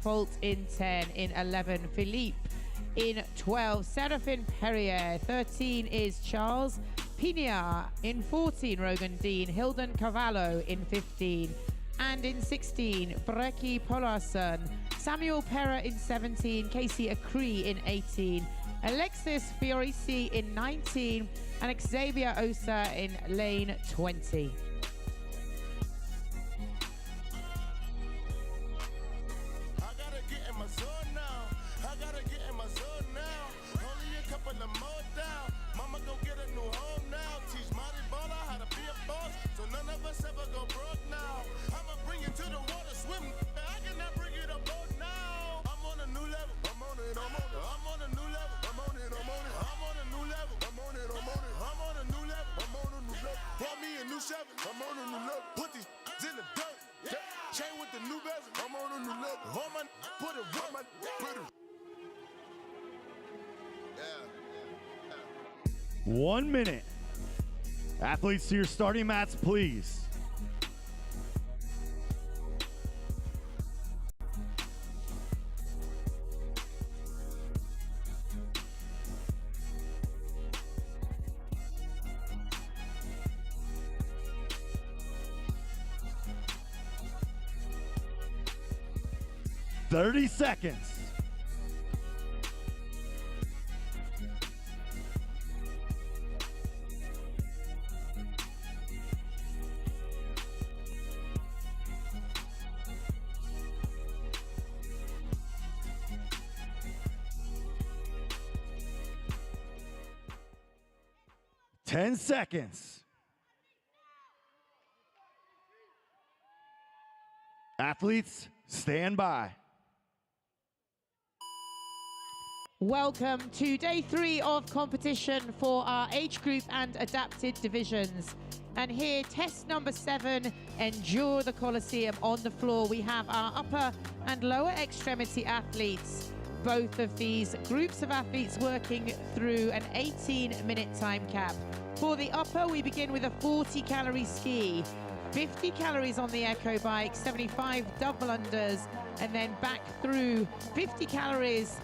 Folt in 10. In 11, Philippe. In 12, Seraphine Perrier. 13 is Charles Pina. In 14, Rogan Dean. Hilden Cavallo in 15. And in 16, Breki Polarsson. Samuel Pera in 17. Casey Acree in 18. Alexis Fiorici in 19. And Xavier Osa in lane 20. I'm on a new level. Put these in the dirt. Chain with the new bezel. I'm on a new level. Hold my put it with my put it. 1 minute. Athletes to your starting mats, please. Thirty seconds. Ten seconds. Athletes, stand by. Welcome to day 3 of competition for our age group and adapted divisions. And here, test number 7, Endure the Coliseum. On the floor, we have our upper and lower extremity athletes. Both of these groups of athletes working through an 18-minute time cap. For the upper, we begin with a 40-calorie ski, 50 calories on the echo bike, 75 double unders, and then back through 50 calories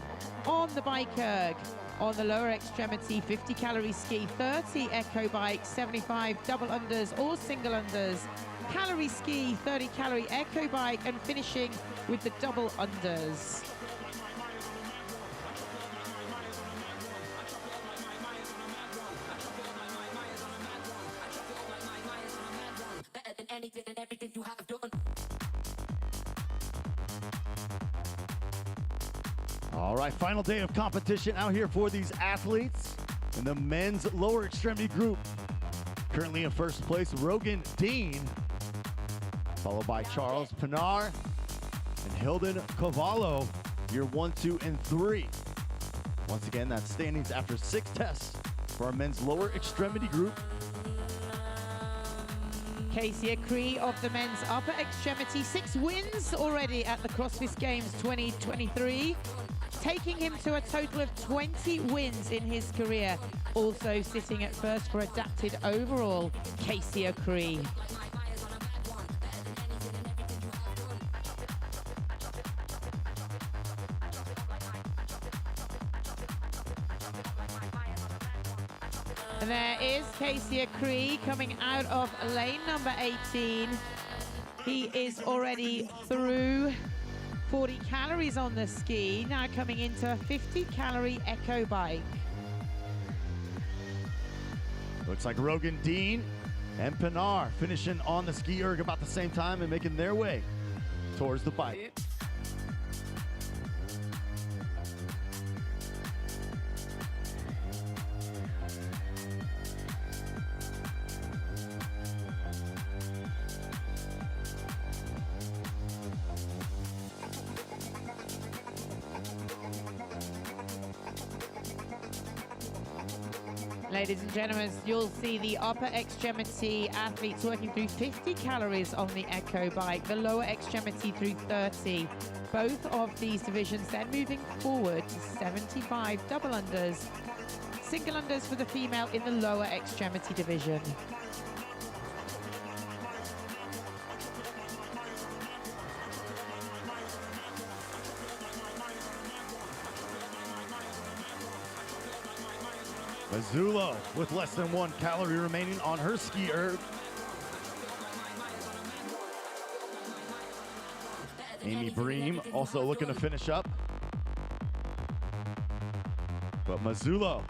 on the bike erg. On the lower extremity, 50 calorie ski, 30 echo bike, 75 double unders or single unders, calorie ski, 30 calorie echo bike, and finishing with the double unders. Better than anything and everything you have done. All right, final day of competition out here for these athletes in the men's lower extremity group. Currently in first place, Rogan Dean, followed by Charles Pinar and Hilden Cavallo, year 1, 2, and 3. Once again, that's standings after 6 tests for our men's lower extremity group. Casey Acree of the men's upper extremity, 6 wins already at the CrossFit Games 2023, taking him to a total of 20 wins in his career. Also sitting at first for adapted overall, Casey Acree. And there is Casey Acree coming out of lane number 18. He is already through 40 calories on the ski, now coming into a 50 calorie echo bike. Looks like Rogan Dean and Pinar finishing on the ski erg about the same time and making their way towards the bike. Ladies and gentlemen, you'll see the upper extremity athletes working through 50 calories on the echo bike, the lower extremity through 30. Both of these divisions then moving forward to 75 double unders, single unders for the female in the lower extremity division. Mazzulo with less than 1 calorie remaining on her ski erg. Amy Bream also looking to finish up. But Mazzulo.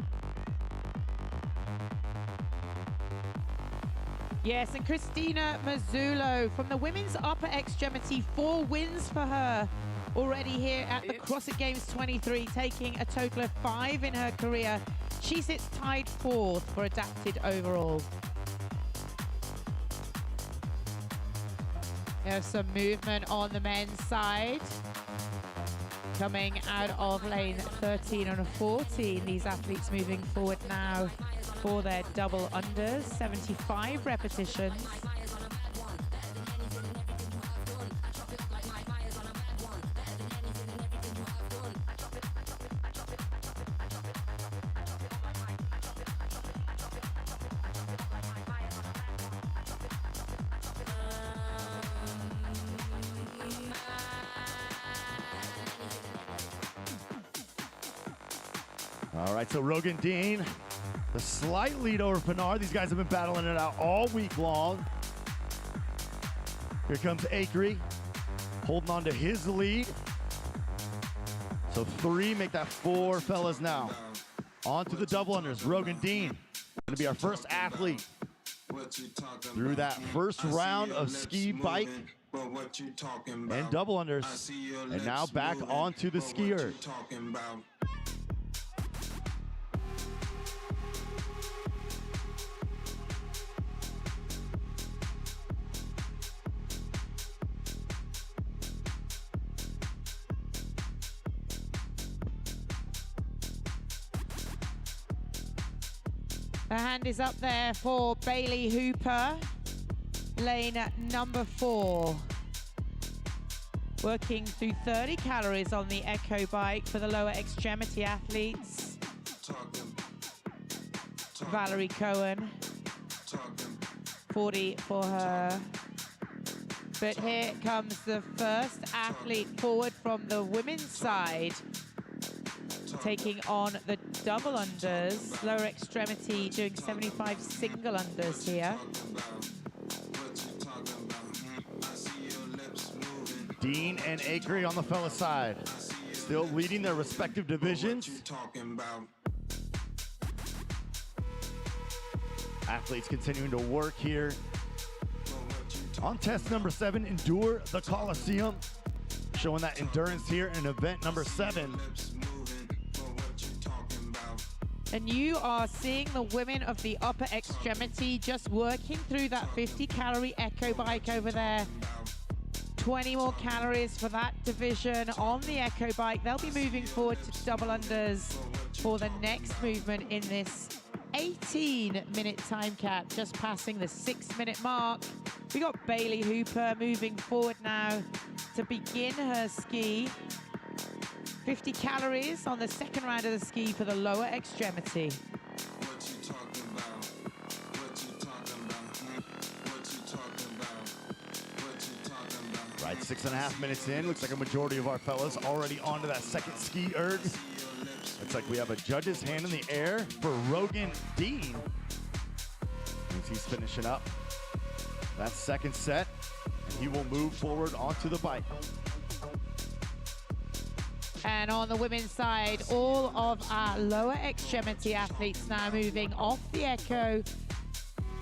Yes, and Christina Mazzulo from the women's upper extremity, 4 wins for her already here at the CrossFit Games 23, taking a total of 5 in her career. She sits tied 4th for adapted overall. There's some movement on the men's side. Coming out of lane 13 and 14, these athletes moving forward now for their double unders, 75 repetitions. All right, so Rogan Dean, the slight lead over Pinar. These guys have been battling it out all week long. Here comes Acree, holding on to his lead. So 3 make that 4 fellas now. On to the double unders. Rogan Dean, gonna be our first athlete through that first round of ski, bike, and double unders. And now back onto the skier. The hand is up there for Bailey Hooper, lane number 4. Working through 30 calories on the Echo bike for the lower extremity athletes. Valerie Cohen, 40 for her. But here comes the first athlete forward from the women's side, taking on the double unders, lower extremity doing 75 single unders here. Dean and Acree on the fella side, still leading their respective divisions. Athletes continuing to work here. On test number 7, Endure the Coliseum, showing that endurance here in event number 7. And you are seeing the women of the upper extremity just working through that 50-calorie Echo bike over there. 20 more calories for that division on the Echo bike. They'll be moving forward to double unders for the next movement in this 18-minute time cap, just passing the 6-minute mark. We got Bailey Hooper moving forward now to begin her ski. 50 calories on the second round of the ski for the lower extremity. Right, 6.5 minutes in. Looks like a majority of our fellas already onto that second ski erg. Looks like we have a judge's hand in the air for Rogan Dean as he's finishing up that second set, and he will move forward onto the bike. And on the women's side, all of our lower extremity athletes now moving off the Echo.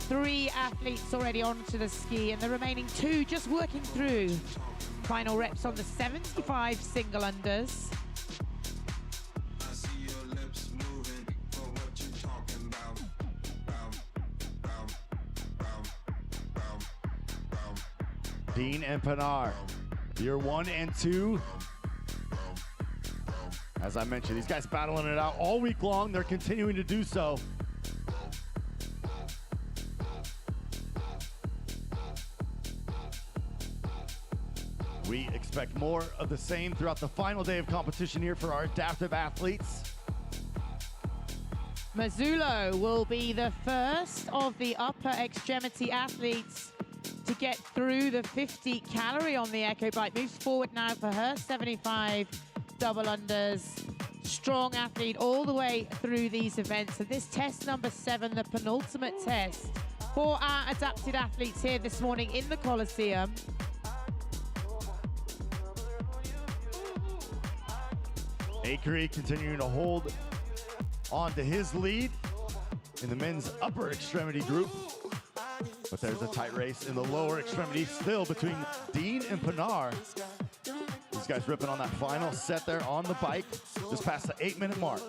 3 athletes already onto the ski, and the remaining 2 just working through final reps on the 75 single unders. Dean and Pinar, year 1 and 2. As I mentioned, these guys battling it out all week long. They're continuing to do so. We expect more of the same throughout the final day of competition here for our adaptive athletes. Mazzulo will be the first of the upper extremity athletes to get through the 50 calorie on the Echo bike. Moves forward now for her 75 double unders. strong athlete all the way through these events. So this test number 7, the penultimate test for our adapted athletes here this morning in the Coliseum. Akery continuing to hold on to his lead in the men's upper extremity group. But there's a tight race in the lower extremity still between Dean and Pinar. These guys ripping on that final set there on the bike, just past the 8-minute mark.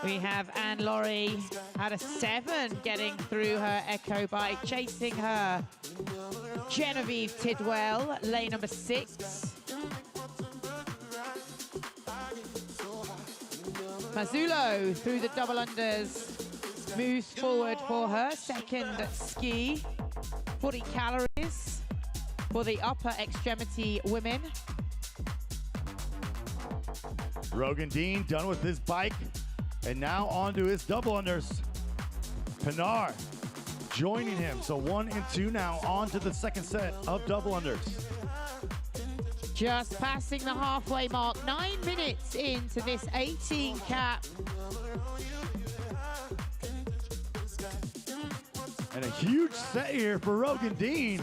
We have Anne-Laurie at a 7 getting through her Echo bike, chasing her Genevieve Tidwell, lane number 6. Mazzullo through the double unders, moves forward for her second ski. 40 calories for the upper extremity women. Rogan Dean done with his bike, and now on to his double unders. Pinar joining him, so 1 and 2 now on to the second set of double unders. Just passing the halfway mark, 9 minutes into this 18 cap. And a huge set here for Rogan Dean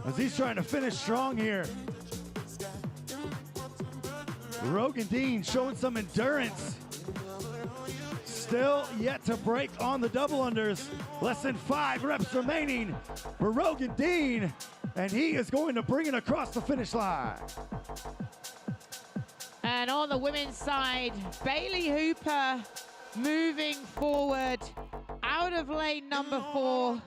as he's trying to finish strong here. Rogan Dean showing some endurance. Still yet to break on the double unders. Less than 5 reps remaining for Rogan Dean, and he is going to bring it across the finish line. And on the women's side, Bailey Hooper moving forward out of lane number 4.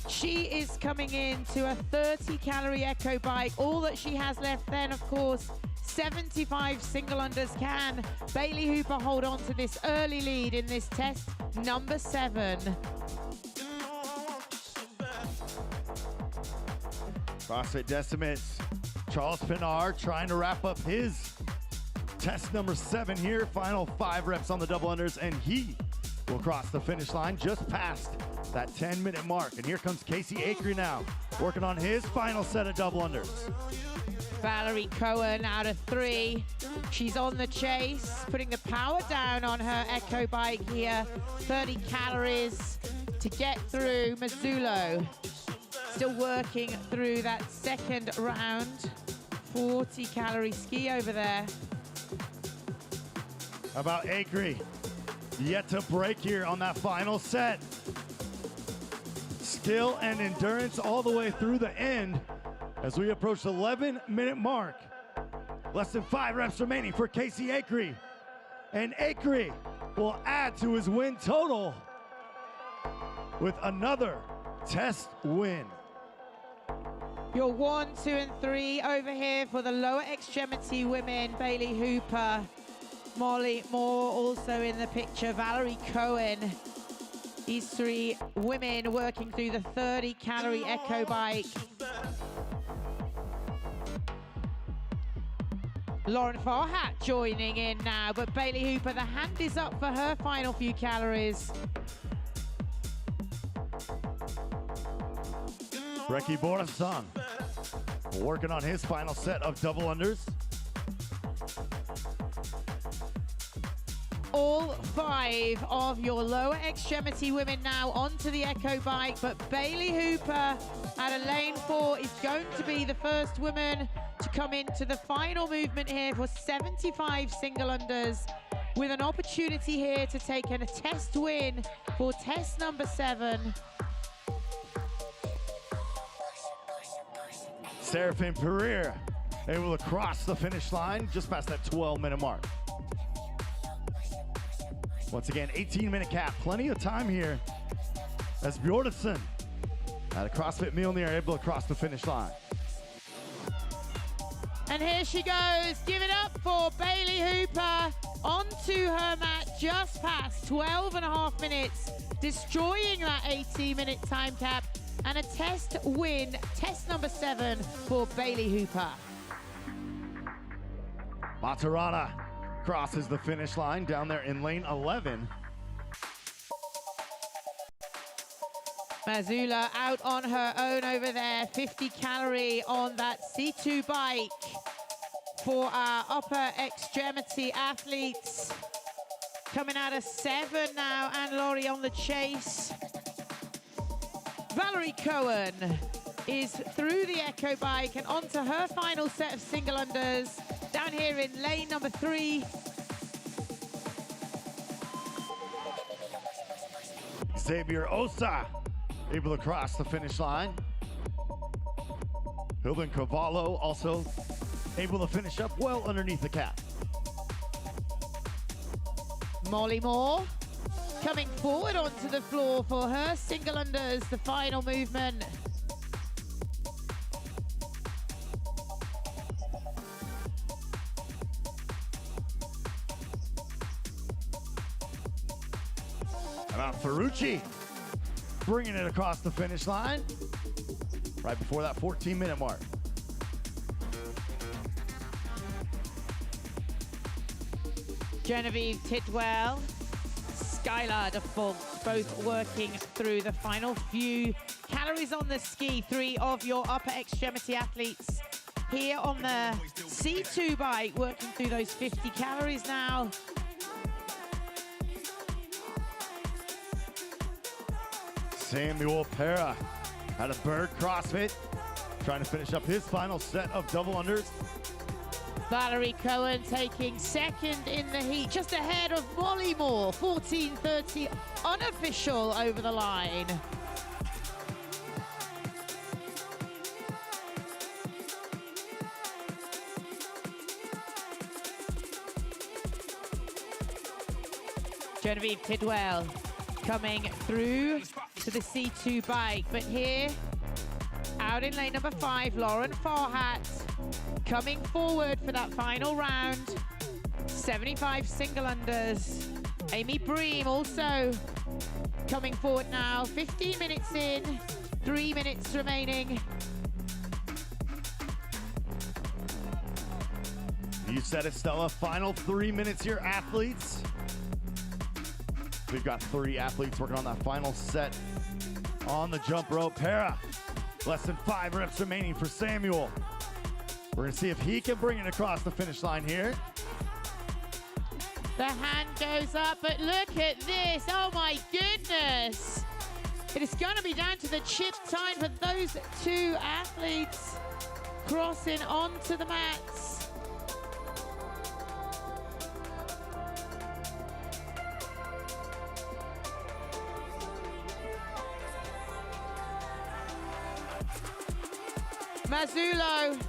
She is coming into a 30-calorie Echo bike. All that she has left then, of course, 75 single unders. Can Bailey Hooper hold on to this early lead in this test number 7? CrossFit Decimates, Charles Pinar trying to wrap up his test number 7 here. Final 5 reps on the double unders, and he will cross the finish line just past that 10-minute mark. And here comes Casey Akery now, working on his final set of double unders. Valerie Cohen out of 3. She's on the chase, putting the power down on her Echo bike here. 30 calories to get through. Mazzullo still working through that second round. 40-calorie ski over there. How about Akery? Yet to break here on that final set. Skill and endurance all the way through the end as we approach the 11-minute mark. Less than 5 reps remaining for Casey Akery. And Akery will add to his win total with another test win. Your 1, 2, and 3 over here for the lower extremity women. Bailey Hooper, Molly Moore also in the picture, Valerie Cohen. These 3 women working through the 30-calorie Echo bike. Lauren Farhat joining in now, but Bailey Hooper, the hand is up for her final few calories. Reki Borasan working on his final set of double unders. All 5 of your lower extremity women now onto the Echo bike, but Bailey Hooper at a lane 4 is going to be the first woman to come into the final movement here for 75 single unders, with an opportunity here to take a test win for test number 7. Serafin Pereira able to cross the finish line just past that 12-minute mark. Once again, 18-minute cap, plenty of time here as Bjordason at a CrossFit Mjolnir able to cross the finish line. And here she goes, give it up for Bailey Hooper onto her mat just past 12.5 minutes, destroying that 18-minute time cap, and a test win, test number 7 for Bailey Hooper. Maturana crosses the finish line down there in lane 11. Mazzullo out on her own over there, 50 calorie on that C2 bike. for our upper extremity athletes. Coming out of 7 now, Anne-Laurie on the chase. Valerie Cohen is through the echo bike and onto her final set of single unders down here in lane number 3. Xavier Osa able to cross the finish line. Hilden Cavallo also able to finish up well underneath the cap. Molly Moore coming forward onto the floor for her single unders, the final movement. And Ferrucci bringing it across the finish line right before that 14-minute mark. Genevieve Tidwell, Skylar DeFont, both working through the final few calories on the ski. 3 of your upper extremity athletes here on the C2 bike, working through those 50 calories now. Samuel Pera out of Bird CrossFit, trying to finish up his final set of double unders. Valerie Cohen taking second in the heat, just ahead of Molly Moore, 14:30 unofficial over the line. Genevieve Tidwell coming through to the C2 bike, but here, out in lane number 5, Lauren Farhat coming forward for that final round. 75 single unders. Amy Bream also coming forward now. 15 minutes in, 3 minutes remaining. You said it, Stella. Final 3 minutes here, athletes. We've got 3 athletes working on that final set on the jump rope. Pera, less than 5 reps remaining for Samuel. We're gonna see if he can bring it across the finish line here. The hand goes up, but look at this. Oh my goodness. It is gonna be down to the chip time for those 2 athletes crossing onto the mats. Mazzullo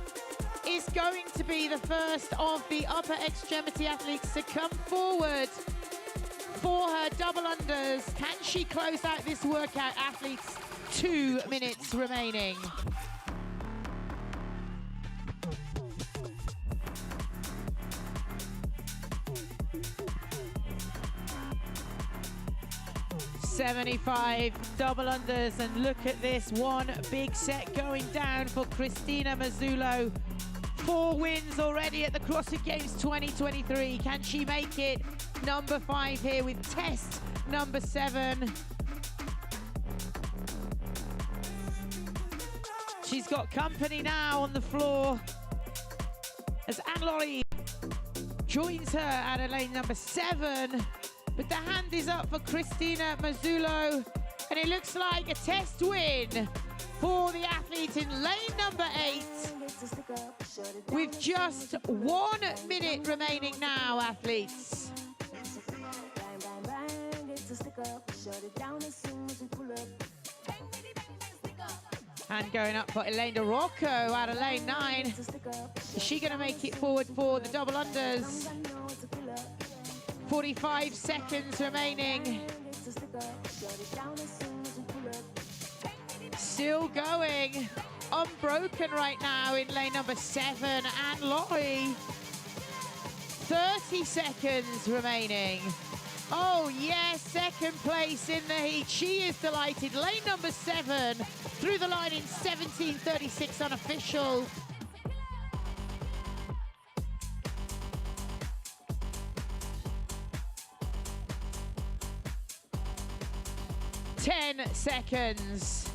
is going to be the first of the upper extremity athletes to come forward for her double unders. Can she close out this workout, athletes? 2 minutes remaining. '75 double unders, and look at this, one big set going down for Christina Mazzullo. 4 wins already at the CrossFit Games 2023. Can she make it? Number 5 here with test number 7. She's got company now on the floor as Anne-Laurie joins her at a lane number 7. But the hand is up for Christina Mazzullo, and it looks like a test win for the athlete in lane number 8. With just 1 minute remaining now, athletes. And going up for Elaine Rocco out of lane 9. Is she going to make it forward for the double unders? 45 seconds remaining. Still going. Unbroken right now in lane number 7. Anne-Laurie. 30 seconds remaining. Oh yes, second place in the heat. She is delighted. Lane number 7 through the line in 17:36 unofficial. Ten seconds.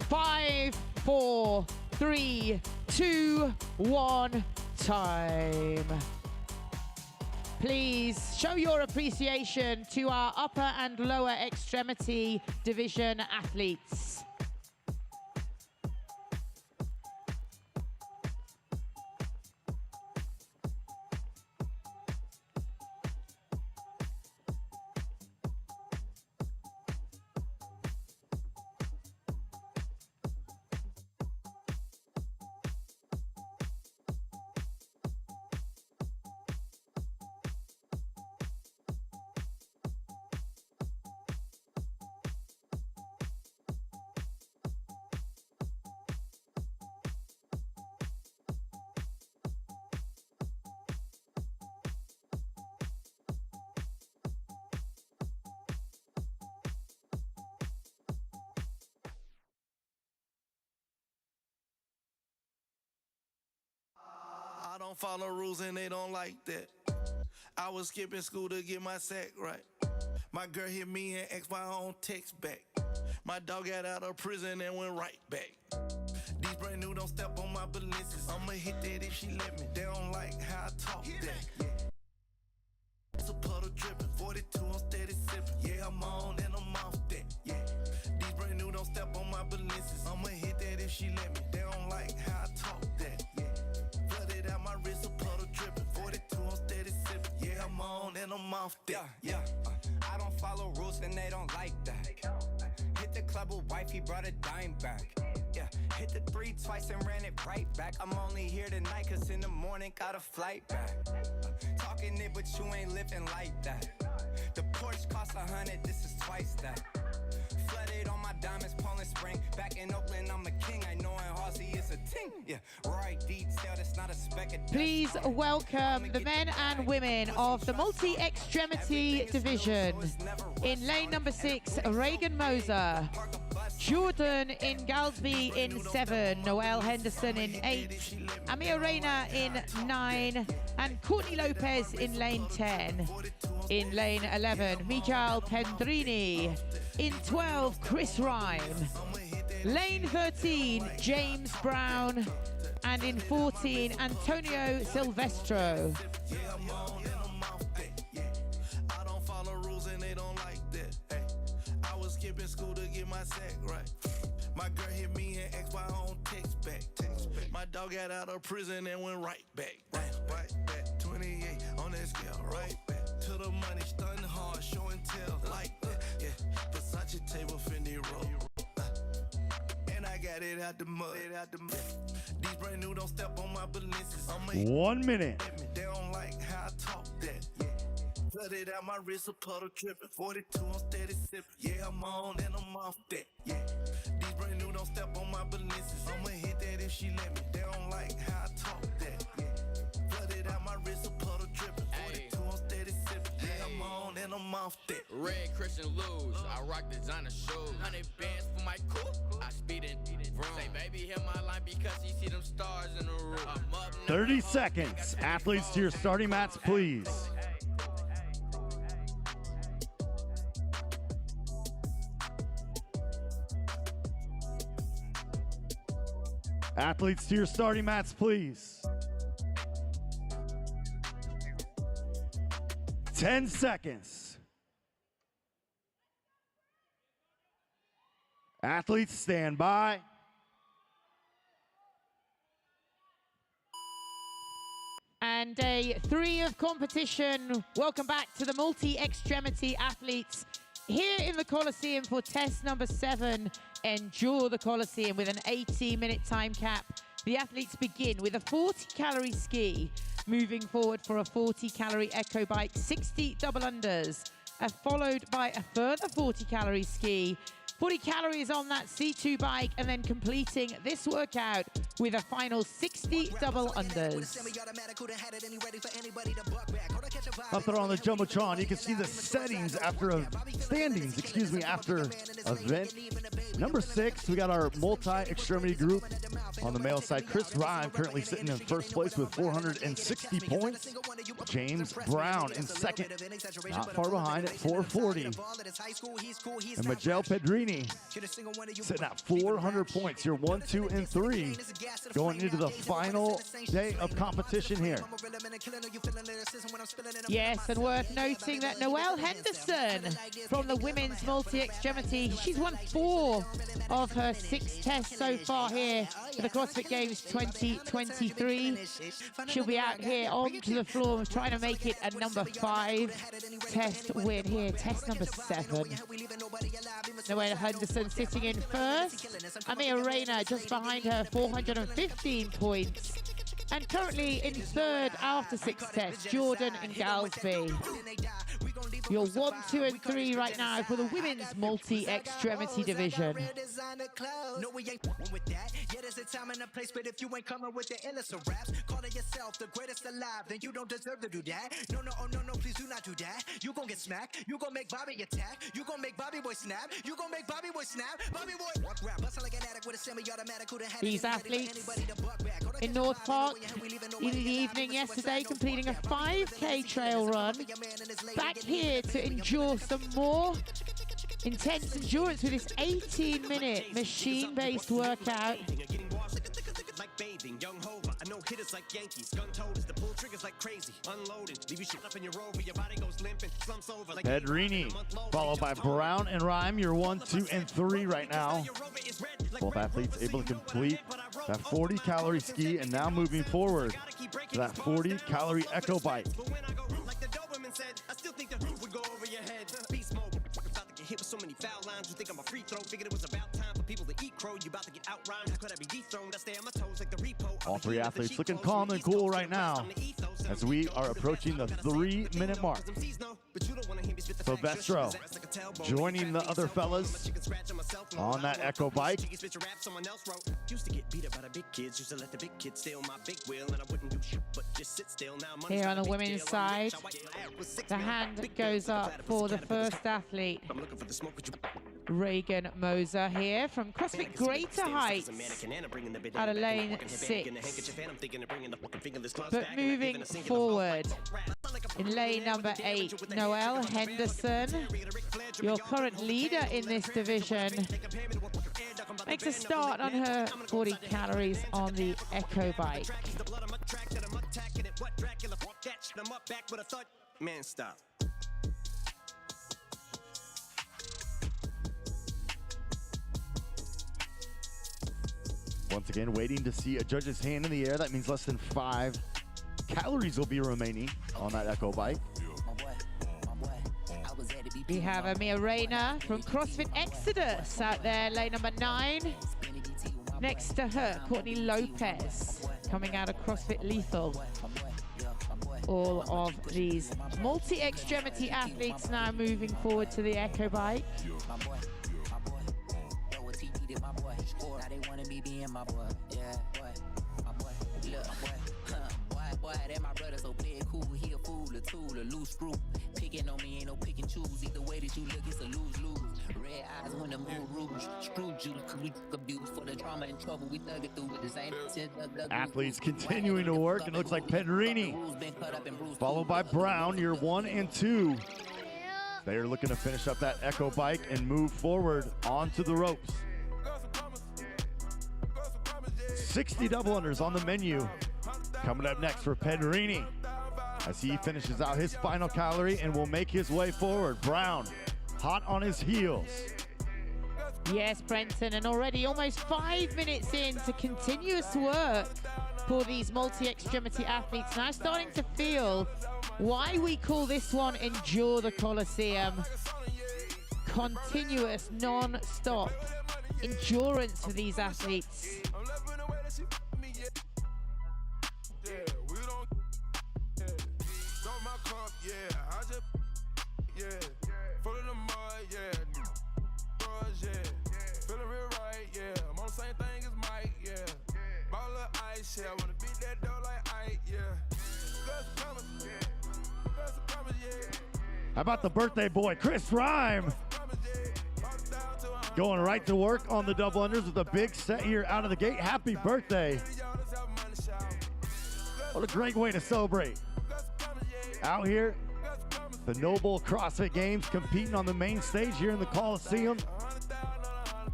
5, 4, 3, 2, 1, time. Please show your appreciation to our upper and lower extremity division athletes. I don't follow rules and they don't like that. I was skipping school to get my sack right. My girl hit me and asked why I don't text back. My dog got out of prison and went right back. These brand new don't step on my balances. I'ma hit that if she let me. They don't like how I talk that. It's a puddle dripping, 42 I'm steady sipping. Yeah, I'm on and I'm off that. Yeah, these brand new don't step on my balances. I'ma hit that if she let me. They don't like how I talk that. Flooded out my wrist, a puddle dripping, 42 I'm steady sipping. Yeah, I'm on and I'm off that. I don't follow rules and they don't like that. Hit the club with wife, he brought a dime back. Yeah, hit the 3 twice and ran it right back. I'm only here tonight cause in the morning got a flight back. Talking it but you ain't living like that. The Porsche cost 100, this is twice that. Flooded on my diamonds, Poland Spring. Back in Oakland, I'm a king. I know in Halsey it's a ting. Yeah, right detail, that's not a speck of dust. Please welcome the men and women of the multi-extremity division. In lane number 6, Reagan Moser. Jordan in Galsby in 7, Noel Henderson in 8, Amir Reyna in 9, and Courtney Lopez in lane 10. In lane 11, Miguel Pendrini. In 12, Chris Rhyme. Lane 13, James Brown. And in 14, Antonio Silvestro. I don't follow rules and they don't like that. I was skipping school to get my sack right. My girl hit me and asked why I don't text back. My dog got out of prison and went right back. Right back. 28 on that scale, right back. To the money, stunning hard, show and tell like that. Yeah, Versace table, Fendi roll. And I got it out the mud. These brand new don't step on my balances. 1 minute. They don't like how I talk that. Flooded out my wrist, a puddle dripping, 42 I'm steady sipping. Yeah, I'm on and I'm off that. Yeah, these brand new don't step on my balances. I'ma hit that if she let me. They don't like how I talk that. Flooded out my wrist, a puddle dripping, 42 I'm steady sipping. Yeah, I'm on and I'm off that. Red Christian Louis, I rock designer shoes. 100 bands for my coupe, I speed in vroom. Say baby hit my line because he see them stars in the roof. I'm up now. 30 seconds. Athletes to your starting mats, please. Athletes to your starting mats, please. 10 seconds. Athletes stand by. And day 3 of competition. Welcome back to the multi-extremity athletes here in the Coliseum for test number 7. Endure the Coliseum with an 80-minute time cap. The athletes begin with a 40-calorie ski, moving forward for a 40-calorie echo bike, 60 double unders, followed by a further 40-calorie ski, 40 calories on that C2 bike, and then completing this workout with a final 60 double unders. Up there on the Jumbotron, you can see the standings after event number 6. We got our multi-extremity group on the male side. Chris Rhyme currently sitting in first place with 460 points. James Brown in second, not far behind at 440. And Miguel Pedrini sitting at 400 points. You're 1, 2, and 3 going into the final day of competition here. Yes, and worth noting that Noelle Henderson from the women's multi-extremity, she's won 4 of her 6 tests so far here for the CrossFit Games 2023. She'll be out here onto the floor trying to make it a number 5 test win here, test number 7. Noelle Henderson sitting in first. Amir Reyna just behind her, 415 points. And currently in third after 6 tests, Jordan and Galsby. You're 1, 2, and 3 right now for the women's multi-extremity division. No, we ain't with that. Yeah, there's a time and a place, but if you ain't coming with the illest of raps, calling yourself the greatest alive, then you don't deserve to do that. No, no, oh, no, no, please do not do that. You gon' get smacked. You gon' make Bobby attack. You gon' make Bobby Boy snap. You gon' make Bobby Boy snap. Bobby Boy walk rap, bustle like an addict with a semi-automatic. These athletes in North Park in the evening yesterday completing a 5K trail run. Back here to endure some more intense endurance with this 18-minute machine-based workout. Like bathing, young Hova, I know hitters like Yankees, gun toters, the pull triggers like crazy, unloading, leave you shit up in your rover, your body goes limping, slumps over like Pedrini, followed by Brown and Rhyme. You're 1, 2, and 3 right now. Both athletes able to complete that 40-calorie ski and now moving forward to that 40-calorie echo bike. Like the dope women said, I still think that would go over your head. Beast mode, about to get hit with so many foul lines. You think I'm a free throw? Figured it was about time for people to eat crow. You about to get outrhymed? How could I be dethroned? I stay on my toes like the repo. All 3 athletes looking calm and cool right now as we are approaching the 3-minute mark. Silvestro joining the other fellas on that echo bike. Here on the women's side, the hand goes up for the first athlete. Reagan Moser here from CrossFit Greater Heights out of lane 6. But moving forward, in lane number 8, Noelle Henderson, your current leader in this division, makes a start on her 40 calories on the Echo bike. Man, stop. Once again, waiting to see a judge's hand in the air. That means less than 5 calories will be remaining on that Echo bike. We have Amir Reyna from CrossFit Exodus out there, lane number 9. Next to her, Courtney Lopez coming out of CrossFit Lethal. All of these multi-extremity athletes now moving forward to the Echo bike. Boy, that my brother so play it cool. He a fool, a tool, a loose screw. Picking on me ain't no pick and choose. Either way that you look, it's a lose-lose. Red eyes when the moon rouge. Screwed you, cause we abuse for the drama and trouble. We thug it through with the same Athletes continuing to work. It looks like Pedrini, followed by Brown. You're 1 and 2. They are looking to finish up that Echo bike and move forward onto the ropes. 60 double unders on the menu. Coming up next for Pedrini as he finishes out his final calorie and will make his way forward. Brown, hot on his heels. Yes, Brenton, and already almost 5 minutes into continuous work for these multi-extremity athletes. Now starting to feel why we call this one Endure the Coliseum. Continuous, non-stop endurance for these athletes. How about the birthday boy, Chris Rhyme? Going right to work on the double unders with a big set here out of the gate. Happy birthday. What a great way to celebrate. out here. The NOBULL CrossFit Games competing on the main stage here in the Coliseum.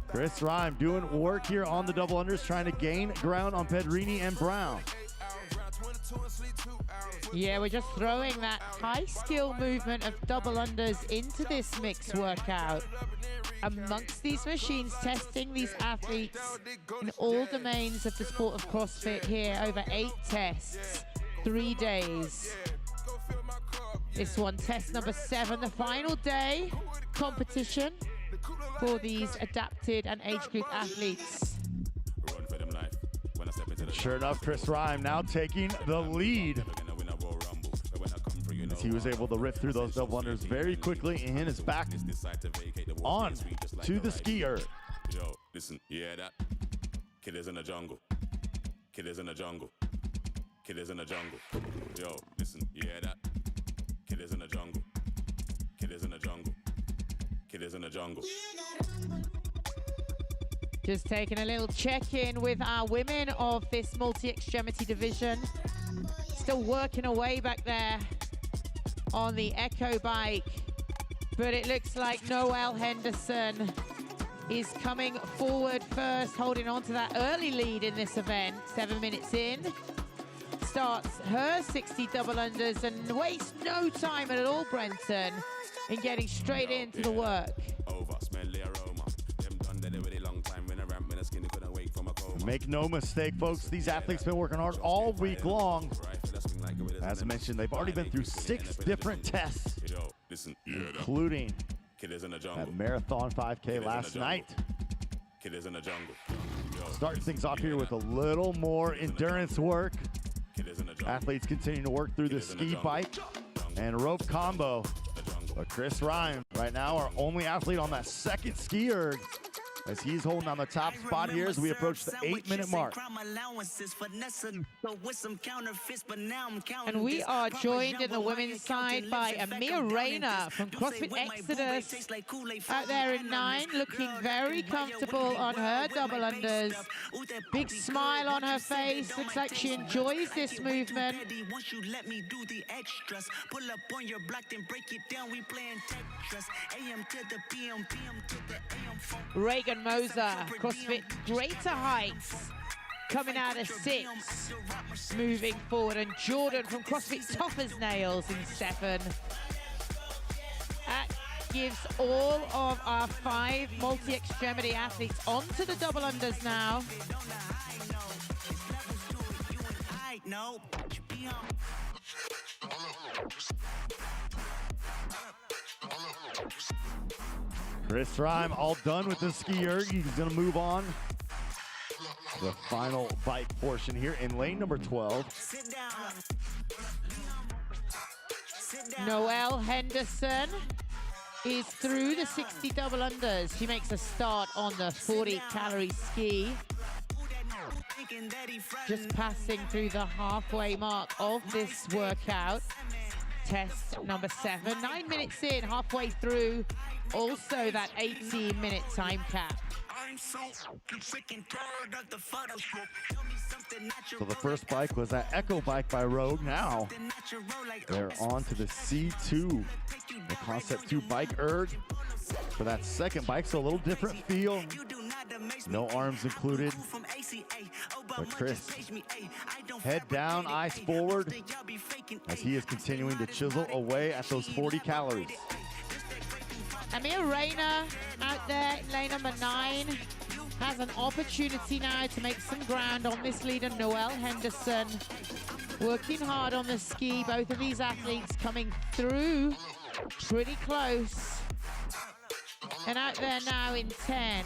Chris Rhyme doing work here on the double unders, trying to gain ground on Pedrini and Brown. Yeah, we're just throwing that high skill movement of double unders into this mixed workout. Amongst these machines, testing these athletes in all domains of the sport of CrossFit here, over 8 tests, 3 days. This one, test number 7, the final day competition for these adapted and age group athletes. Sure enough, Chris Rhyme now taking the lead, as he was able to rip through those double unders very quickly and is back on to the skier. Yo, listen, yeah, that kid is in the jungle. Kid is in the jungle. Kid is in the jungle. Yo, listen, yeah, that kid is in the jungle. Kid is in the jungle. Kid is in the jungle. Just taking a little check-in with our women of this multi-extremity division. Still working away back there on the Echo bike, but it looks like Noelle Henderson is coming forward first, holding on to that early lead in this event. 7 minutes in, starts her 60 double unders and wastes no time at all, Brenton, in getting straight into the work. Make no mistake, folks, these athletes have been working hard all week long. As I mentioned, they've already been through 6 different tests, including that marathon 5K last night. Starting things off here with a little more endurance work. Athletes continuing to work through the ski bike and rope combo. But Chris Rhyme, right now, our only athlete on that second ski erg, as he's holding on the top spot here as we approach the 8-minute mark. And we are joined in the women's side by Amir Rayner from CrossFit Exodus, out there in 9, looking very comfortable on her double unders. Big smile on her face, looks like she enjoys this movement. Reagan Moser, CrossFit Greater Heights, coming out of 6, moving forward. And Jordan from CrossFit Tough as Nails in 7. That gives all of our 5 multi-extremity athletes onto the double unders now. Chris Rhyme all done with the ski erg. He's gonna move on to the final bike portion here in lane number 12. Noelle Henderson is through the 60 double unders. She makes a start on the 40-calorie ski. Just passing through the halfway mark of this workout. Test number 7, 9 minutes in, halfway through. Also that 18-minute time cap. So the first bike was that Echo bike by Rogue. Now they're on to the C2, the Concept 2 bike erg for that second bike. So a little different feel. No arms included. But Chris, head down, eyes forward, as he is continuing to chisel away at those 40 calories. Amir Rayner out there in lane number 9 has an opportunity now to make some ground on this leader, Noelle Henderson. Working hard on the ski. Both of these athletes coming through pretty close. And out there now in 10,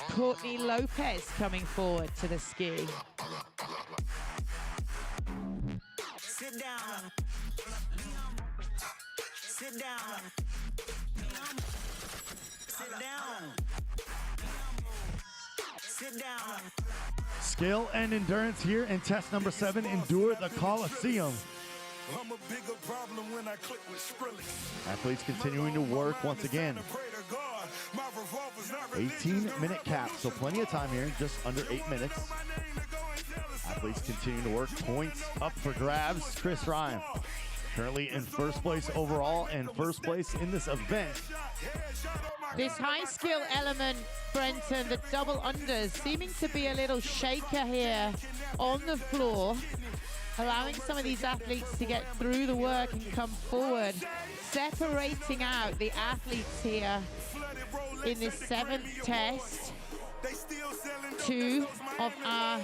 Courtney Lopez coming forward to the ski. Sit down. Sit down. Sit down. Sit down. Skill and endurance here in test number 7, Endure the Coliseum. I'm a bigger problem when I click with Skrillex. Athletes continuing to work once again. 18-minute cap, so plenty of time here, just under 8 minutes. athletes continue to work. Points up for grabs. Chris Ryan currently in first place overall and first place in this event. This high skill element, Brenton, the double unders, seeming to be a little shaker here on the floor, allowing some of these athletes to get through the work and come forward, separating out the athletes here in this 7th test. 2 of our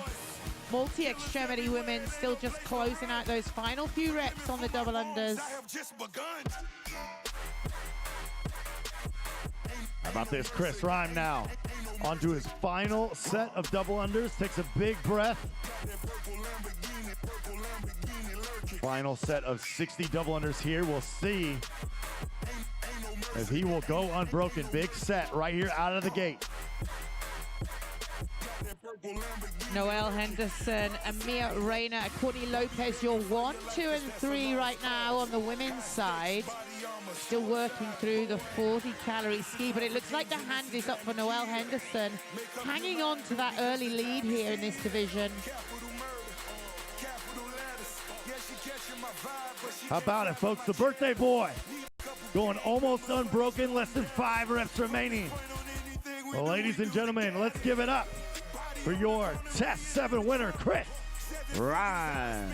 multi-extremity women still just closing out those final few reps on the double unders. How about this? Chris Ryan now onto his final set of double unders, takes a big breath. Final set of 60 double unders here. We'll see if he will go unbroken. Big set right here out of the gate. Noelle Henderson, Amir Reyna, Courtney Lopez, you're 1, 2, and 3 right now on the women's side. Still working through the 40-calorie ski, but it looks like the hand is up for Noelle Henderson, hanging on to that early lead here in this division. How about it, folks? The birthday boy going almost unbroken, less than 5 reps remaining. Well, ladies and gentlemen, let's give it up for your Test 7 winner, Chris Ryan.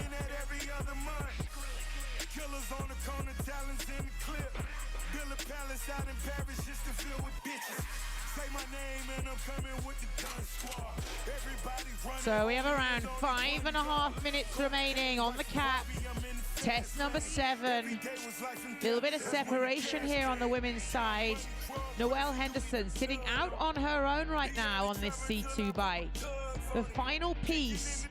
So we have around 5.5 minutes remaining on the cap. Test number 7. Little bit of separation here on the women's side. Noelle Henderson sitting out on her own right now on this C2 bike. The final piece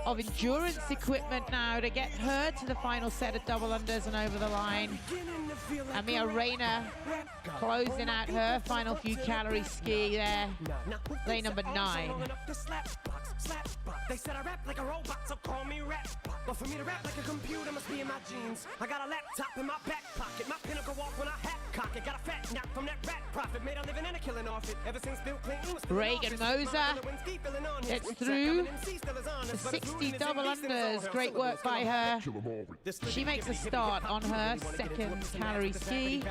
of endurance equipment now to get her to the final set of double unders and over the line. Amir Reyna closing out her final few calorie ski there. Lane number 9. They said I rap like a robot, so call me rap. But for me to rap like a computer must be in my jeans. I got a laptop in my back pocket. My pinnacle walk when I hat cock it. Got a fat nap from that rat profit. Made a living and a killing off it. Ever since Bill Clinton was Reagan Moser gets through the 60 double unders. Great work by her. She makes a start on her 2nd calorie ski.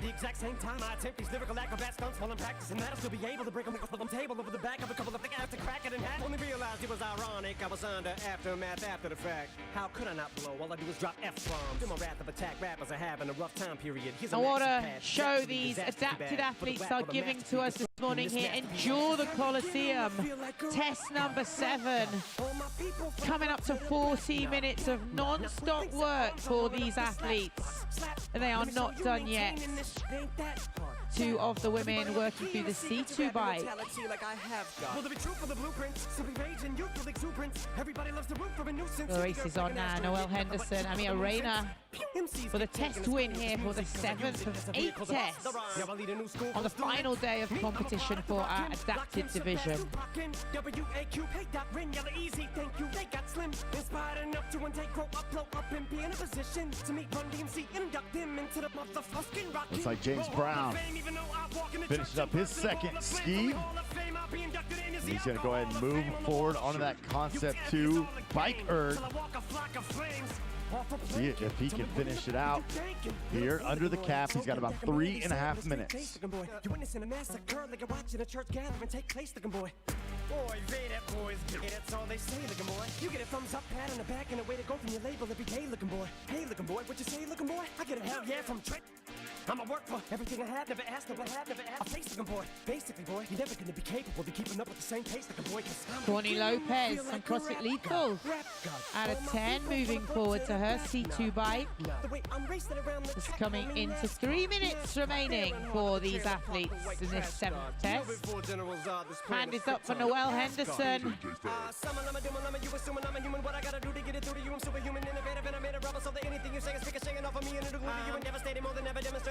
The exact same time I attempt these lyrical acrobat stunts while I'm practicing that, I'll still be able to break them on the table over the back of a couple of things I have to crack it in half. Only realized it was ironic. I was under aftermath after the fact. How could I not blow? All I do is drop F-bombs. Do my wrath of attack rappers are having a rough time period. I want to show these adapted athletes are giving to us this morning here. Endure the Coliseum. Test number 7. Coming up to 40 minutes of non-stop work for these athletes. And they are not done yet. 2 of the women working through the C2 bike. The race is on now. Noelle Henderson, Amir Reyna for the test win here for the 7th of 8 tests on the final day of competition for our adapted division. Looks like James Brown finished up his 2nd ski. And he's going to go ahead and move forward onto that Concept 2 bike erg. See if he can finish it out here under the cap. He's got about 3.5 minutes. You're witnessing a massacre like you're watching a church gathering take place, looking boy. Boy, they that boys get it, that's all they say, looking boy. You get a thumbs up, pat on the back, and a way to go from your label every day, looking boy. Hey, looking boy, what you say, looking boy? I get a hell yeah from Trent. I'ma work for everything I have, never asked, never had, never asked. A face, looking boy. Basically, boy, you're never gonna be capable of keeping up with the same pace, looking boy. Courtney Lopez from CrossFit Lethal out of 10, moving forward to her C2 bike. Just coming into 3 minutes remaining for these athletes in this 7th test. Hand is up for Noelle Henderson.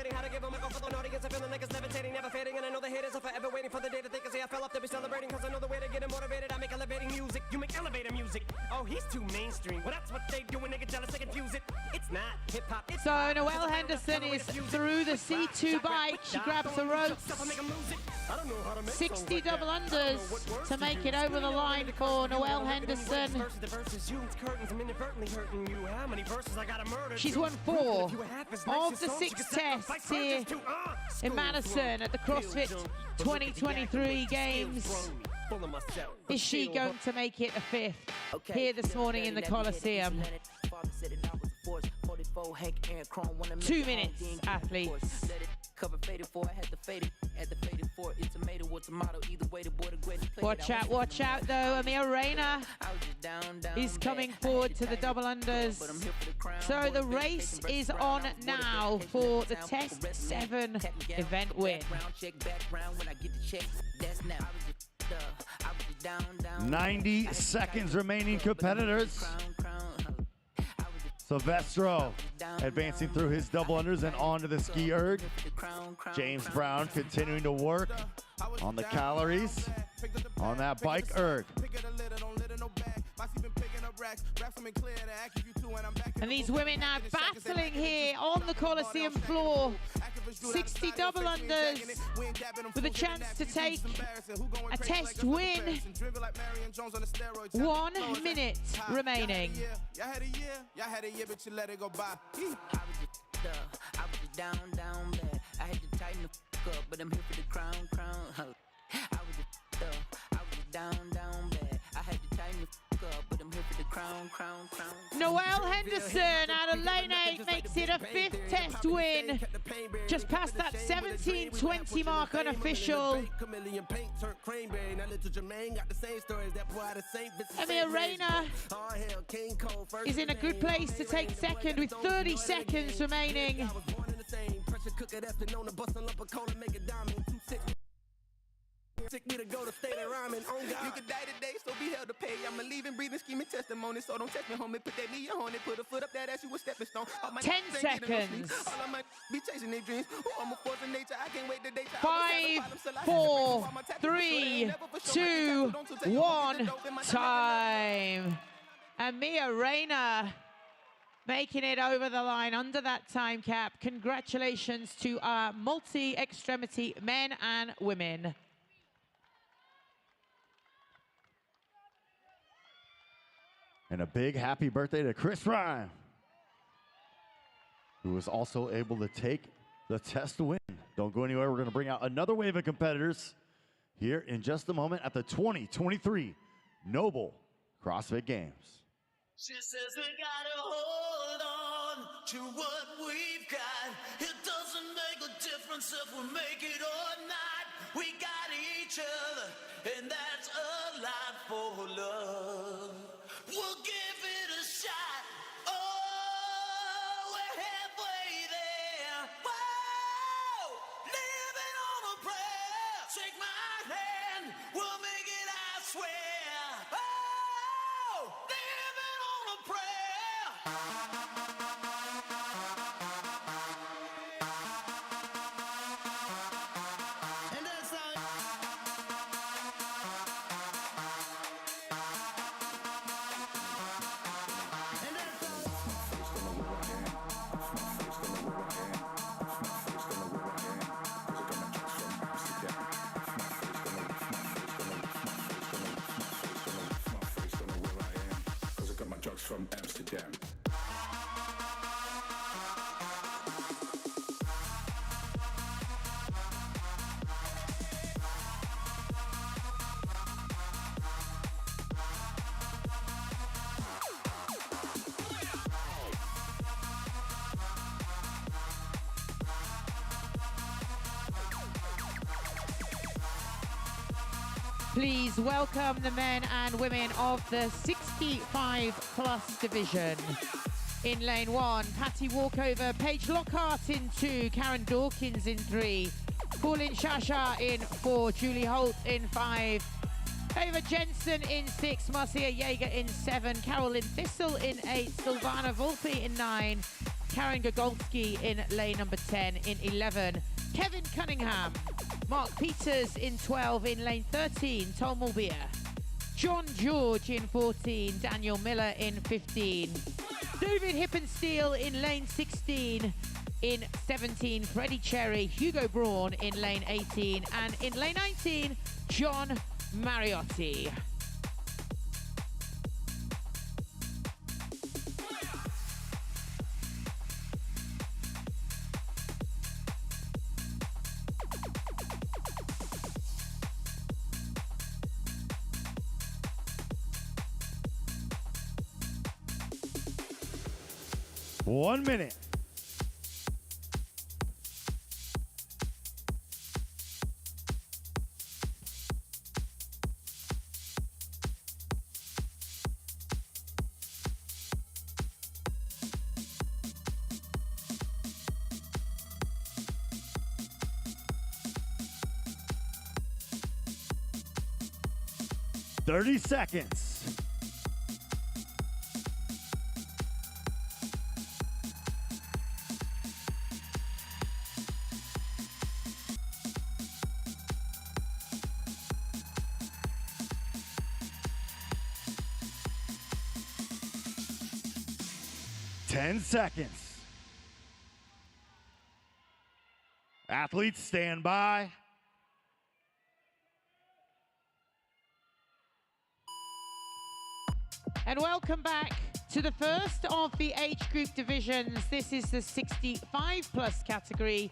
How to give a microphone audience, I feeling like it's levitating, never fading, and I know the haters are forever waiting for the day that they can say I fell off to be celebrating, cause I know the way to get them motivated. I make elevating music, you make elevator music. Oh, he's too mainstream. Well, that's what they do when they get jealous, they confuse it. It's not hip-hop. It's So Noelle Henderson is through the C2 bike. She grabs the ropes. 60 double unders to make it over the line for Noelle Henderson. She's won 4 of the 6 tests here in Madison at the CrossFit 2023 Games. Is she going to make it a 5th here this morning in the Coliseum? 2 minutes, athletes. Watch out though. Amir Rayner is coming forward to the double unders. So the race is on now for the Test 7 event win. 90 seconds remaining, competitors. Silvestro advancing through his double unders and onto the ski erg. James Brown continuing to work on the calories on that bike erg. And these women now battling here on the Coliseum floor. 60 double unders with a chance to take a test win. 1 minute remaining. I had a year, but you let it go by. I was down bad. I had to tighten the fuck up, but I'm here for the crown. I was down bad. I had to tighten the fuck up, but I'm here for the crown. Noelle Henderson out of lane 8 makes it a 5th test win. Just past that 17:20 mark unofficial. Amir Rayner is in a good place to take 2nd with 30 seconds remaining. Took me to go to state of rhyming on God. You could die today, so be held to pay. I'm a living, breathing, scheming testimony. So don't test me, homie. Put that knee on it, put a foot up that ass, you a stepping stone. 10 seconds. All I might be chasing their dreams. I'm a force of nature. I can't wait to date. 5, 4, 3, 2, 1, time. Amir Rayner making it over the line under that time cap. Congratulations to our multi-extremity men and women. And a big happy birthday to Chris Rhyme, who was also able to take the test win. Don't go anywhere. We're going to bring out another wave of competitors here in just a moment at the 2023 NOBULL CrossFit Games. She says we gotta hold on to what we've got. It doesn't make a difference if we make it or not. We got each other, and that's a lot for love. We'll give it a shot. Oh, we're halfway there. Whoa, living on a prayer. Take my hand, we'll make it, I swear. Oh, living on a prayer. And that's how. From Amsterdam. Please welcome the men and women of the 65 plus division. In lane 1, Patty Walkover, Paige Lockhart in 2, Karen Dawkins in 3, Pauline Shasha in 4, Julie Holt in 5, Ava Jensen in 6, Marcia Jaeger in 7, Carolyn Thistle in 8, Silvana Volpe in 9, Karen Gogolski in lane number 10 in 11, Kevin Cunningham, Mark Peters in 12, in lane 13, Tom Mulbeer, John George in 14, Daniel Miller in 15, David Hippensteel in lane 16, in 17, Freddie Cherry, Hugo Braun in lane 18, and in lane 19, John Mariotti. One minute. Thirty seconds. Seconds. Athletes stand by. And welcome back to the first of the age group divisions. This is the 65 plus category.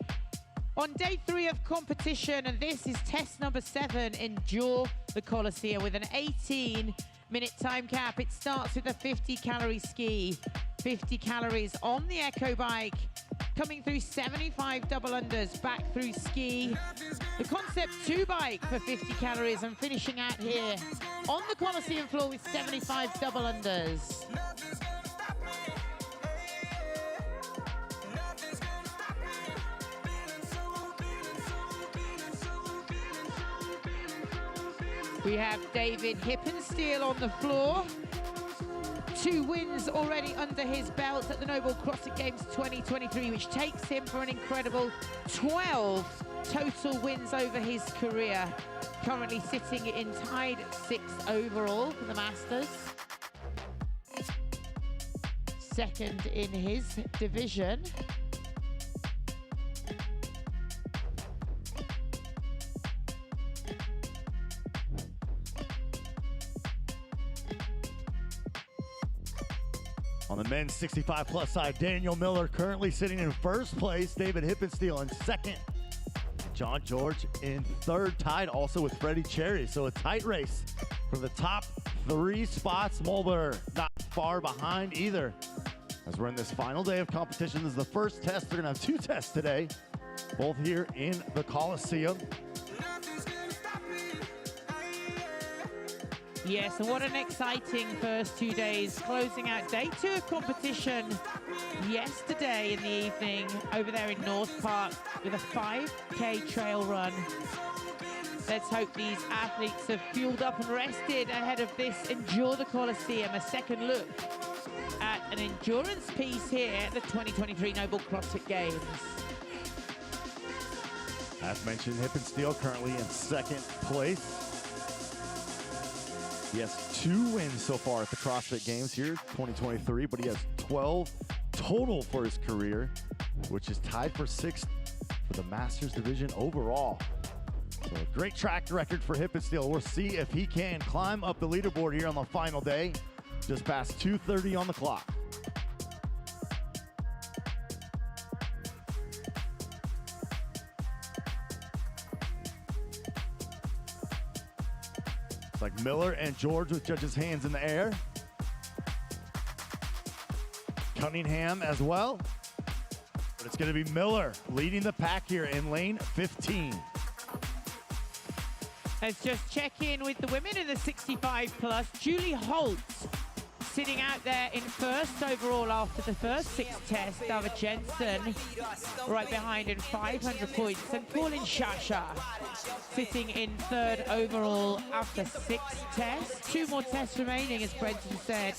On day 3 of competition, and this is test number 7, Endure the Coliseum with an 18-minute time cap. It starts with a 50-calorie ski. 50 calories on the Echo bike, coming through 75 double unders, back through ski. The Concept 2 bike for 50 calories and finishing out here on the Coliseum floor with 75 double unders. We have David Hippensteel on the floor. 2 wins already under his belt at the NOBULL CrossFit Games 2023, which takes him for an incredible 12 total wins over his career. Currently sitting in tied 6th overall for the Masters. Second in his division. On the men's 65 plus side, Daniel Miller currently sitting in first place, David Hippensteel in second, John George in third, tied also with Freddie Cherry. So a tight race for the top 3 spots. Mulder not far behind either. As we're in this final day of competition, this is the first test. They're gonna have 2 tests today, both here in the Coliseum. Yes, and what an exciting first 2 days. Closing out day 2 of competition yesterday in the evening over there in North Park with a 5K trail run. Let's hope these athletes have fueled up and rested ahead of this Endure the Coliseum. A second look at an endurance piece here at the 2023 NOBULL CrossFit Games. As mentioned, Hippensteel currently in second place. He has 2 wins so far at the CrossFit Games here, 2023, but he has 12 total for his career, which is tied for 6th for the Masters division overall. So a great track record for Hippensteel. We'll see if he can climb up the leaderboard here on the final day, just past 2:30 on the clock. Like Miller and George with judges' hands in the air. Cunningham as well. But it's going to be Miller leading the pack here in lane 15. Let's just check in with the women in the 65 plus. Julie Holt sitting out there in first overall after the first 6 tests. Dava Jensen right behind in 500 points. And Colin Shasha sitting in 3rd overall after 6 tests. 2 more tests remaining, as Brenton said.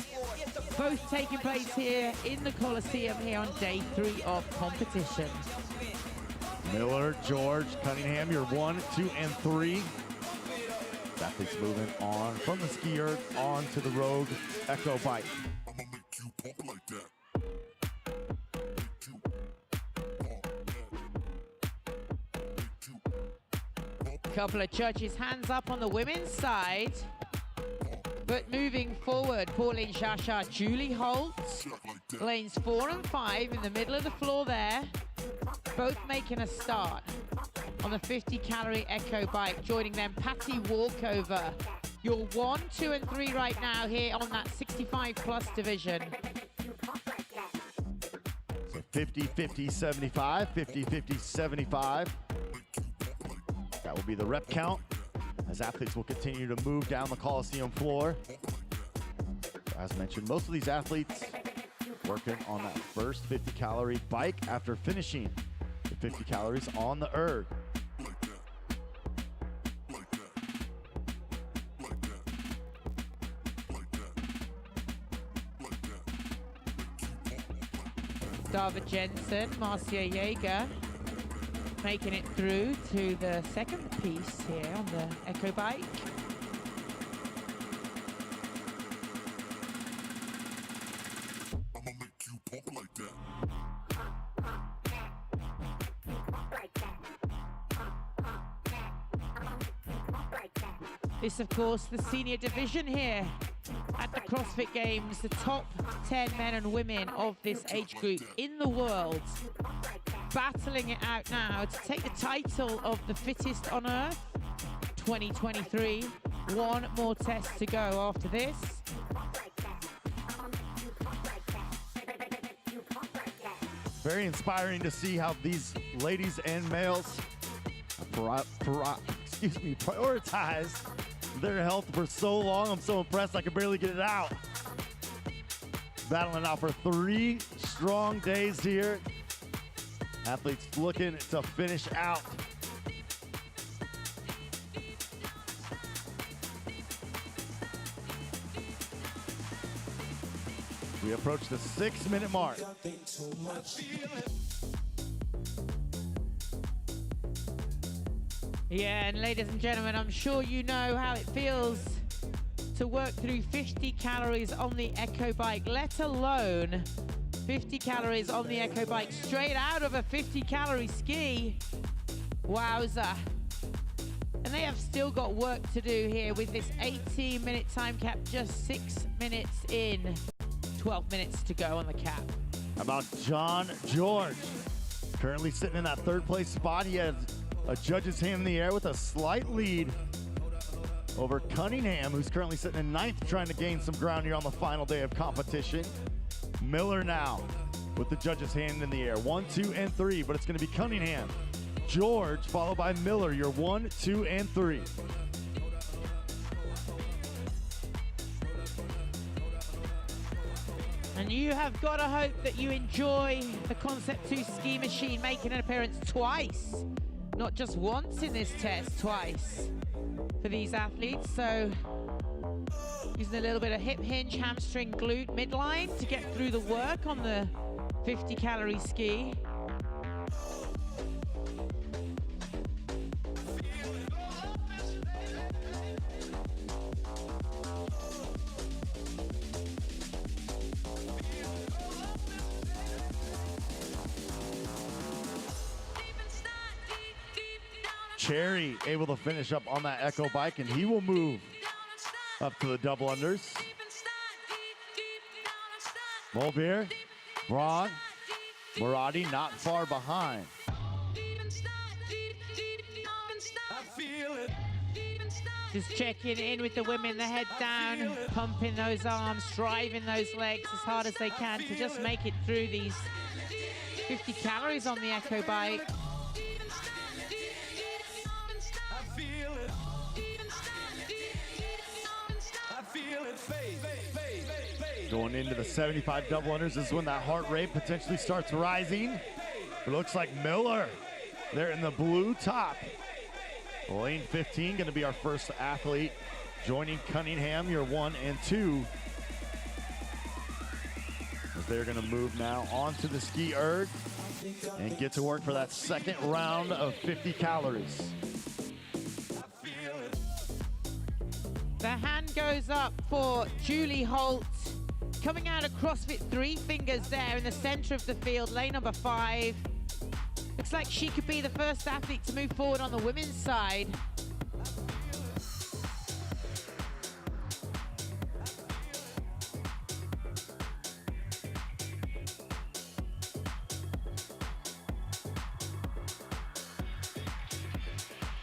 Both taking place here in the Coliseum here on day 3 of competition. Miller, George, Cunningham, your 1, 2, and 3. Athletes moving on from the ski erg on to the Rogue Echo bike. Couple of judges hands up on the women's side. But moving forward, Pauline Shasha, Julie Holt, lanes 4 and 5 in the middle of the floor there, both making a start on the 50-calorie Echo bike. Joining them, Patty Walkover. You're 1, 2, and 3 right now here on that 65-plus division. So 50, 50, 75, 50, 50, 75. That will be the rep count as athletes will continue to move down the Coliseum floor. As mentioned, most of these athletes working on that first 50-calorie bike after finishing the 50 calories on the erg. David Jensen, Marcia Jaeger making it through to the second piece here on the Echo bike. This, of course, the senior division here at the CrossFit Games, the top 10 men and women of this age group in the world, battling it out now to take the title of the fittest on earth 2023. One more test to go after this. Very inspiring to see how these ladies and males prioritize their health for so long. I'm so impressed I can barely get it out. Battling out for 3 strong days here. Athletes looking to finish out. We approach the 6-minute mark. Yeah, and ladies and gentlemen, I'm sure you know how it feels to work through 50 calories on the Echo bike, let alone 50 calories on the Echo bike straight out of a 50-calorie ski. Wowza. And they have still got work to do here with this 18-minute time cap, just 6 minutes in, 12 minutes to go on the cap. How about John George? Currently sitting in that 3rd place spot. He has a judge's hand in the air with a slight lead over Cunningham, who's currently sitting in 9th, trying to gain some ground here on the final day of competition. Miller now with the judge's hand in the air. 1, 2, and 3, but it's going to be Cunningham, George, followed by Miller. You're 1, 2, and 3. And you have got to hope that you enjoy the Concept 2 ski machine making an appearance twice, not just once in this test, twice for these athletes. So using a little bit of hip hinge, hamstring, glute, midline to get through the work on the 50-calorie ski. Cherry able to finish up on that Echo bike, and he will move up to the double unders. Mulbeer, Braun, Murati not far behind. Just checking in with the women, the head down, pumping those arms, driving those legs as hard as they can to just make it through these 50 calories on the Echo bike. Going into the 75 double unders, this is when that heart rate potentially starts rising. It looks like Miller there in the blue top. Lane 15 going to be our first athlete joining Cunningham, your 1 and 2. As they're going to move now onto the ski erg and get to work for that second round of 50 calories. goes up for Julie Holt. Coming out of CrossFit, 3 fingers there in the center of the field, lane number 5. Looks like she could be the first athlete to move forward on the women's side.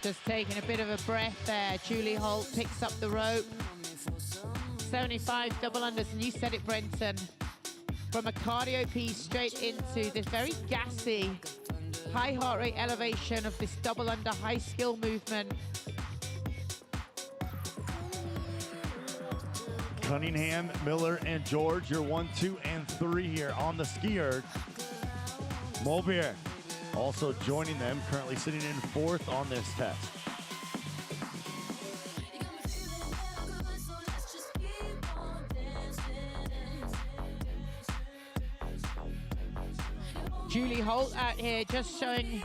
Just taking a bit of a breath there. Julie Holt picks up the rope. 75 double unders, and you said it, Brenton. From a cardio piece straight into this very gassy, high heart rate elevation of this double under high skill movement. Cunningham, Miller, and George, your 1, 2, and 3 here on the ski erg. Mulbier also joining them, currently sitting in 4th on this test. Julie Holt out here just showing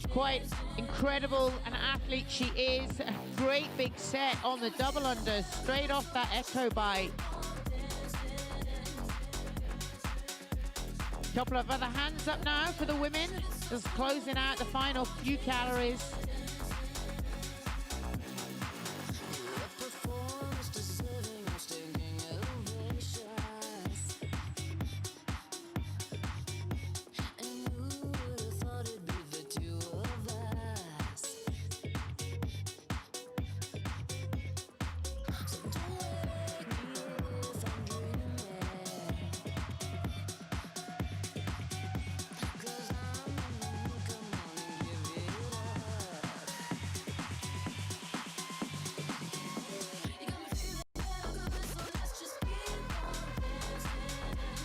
quite incredible an athlete she is. A great big set on the double under, straight off that echo bike. Couple of other hands up now for the women, just closing out the final few calories.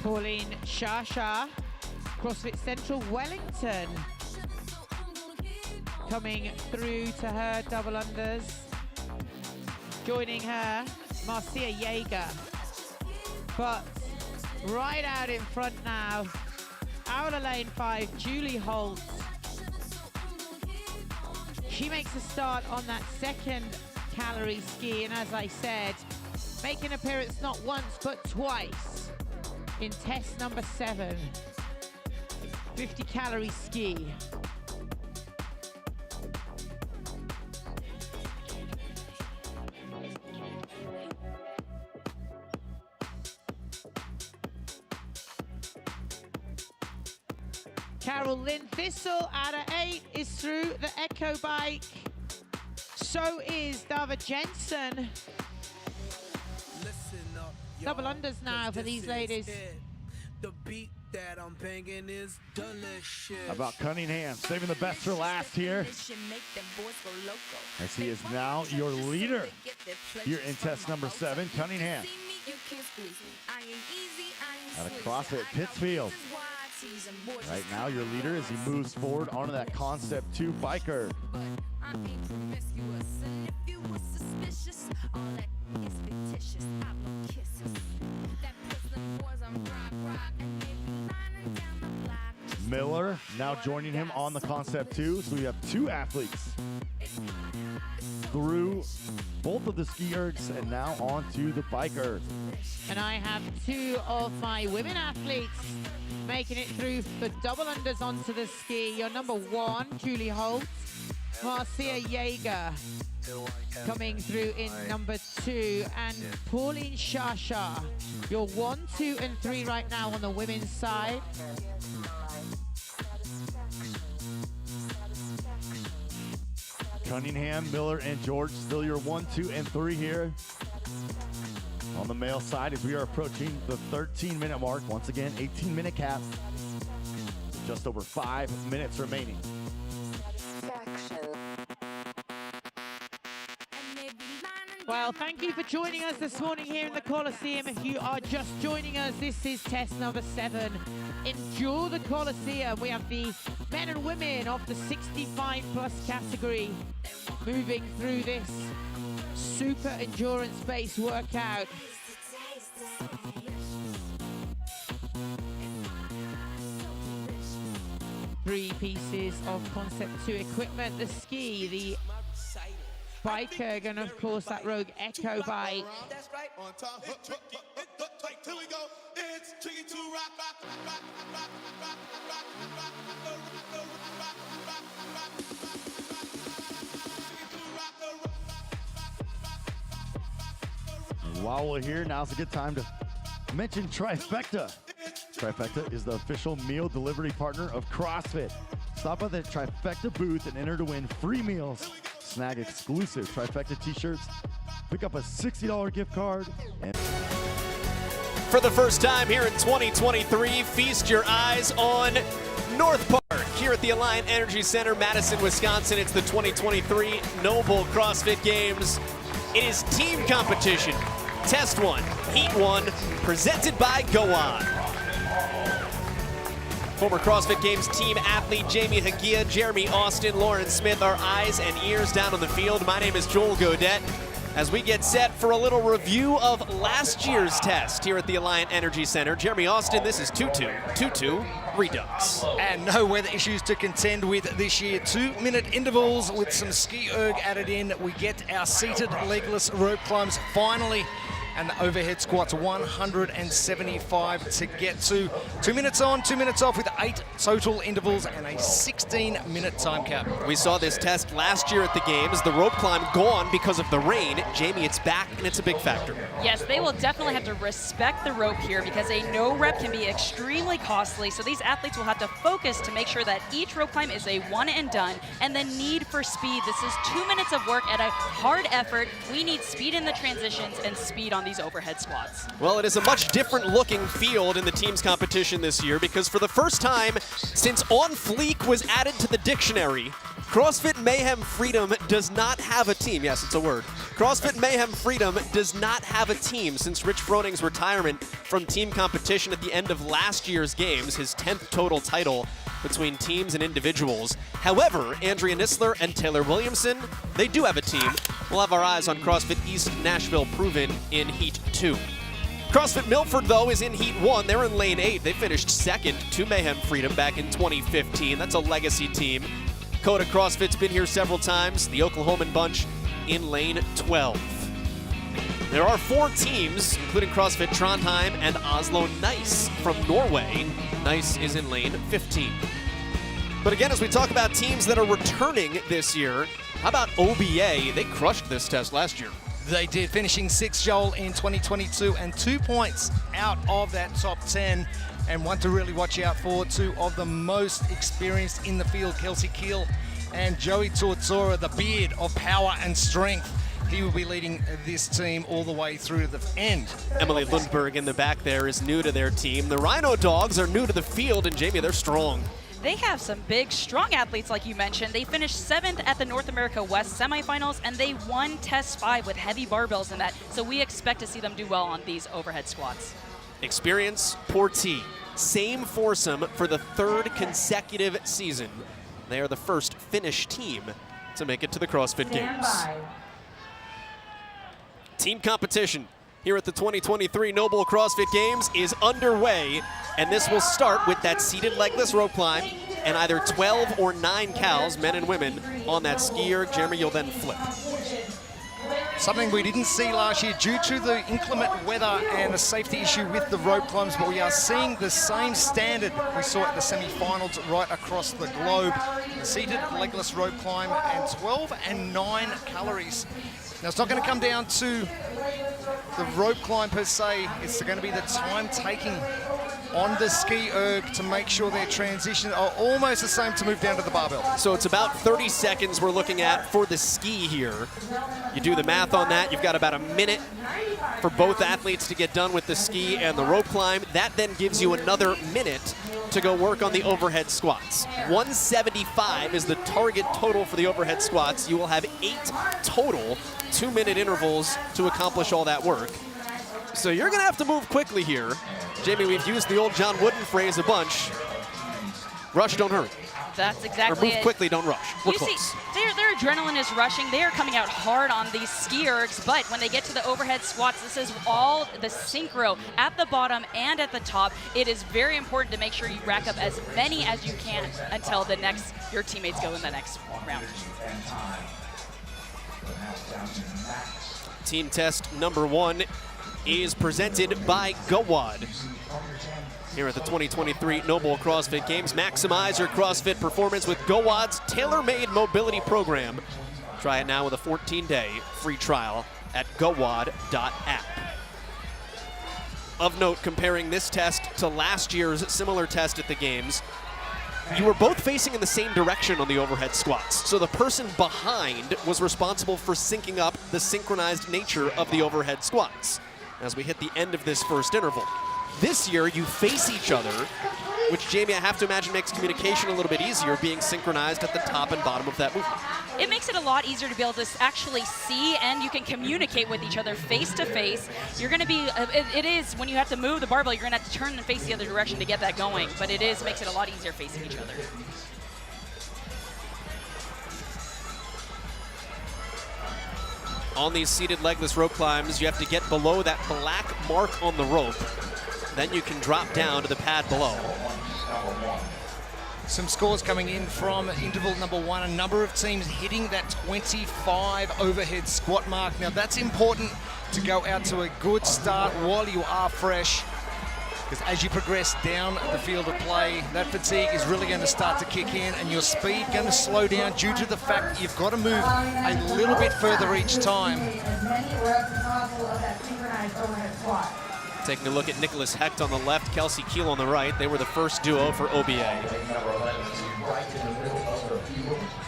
Pauline Shasha, CrossFit Central Wellington, coming through to her double unders. Joining her, Marcia Yeager. But right out in front now, out of lane 5, Julie Holt. She makes a start on that second calorie ski, and as I said, making an appearance not once but twice in test number 7, 50 calorie ski. Carol Lynn Thistle out of 8 is through the Echo bike. So is Dava Jensen. Double unders now for these ladies. The beat that I'm banging is delicious. How about Cunningham saving the best for last here, as he is now your leader here in test number 7. Cunningham out of CrossFit Pittsfield. Right now your leader as he moves forward onto that Concept 2 biker. Miller now joining him on the Concept 2. So we have 2 athletes through both of the ski ergs and now on to the biker. And I have 2 of my women athletes making it through the double unders onto the ski. Your number 1, Julie Holt, Marcia Yeager coming through in number 2, and Pauline Shasha, your 1, 2, and 3 right now on the women's side. Cunningham, Miller, and George still your 1, 2, and 3 here on the male side as we are approaching the 13-minute mark. Once again, 18-minute cap. Just over 5 minutes remaining. Well, thank you for joining us this morning here in the Coliseum. If you are just joining us, this is test number 7. Endure the Coliseum. We have the men and women of the 65+ category moving through this super endurance-based workout. Three pieces of Concept 2 equipment: the ski, the Biker, and of course that Rogue Echo bike. That's right. On top, tricky, till we go. It's tricky to rock, rock, rock, rock, rock, rock, While we're here, now's a good time to mention Trifecta. Trifecta is the official meal delivery partner of CrossFit. Stop by the Trifecta booth and enter to win free meals, snag exclusive Trifecta t-shirts, pick up a $60 gift card, and For the first time here in 2023, feast your eyes on North Park here at the Alliant Energy Center, Madison, Wisconsin. It's the 2023 NOBULL CrossFit Games. It is team competition. Test 1, Heat 1, presented by Go On. Former CrossFit Games team athlete Jamie Hagia, Jeremy Austin, Lauren Smith, our eyes and ears down on the field. My name is Joel Godet. As we get set for a little review of last year's test here at the Alliant Energy Center. Jeremy Austin, this is 2-2 Redux. And no weather issues to contend with this year. 2-minute intervals with some ski erg added in. We get our seated legless rope climbs finally. And the overhead squats, 175 to get to. 2 minutes on, 2 minutes off with 8 total intervals and a 16-minute time cap. We saw this test last year at the games. The rope climb gone because of the rain. Jamie, it's back and it's a big factor. Yes, they will definitely have to respect the rope here because a no rep can be extremely costly. So these athletes will have to focus to make sure that each rope climb is a one and done. And the need for speed. This is 2 minutes of work at a hard effort. We need speed in the transitions and speed on these overhead squats. Well, it is a much different looking field in the teams competition this year because for the first time since On Fleek was added to the dictionary, CrossFit Mayhem Freedom does not have a team. Yes, it's a word. CrossFit Mayhem Freedom does not have a team since Rich Froning's retirement from team competition at the end of last year's games, his 10th total title between teams and individuals. However, Andrea Nisler and Taylor Williamson, they do have a team. We'll have our eyes on CrossFit East Nashville Proven in Heat 2. CrossFit Milford, though, is in Heat 1. They're in Lane 8. They finished second to Mayhem Freedom back in 2015. That's a legacy team. Coda CrossFit's been here several times. The Oklahoman bunch in Lane 12. There are 4 teams, including CrossFit Trondheim and Oslo Nice from Norway. Nice is in Lane 15. But again, as we talk about teams that are returning this year, how about OBA? They crushed this test last year. They did, finishing 6th, Joel, in 2022 and 2 points out of that top 10. And one to really watch out for, 2 of the most experienced in the field, Kelsey Keel and Joey Tortora, the beard of power and strength. He will be leading this team all the way through to the end. Emily Lundberg in the back there is new to their team. The Rhino Dogs are new to the field, and Jamie, they're strong. They have some big, strong athletes, like you mentioned. They finished 7th at the North America West semifinals, and they won Test 5 with heavy barbells in that. So we expect to see them do well on these overhead squats. Experience, Portee. Same foursome for the 3rd consecutive season. They are the first Finnish team to make it to the CrossFit Games. Team competition here at the 2023 NOBULL CrossFit Games is underway, and this will start with that seated legless rope climb and either 12 or 9 cows, men and women, on that ski erg. Jeremy, you'll then flip. Something we didn't see last year due to the inclement weather and the safety issue with the rope climbs, but we are seeing the same standard we saw at the semi-finals right across the globe. The seated legless rope climb and 12 and 9 calories. Now, it's not going to come down to the rope climb per se. It's going to be the time taking on the ski erg to make sure their transitions are almost the same to move down to the barbell. So it's about 30 seconds we're looking at for the ski here. You do the math on that, you've got about a minute for both athletes to get done with the ski and the rope climb. That then gives you another minute to go work on the overhead squats. 175 is the target total for the overhead squats. You will have 8 total 2-minute intervals to accomplish all that work. So you're gonna have to move quickly here. Jamie, we've used the old John Wooden phrase a bunch. Rush, don't hurry. That's exactly Or move quickly, don't rush. We're close. See, their adrenaline is rushing. They are coming out hard on these ski ergs, but when they get to the overhead squats, this is all the synchro at the bottom and at the top. It is very important to make sure you rack up as many as you can until your teammates go in the next round. Team test number 1 is presented by GoWad. Here at the 2023 NOBULL CrossFit Games, maximize your CrossFit performance with GoWad's tailor-made mobility program. Try it now with a 14-day free trial at gowad.app. Of note, comparing this test to last year's similar test at the Games, you were both facing in the same direction on the overhead squats. So the person behind was responsible for syncing up the synchronized nature of the overhead squats as we hit the end of this first interval. This year, you face each other, which, Jamie, I have to imagine makes communication a little bit easier, being synchronized at the top and bottom of that movement. It makes it a lot easier to be able to actually see, and you can communicate with each other face to face. You're going to be, it is, when you have to move the barbell, you're going to have to turn and face the other direction to get that going, but it makes it a lot easier facing each other. On these seated legless rope climbs, you have to get below that black mark on the rope. Then you can drop down to the pad below. Some scores coming in from interval number 1. A number of teams hitting that 25 overhead squat mark. Now that's important to go out to a good start while you are fresh, because as you progress down the field of play, that fatigue is really going to start to kick in and your speed going to slow down due to the fact that you've got to move a little bit further each time. Taking a look at Nicholas Hecht on the left, Kelsey Keel on the right. They were the first duo for OBA.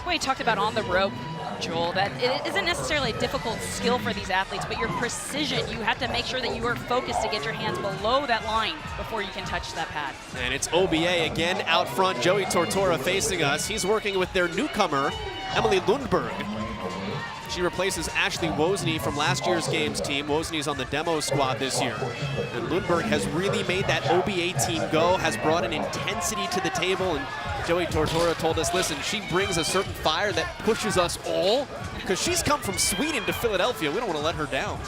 What you talked about on the rope, Joel, that it isn't necessarily a difficult skill for these athletes, but your precision, you have to make sure that you are focused to get your hands below that line before you can touch that pad. And it's OBA again out front. Joey Tortora facing us. He's working with their newcomer, Emily Lundberg. She replaces Ashley Wozni from last year's Games team. Wozni's on the demo squad this year. And Lundberg has really made that OBA team go, has brought an intensity to the table, and Joey Tortora told us, listen, she brings a certain fire that pushes us all, because she's come from Sweden to Philadelphia. We don't want to let her down.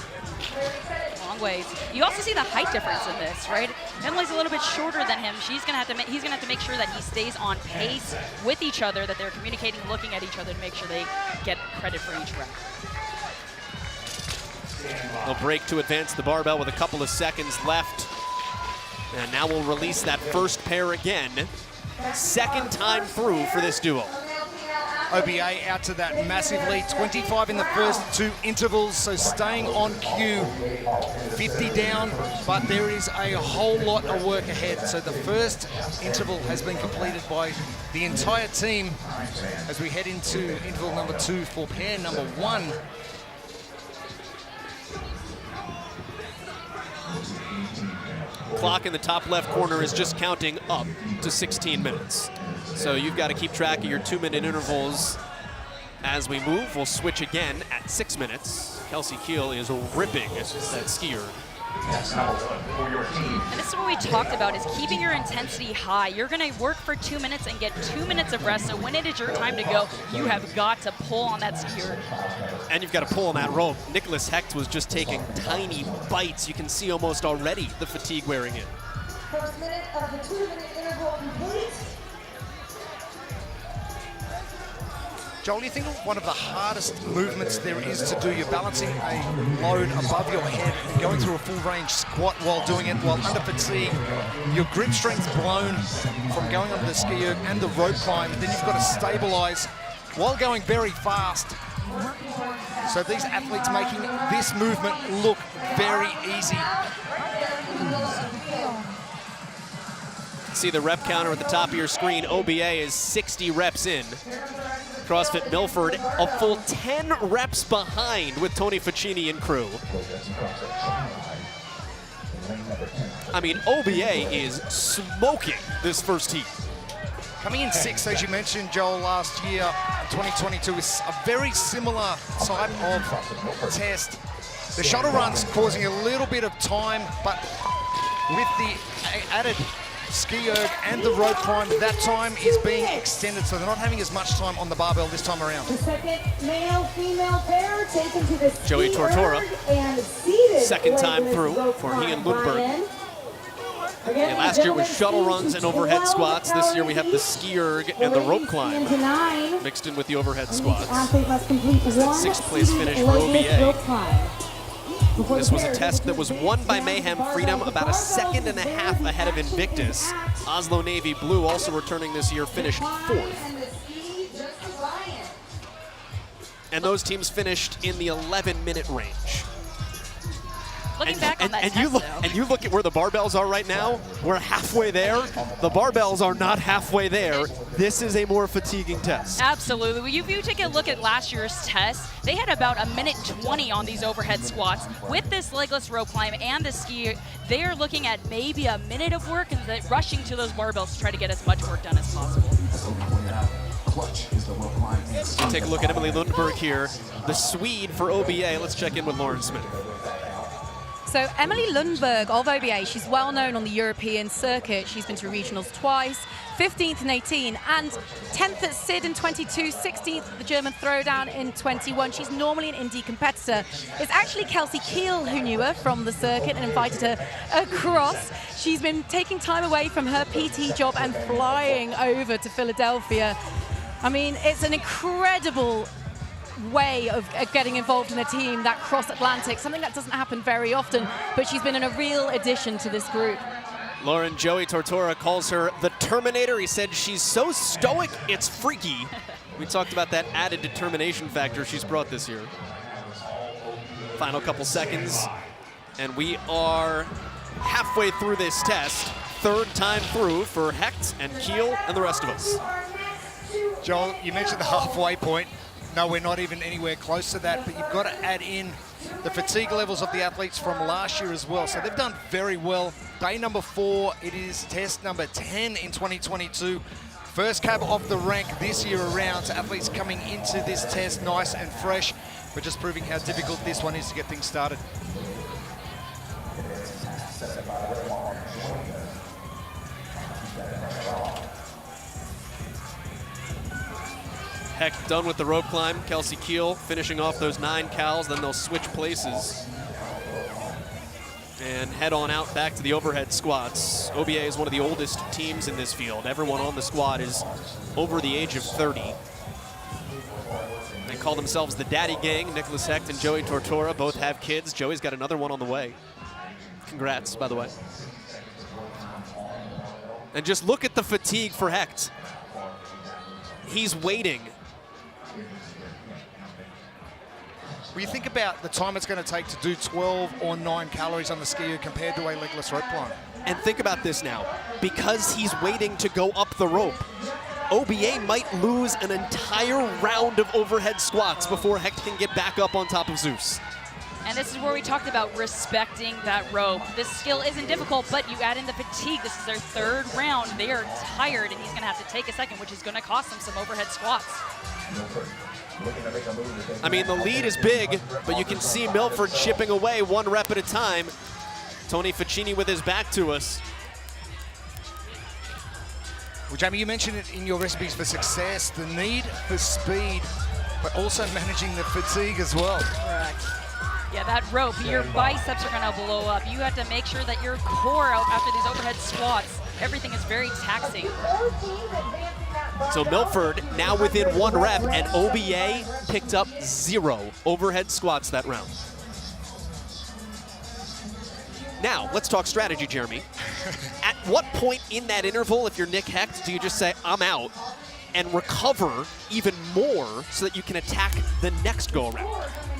Long ways. You also see the height difference in this, right? Emily's a little bit shorter than him. He's gonna have to make sure that he stays on pace with each other, that they're communicating, looking at each other to make sure they get credit for each rep. They'll break to advance the barbell with a couple of seconds left. And now we'll release that first pair again. Second time through for this duo. OBA out to that massive lead, 25 in the first 2 intervals, so staying on cue, 50 down, but there is a whole lot of work ahead. So the first interval has been completed by the entire team as we head into interval number 2 for pair number 1. Clock in the top left corner is just counting up to 16 minutes. So you've got to keep track of your 2-minute intervals as we move. We'll switch again at 6 minutes. Kelsey Keel is ripping that skier. And this is what we talked about, is keeping your intensity high. You're going to work for 2 minutes and get 2 minutes of rest. So when it is your time to go, you have got to pull on that skier. And you've got to pull on that rope. Nicholas Hecht was just taking tiny bites. You can see almost already the fatigue wearing in. First minute of the 2-minute interval complete. Joel, you think one of the hardest movements there is to do, you're balancing a load above your head and going through a full range squat while doing it, while under fatigue, your grip strength's blown from going under the ski erg and the rope climb, and then you've got to stabilize while going very fast. So these athletes making this movement look very easy. See the rep counter at the top of your screen. OBA is 60 reps in. CrossFit Milford a full 10 reps behind with Tony Ficini and crew. I mean, OBA is smoking this first heat. Coming in 6th, as you mentioned, Joel, last year, 2022, is a very similar type of test. The shuttle run's causing a little bit of time, but with the added ski erg and the rope climb, that time is being extended, so they're not having as much time on the barbell this time around. The second male-female pair taken to the ski Joey Tortora, erg and seated second time legless through rope for he and climb. Lundberg. Brian. Yeah, last year it was shuttle runs and overhead squats. This year we have the ski erg and the rope climb mixed in with the overhead squats. It's that 6th place finish for OBA. This was a test that was won by Mayhem Freedom, about a 1.5 seconds ahead of Invictus. Oslo Navy Blue, also returning this year, finished 4th. And those teams finished in the 11-minute range. Looking back on that test, and you look at where the barbells are right now, we're halfway there. The barbells are not halfway there. This is a more fatiguing test. Absolutely. If you take a look at last year's test, they had about 1:20 on these overhead squats. With this legless rope climb and the ski, they are looking at maybe a minute of work and then rushing to those barbells to try to get as much work done as possible. Take a look at Emily Lundberg here, the Swede for OBA. Let's check in with Lauren Smith. So Emily Lundberg of OBA, she's well known on the European circuit. She's been to regionals twice, 15th in 18, and 10th at SID in 22, 16th at the German Throwdown in 21. She's normally an indie competitor. It's actually Kelsey Keel who knew her from the circuit and invited her across. She's been taking time away from her PT job and flying over to Philadelphia. I mean, it's an incredible way of getting involved in a team, that cross-Atlantic, something that doesn't happen very often, but she's been a real addition to this group. Lauren, Joey Tortora calls her the Terminator. He said she's so stoic, it's freaky. We talked about that added determination factor she's brought this year. Final couple seconds, and we are halfway through this test. 3rd time through for Hecht and Keel and the rest of us. Joel, you mentioned the halfway point. No, we're not even anywhere close to that, but you've got to add in the fatigue levels of the athletes from last year as well. So they've done very well. Day number 4, it is test number 10 in 2022. First cab off the rank this year around. So athletes coming into this test nice and fresh, but just proving how difficult this one is to get things started. Hecht done with the rope climb. Kelsey Keel finishing off those 9 cals, then they'll switch places and head on out back to the overhead squats. OBA is one of the oldest teams in this field. Everyone on the squad is over the age of 30. They call themselves the Daddy Gang. Nicholas Hecht and Joey Tortora both have kids. Joey's got another one on the way. Congrats, by the way. And just look at the fatigue for Hecht. He's waiting. Well, you think about the time it's going to take to do 12 or 9 calories on the skier compared to a legless rope climb. And think about this now. Because he's waiting to go up the rope, OBA might lose an entire round of overhead squats before Hecht can get back up on top of Zeus. And this is where we talked about respecting that rope. This skill isn't difficult, but you add in the fatigue. This is their 3rd round. They are tired, and he's going to have to take a second, which is going to cost them some overhead squats. I mean, the lead is big, but you can see Milford chipping away 1 rep at a time. Tony Ficini with his back to us. Well, Jamie, you mentioned it in your recipes for success, the need for speed, but also managing the fatigue as well. Correct. Yeah, that rope, your biceps are gonna blow up. You have to make sure that your core out after these overhead squats, everything is very taxing. So Milford now within 1 rep, and OBA picked up 0 overhead squats that round. Now, let's talk strategy, Jeremy. At what point in that interval, if you're Nick Hecht, do you just say, I'm out, and recover even more so that you can attack the next go-around?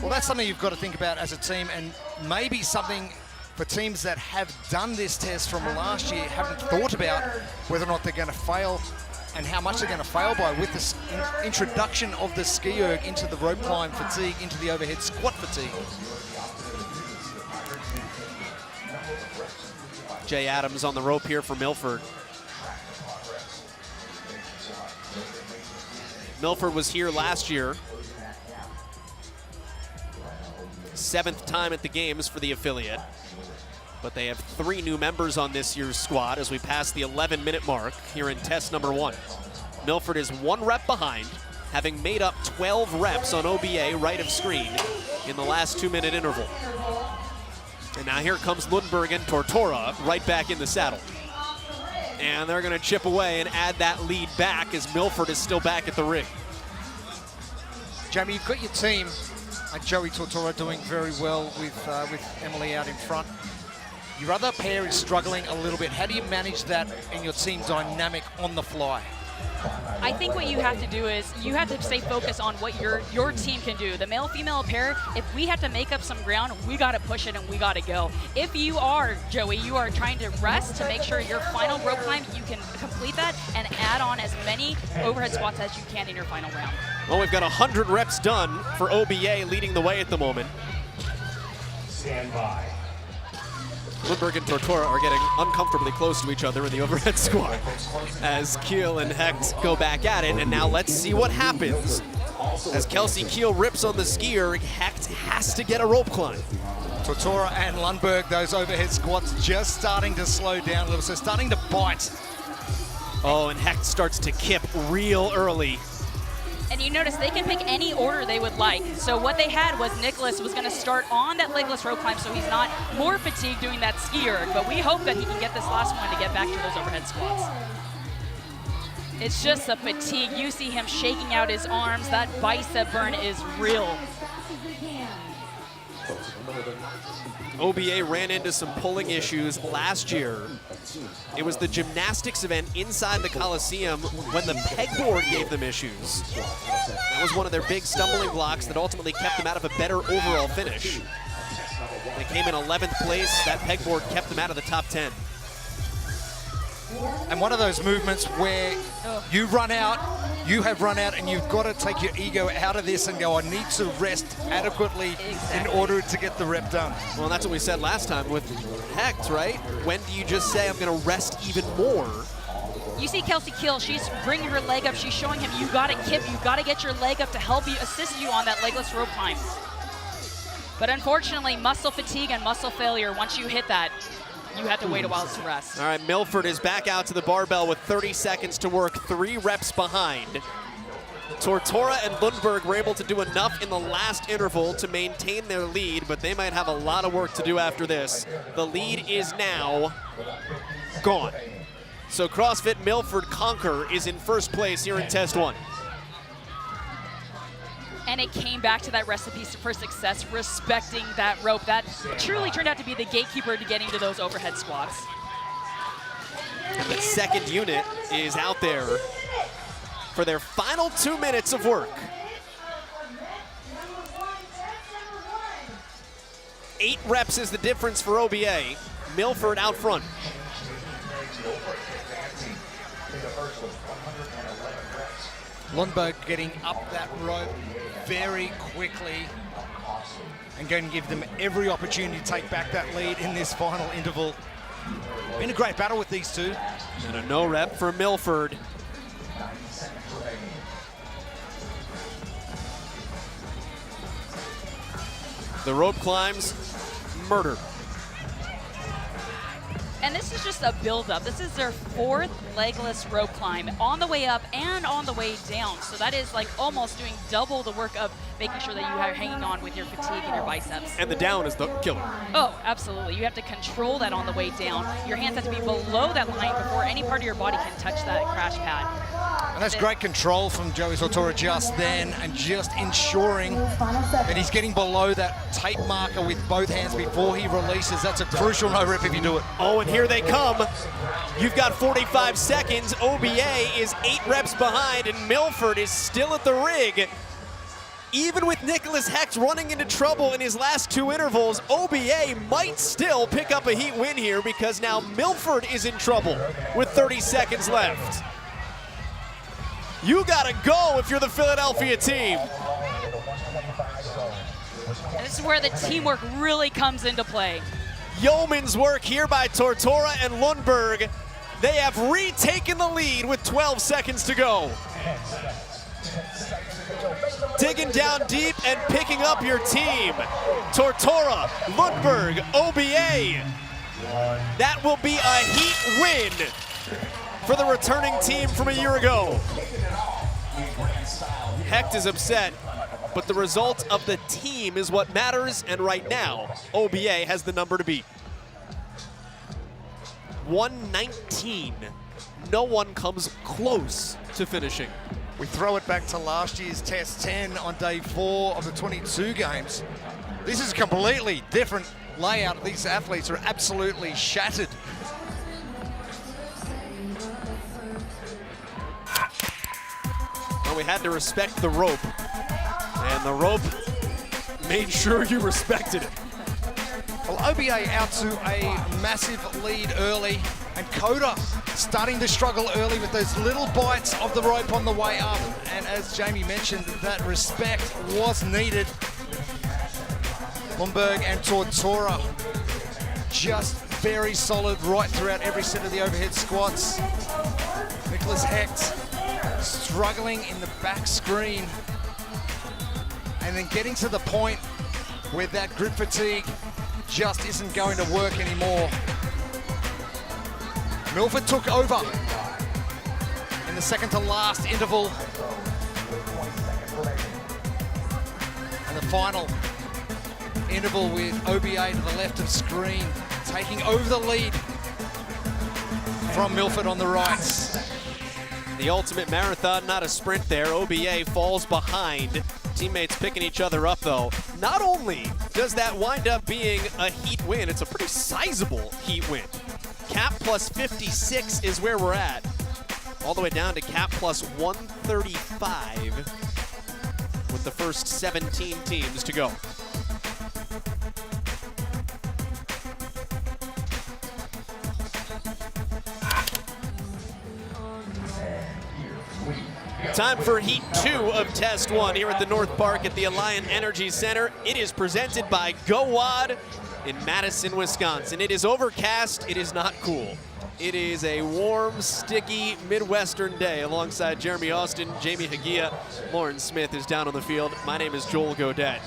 Well, that's something you've got to think about as a team, and maybe something for teams that have done this test from last year haven't thought about whether or not they're going to fail and how much they're going to fail by with this introduction of the ski erg into the rope climb fatigue, into the overhead squat fatigue. Jay Adams on the rope here for Milford. Milford was here last year. 7th time at the games for the affiliate. But they have 3 new members on this year's squad as we pass the 11-minute mark here in test number 1. Milford is 1 rep behind, having made up 12 reps on OBA right of screen in the last 2-minute interval. And now here comes Lundberg and Tortora right back in the saddle. And they're going to chip away and add that lead back as Milford is still back at the ring. Jamie, you've got your team, like Joey Tortora, doing very well with Emily out in front. Your other pair is struggling a little bit. How do you manage that in your team dynamic on the fly? I think what you have to do is you have to stay focused on what your team can do. The male-female pair, if we have to make up some ground, we got to push it and we got to go. If you are, Joey, you are trying to rest to make sure your final rope climb, you can complete that and add on as many overhead squats as you can in your final round. Well, we've got 100 reps done for OBA leading the way at the moment. Stand by. Lundberg and Tortora are getting uncomfortably close to each other in the overhead squat as Keel and Hecht go back at it, and now let's see what happens. As Kelsey Keel rips on the skier, Hecht has to get a rope climb. Tortora and Lundberg, those overhead squats just starting to slow down a little, so starting to bite. Oh, and Hecht starts to kip real early. And you notice they can pick any order they would like. So what they had was Nicholas was going to start on that legless rope climb so he's not more fatigued doing that skier. But we hope that he can get this last one to get back to those overhead squats. It's just the fatigue. You see him shaking out his arms. That bicep burn is real. OBA ran into some pulling issues last year. It was the gymnastics event inside the Coliseum when the pegboard gave them issues. That was one of their big stumbling blocks that ultimately kept them out of a better overall finish. They came in 11th place. That pegboard kept them out of the top 10. And one of those movements where you run out, you have run out, and you've got to take your ego out of this and go, I need to rest adequately in order to get the rep done. Well, that's what we said last time with Hecht, right? When do you just say, I'm going to rest even more? You see Kelsey Keel, she's bringing her leg up. She's showing him, you got to kip, you got to get your leg up to help you, assist you on that legless rope climb. But unfortunately, muscle fatigue and muscle failure, once you hit that, you have to wait a while to rest. All right, Milford is back out to the barbell with 30 seconds to work, 3 reps behind. Tortora and Lundberg were able to do enough in the last interval to maintain their lead, but they might have a lot of work to do after this. The lead is now gone. So CrossFit Milford Conquer is in first place here in Test 1. And it came back to that recipe for success, respecting that rope. That truly turned out to be the gatekeeper to getting to those overhead squats. And the second unit is out there for their final 2 minutes of work. 8 reps is the difference for OBA. Milford out front. Lundberg getting up that rope very quickly and going to give them every opportunity to take back that lead in this final interval. Been a great battle with these two. And a no rep for Milford. The rope climbs, murder. And this is just a build-up. This is their 4th legless rope climb on the way up and on the way down. So that is like almost doing double the work of making sure that you are hanging on with your fatigue and your biceps. And the down is the killer. Oh, absolutely. You have to control that on the way down. Your hands have to be below that line before any part of your body can touch that crash pad. And that's great control from Joey Tortora just then, and just ensuring that he's getting below that tape marker with both hands before he releases. That's a crucial no rep if you do it. Oh, and here they come. You've got 45 seconds. OBA is 8 reps behind, and Milford is still at the rig. Even with Nicholas Hecht running into trouble in his last 2 intervals, OBA might still pick up a heat win here, because now Milford is in trouble with 30 seconds left. You gotta go if you're the Philadelphia team. And this is where the teamwork really comes into play. Yeoman's work here by Tortora and Lundberg. They have retaken the lead with 12 seconds to go. Digging down deep and picking up your team. Tortora, Lundberg, OBA. That will be a heat win for the returning team from a year ago. Hecht is upset, but the result of the team is what matters, and right now, OBA has the number to beat. 119 no one comes close to finishing. We throw it back to last year's Test 10 on day 4 of the 22 games. This is a completely different layout. These athletes are absolutely shattered. Well, we had to respect the rope, and the rope made sure you respected it. Well, OBA out to a massive lead early, and Coda starting to struggle early with those little bites of the rope on the way up. And as Jamie mentioned, that respect was needed. Lundberg and Tortora just very solid right throughout every set of the overhead squats. Nicholas Hecht struggling in the back screen, and then getting to the point where that grip fatigue just isn't going to work anymore. Milford took over in the second to last interval. And the final interval with OBA to the left of screen, taking over the lead from Milford on the right. The ultimate marathon, not a sprint there. OBA falls behind. Teammates picking each other up, though. Not only does that wind up being a heat win, it's a pretty sizable heat win. Cap plus 56 is where we're at. All the way down to cap plus 135 with the first 17 teams to go. Time for Heat 2 of Test 1 here at the North Park at the Alliant Energy Center. It is presented by GoWad in Madison, Wisconsin. It is overcast. It is not cool. It is a warm, sticky Midwestern day. Alongside Jeremy Austin, Jamie Hagia, Lauren Smith is down on the field. My name is Joel Godet.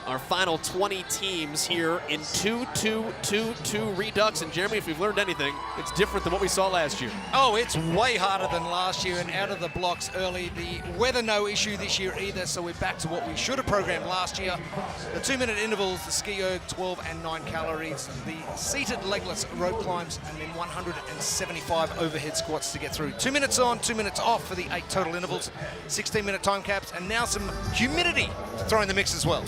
Our final 20 teams here in 2-2-2-2 Redux. And Jeremy, if we've learned anything, it's different than what we saw last year. Oh, it's way harder than last year and out of the blocks early. The weather no issue this year either, so we're back to what we should have programmed last year. The 2-minute intervals, the ski erg, 12 and 9 calories, the seated legless rope climbs, and then 175 overhead squats to get through. 2 minutes on, 2 minutes off for the 8 total intervals, 16-minute time caps, and now some humidity to throw in the mix as well.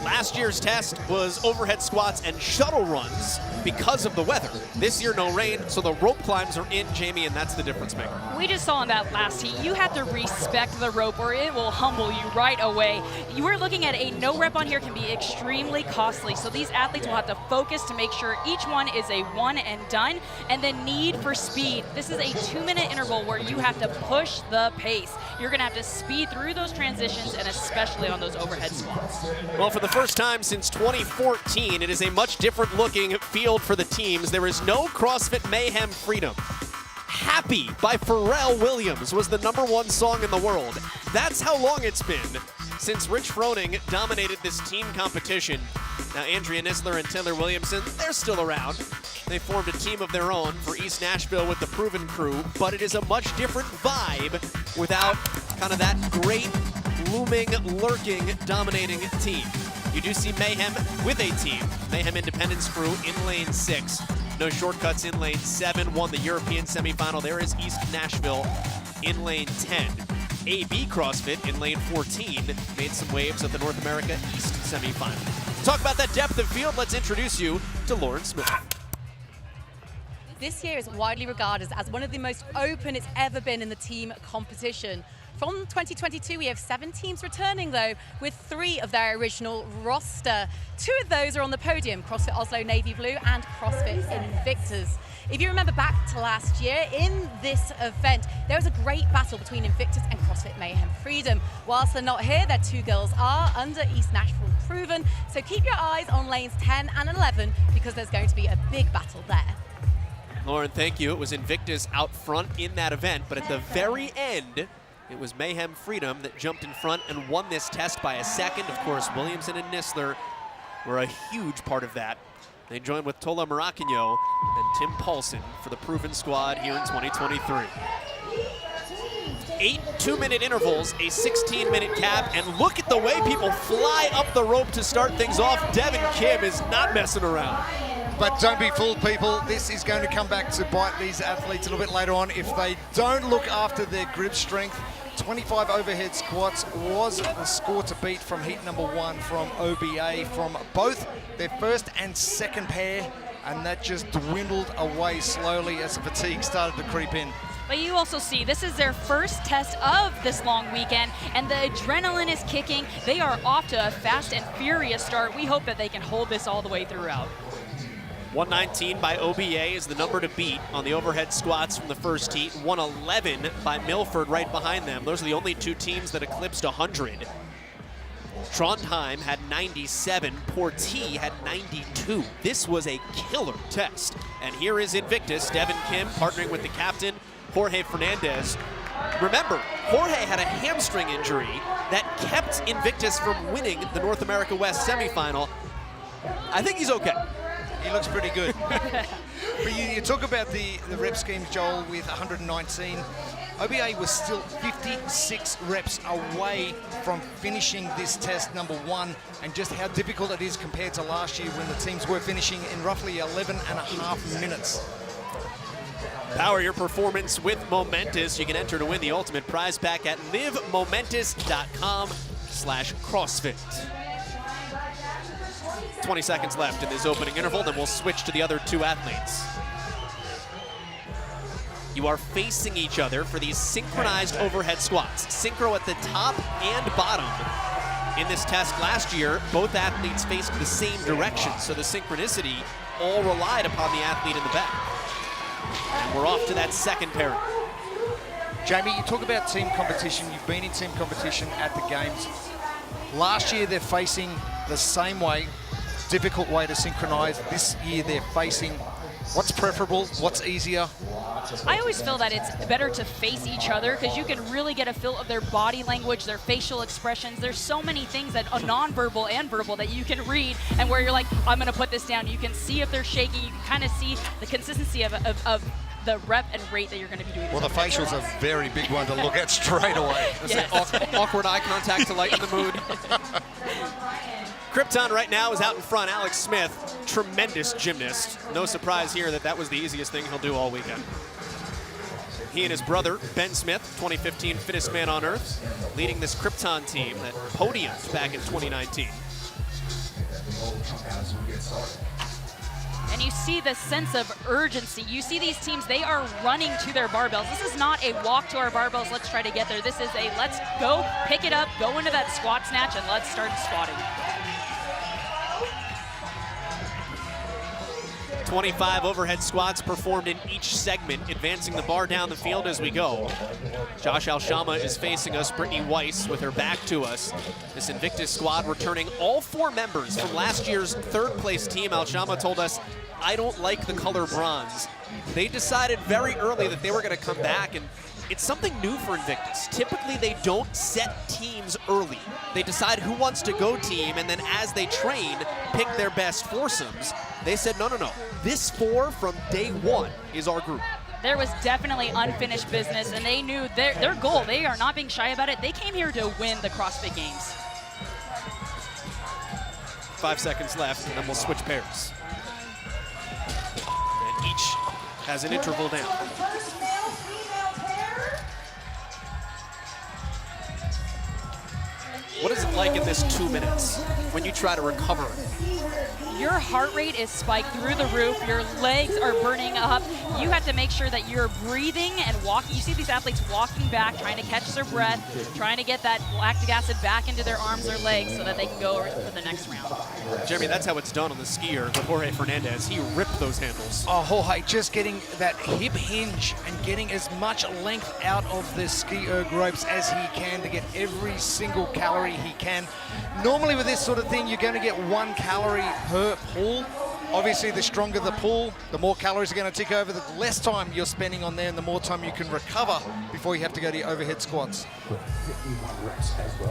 Last year's test was overhead squats and shuttle runs because of the weather. This year, no rain, so the rope climbs are in, Jamie, and that's the difference maker. We just saw in that last heat, you have to respect the rope or it will humble you right away. You were looking at a no rep on here can be extremely costly, so these athletes will have to focus to make sure each one is a one and done, and the need for speed. This is a 2-minute interval where you have to push the pace. You're gonna have to speed through those transitions and especially on those overhead squats. Well, for the first time since 2014, it is a much different looking field for the teams. There is no CrossFit Mayhem Freedom. Happy by Pharrell Williams was the #1 song in the world. That's how long it's been since Rich Froning dominated this team competition. Now, Andrea Nisler and Taylor Williamson, they're still around. They formed a team of their own for East Nashville with the Proven Crew, but it is a much different vibe without kind of that great, looming, lurking, dominating team. You do see Mayhem with a team. Mayhem Independence Crew in lane 6. No shortcuts in lane 7, won the European semifinal. There is East Nashville in lane 10. AB CrossFit in lane 14 made some waves at the North America East semifinal. To talk about that depth of field, let's introduce you to Lauren Smith. This year is widely regarded as one of the most open it's ever been in the team competition. From 2022, we have 7 teams returning, though, with 3 of their original roster. 2 of those are on the podium, CrossFit Oslo Navy Blue and CrossFit Invictus. If you remember back to last year, in this event, there was a great battle between Invictus and CrossFit Mayhem Freedom. Whilst they're not here, their 2 girls are under East Nashville Proven, so keep your eyes on lanes 10 and 11 because there's going to be a big battle there. Lauren, thank you. It was Invictus out front in that event, but at the very end, it was Mayhem Freedom that jumped in front and won this test by a second. Of course, Williamson and Nisler were a huge part of that. They joined with Tola Maracanyo and Tim Paulson for the Proven squad here in 2023. 8 2-minute intervals, a 16-minute cap, and look at the way people fly up the rope to start things off. Devin Kim is not messing around. But don't be fooled, people. This is going to come back to bite these athletes a little bit later on if they don't look after their grip strength. 25 overhead squats was the score to beat from heat number 1 from OBA from both their first and second pair, and that just dwindled away slowly as the fatigue started to creep in. But you also see this is their first test of this long weekend, and the adrenaline is kicking. They are off to a fast and furious start. We hope that they can hold this all the way throughout. 119 by OBA is the number to beat on the overhead squats from the first heat. 111 by Milford right behind them. Those are the only two teams that eclipsed 100. Trondheim had 97, Porty had 92. This was a killer test. And here is Invictus, Devin Kim partnering with the captain, Jorge Fernandez. Remember, Jorge had a hamstring injury that kept Invictus from winning the North America West semifinal. I think he's okay. He looks pretty good. But you talk about the rep scheme, Joel, with 119. OBA was still 56 reps away from finishing this test number 1, and just how difficult it is compared to last year when the teams were finishing in roughly 11.5 minutes. Power your performance with Momentous. You can enter to win the ultimate prize pack at livemomentous.com/CrossFit. 20 seconds left in this opening interval, then we'll switch to the other two athletes. You are facing each other for these synchronized overhead squats. Synchro at the top and bottom. In this test last year, both athletes faced the same direction, so the synchronicity all relied upon the athlete in the back. And we're off to that second pairing. Jamie, you talk about team competition. You've been in team competition at the games. Last year, they're facing the same way, difficult way to synchronize. This year, they're facing what's preferable, what's easier. I always feel that it's better to face each other because you can really get a feel of their body language, their facial expressions. There's so many things that are non-verbal and verbal that you can read, and where you're like, I'm going to put this down. You can see if they're shaking. You can kind of see the consistency of the rep and rate that you're going to be doing. Well, the facial's a very big one to look at straight away. Yes. Awkward eye contact to lighten the mood. Krypton right now is out in front. Alex Smith, tremendous gymnast. No surprise here that was the easiest thing he'll do all weekend. He and his brother, Ben Smith, 2015 fittest man on earth, leading this Krypton team that podiumed back in 2019. And you see the sense of urgency. You see these teams, they are running to their barbells. This is not a walk to our barbells, let's try to get there. This is a let's go, pick it up, go into that squat snatch, and let's start squatting. 25 overhead squats performed in each segment, advancing the bar down the field as we go. Josh Alshama is facing us, Brittany Weiss with her back to us. This Invictus squad returning all 4 members from last year's 3rd place team. Alshama told us, I don't like the color bronze. They decided very early that they were going to come back, and it's something new for Invictus. Typically, they don't set teams early. They decide who wants to go team, and then as they train, pick their best foursomes. They said, no. This 4 from day 1 is our group. There was definitely unfinished business, and they knew their goal. They are not being shy about it. They came here to win the CrossFit Games. 5 seconds left, and then we'll switch pairs. And each has an interval down. What is it like in this 2 minutes when you try to recover? Your heart rate is spiked through the roof. Your legs are burning up. You have to make sure that you're breathing and walking. You see these athletes walking back, trying to catch their breath, trying to get that lactic acid back into their arms or legs so that they can go for the next round. Jeremy, that's how it's done on the skier with Jorge Fernandez. He ripped those handles. Oh, Jorge just getting that hip hinge and getting as much length out of the ski erg ropes as he can to get every single calorie he can. Normally with this sort of thing, you're going to get 1 calorie per pull. Obviously, the stronger the pull, the more calories are going to tick over, the less time you're spending on there and the more time you can recover before you have to go to your overhead squats.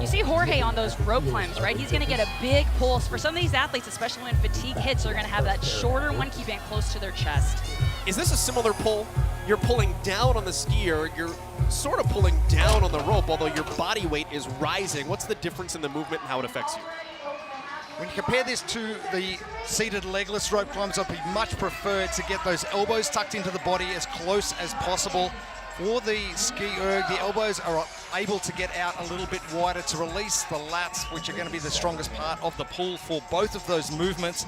You see Jorge on those rope climbs, right? He's going to get a big pulse. For some of these athletes, especially when fatigue hits, they're going to have that shorter one keeping it close to their chest. Is this a similar pull? You're pulling down on the skier, you're sort of pulling down on the rope, although your body weight is rising. What's the difference in the movement and how it affects you? When you compare this to the seated legless rope climbs, I'd be much preferred to get those elbows tucked into the body as close as possible. For the ski erg, the elbows are able to get out a little bit wider to release the lats, which are going to be the strongest part of the pull for both of those movements.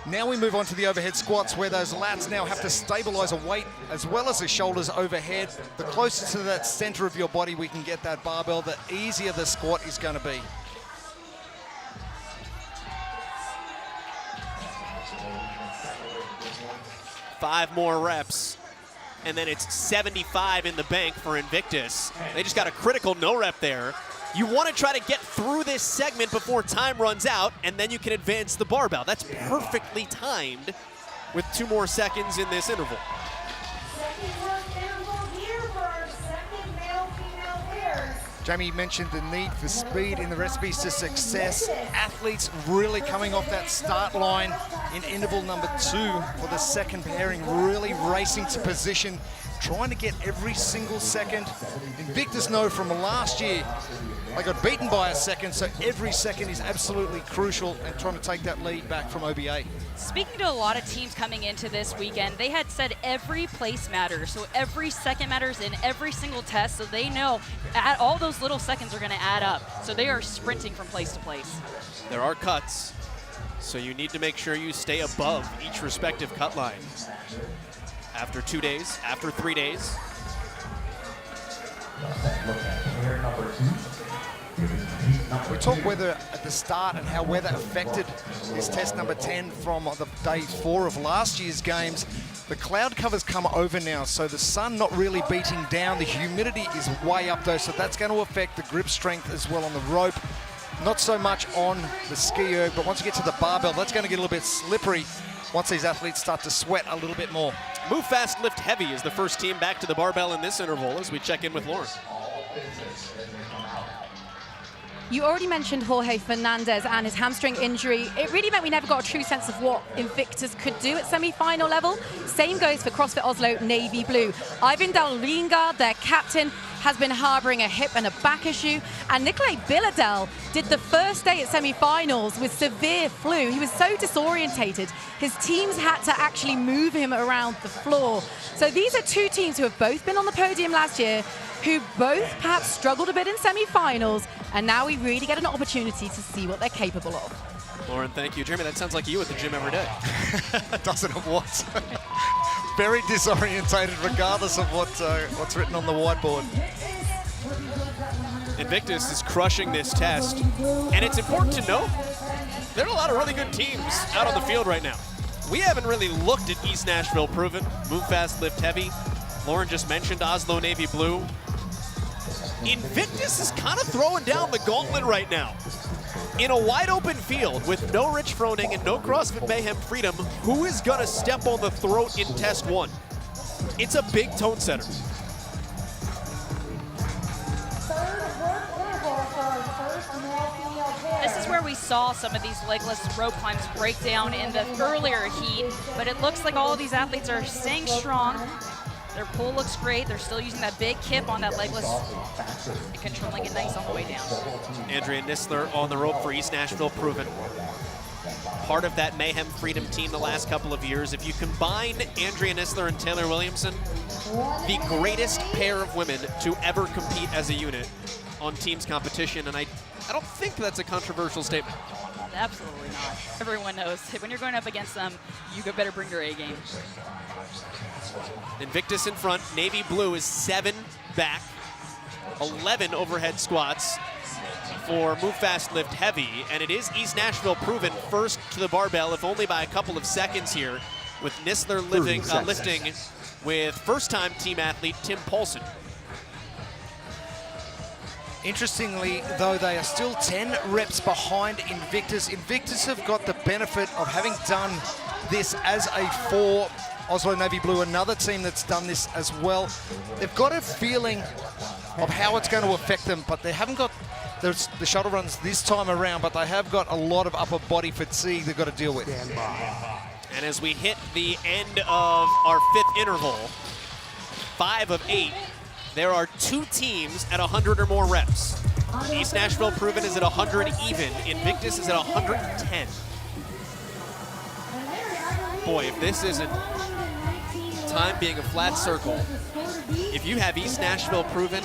Now we move on to the overhead squats, where those lats now have to stabilize a weight as well as the shoulders overhead. The closer to that center of your body we can get that barbell, the easier the squat is going to be. Five more reps, and then it's 75 in the bank for Invictus. They just got a critical no rep there. You want to try to get through this segment before time runs out, and then you can advance the barbell. That's perfectly timed with 2 more seconds in this interval. Jamie mentioned the need for speed in the recipes to success. Athletes really coming off that start line in interval number 2 for the second pairing, really racing to position, trying to get every single second. Invictus know from last year, they got beaten by a second, so every second is absolutely crucial and trying to take that lead back from OBA. Speaking to a lot of teams coming into this weekend, they had said every place matters. So every second matters in every single test, so they know all those little seconds are going to add up. So they are sprinting from place to place. There are cuts, so you need to make sure you stay above each respective cut line. After 2 days, after 3 days. We talked weather at the start and how weather affected this test number 10 from the day 4 of last year's games. The cloud cover's come over now, so the sun not really beating down. The humidity is way up though, so that's going to affect the grip strength as well on the rope. Not so much on the ski erg, but once you get to the barbell, that's going to get a little bit slippery once these athletes start to sweat a little bit more. Move Fast, Lift Heavy is the first team back to the barbell in this interval as we check in with Lauren. You already mentioned Jorge Fernandez and his hamstring injury. It really meant we never got a true sense of what Invictus could do at semi-final level. Same goes for CrossFit Oslo Navy Blue. Ivan Dalringard, their captain, has been harboring a hip and a back issue. And Nikolai Biladel did the first day at semi-finals with severe flu. He was so disorientated, his teams had to actually move him around the floor. So these are 2 teams who have both been on the podium last year, who both perhaps struggled a bit in semi-finals, and now we really get an opportunity to see what they're capable of. Lauren, thank you. Jeremy, that sounds like you at the gym every day. Doesn't it what? Very disorientated regardless of what's written on the whiteboard. Invictus is crushing this test, and it's important to note there are a lot of really good teams out on the field right now. We haven't really looked at East Nashville Proven, Move Fast, Lift Heavy. Lauren just mentioned Oslo Navy Blue. Invictus is kind of throwing down the gauntlet right now. In a wide open field with no Rich Froning and no CrossFit Mayhem Freedom, who is gonna step on the throat in test 1? It's a big tone setter. This is where we saw some of these legless rope climbs break down in the earlier heat, but it looks like all of these athletes are staying strong. Their pull looks great. They're still using that big kip on that legless and controlling it nice on the way down. Andrea Nistler on the rope for East Nashville Proven. Part of that Mayhem Freedom team the last couple of years. If you combine Andrea Nistler and Taylor Williamson, the greatest pair of women to ever compete as a unit on teams competition, and I don't think that's a controversial statement. Absolutely not. Everyone knows when you're going up against them, you better bring your A game. Invictus in front, Navy Blue is 7 back, 11 overhead squats for Move Fast, Lift Heavy, and it is East Nashville Proven first to the barbell, if only by a couple of seconds here, with Nistler lifting with first-time team athlete Tim Paulson. Interestingly, though, they are still 10 reps behind Invictus. Invictus have got the benefit of having done this as a 4. Oslo Navy Blue, another team that's done this as well. They've got a feeling of how it's going to affect them, but they haven't got the shuttle runs this time around, but they have got a lot of upper body fatigue they've got to deal with. And as we hit the end of our 5th interval, 5 of 8, there are 2 teams at 100 or more reps. East Nashville Proven is at 100 even. Invictus is at 110. Boy, if this isn't time being a flat circle, if you have East Nashville Proven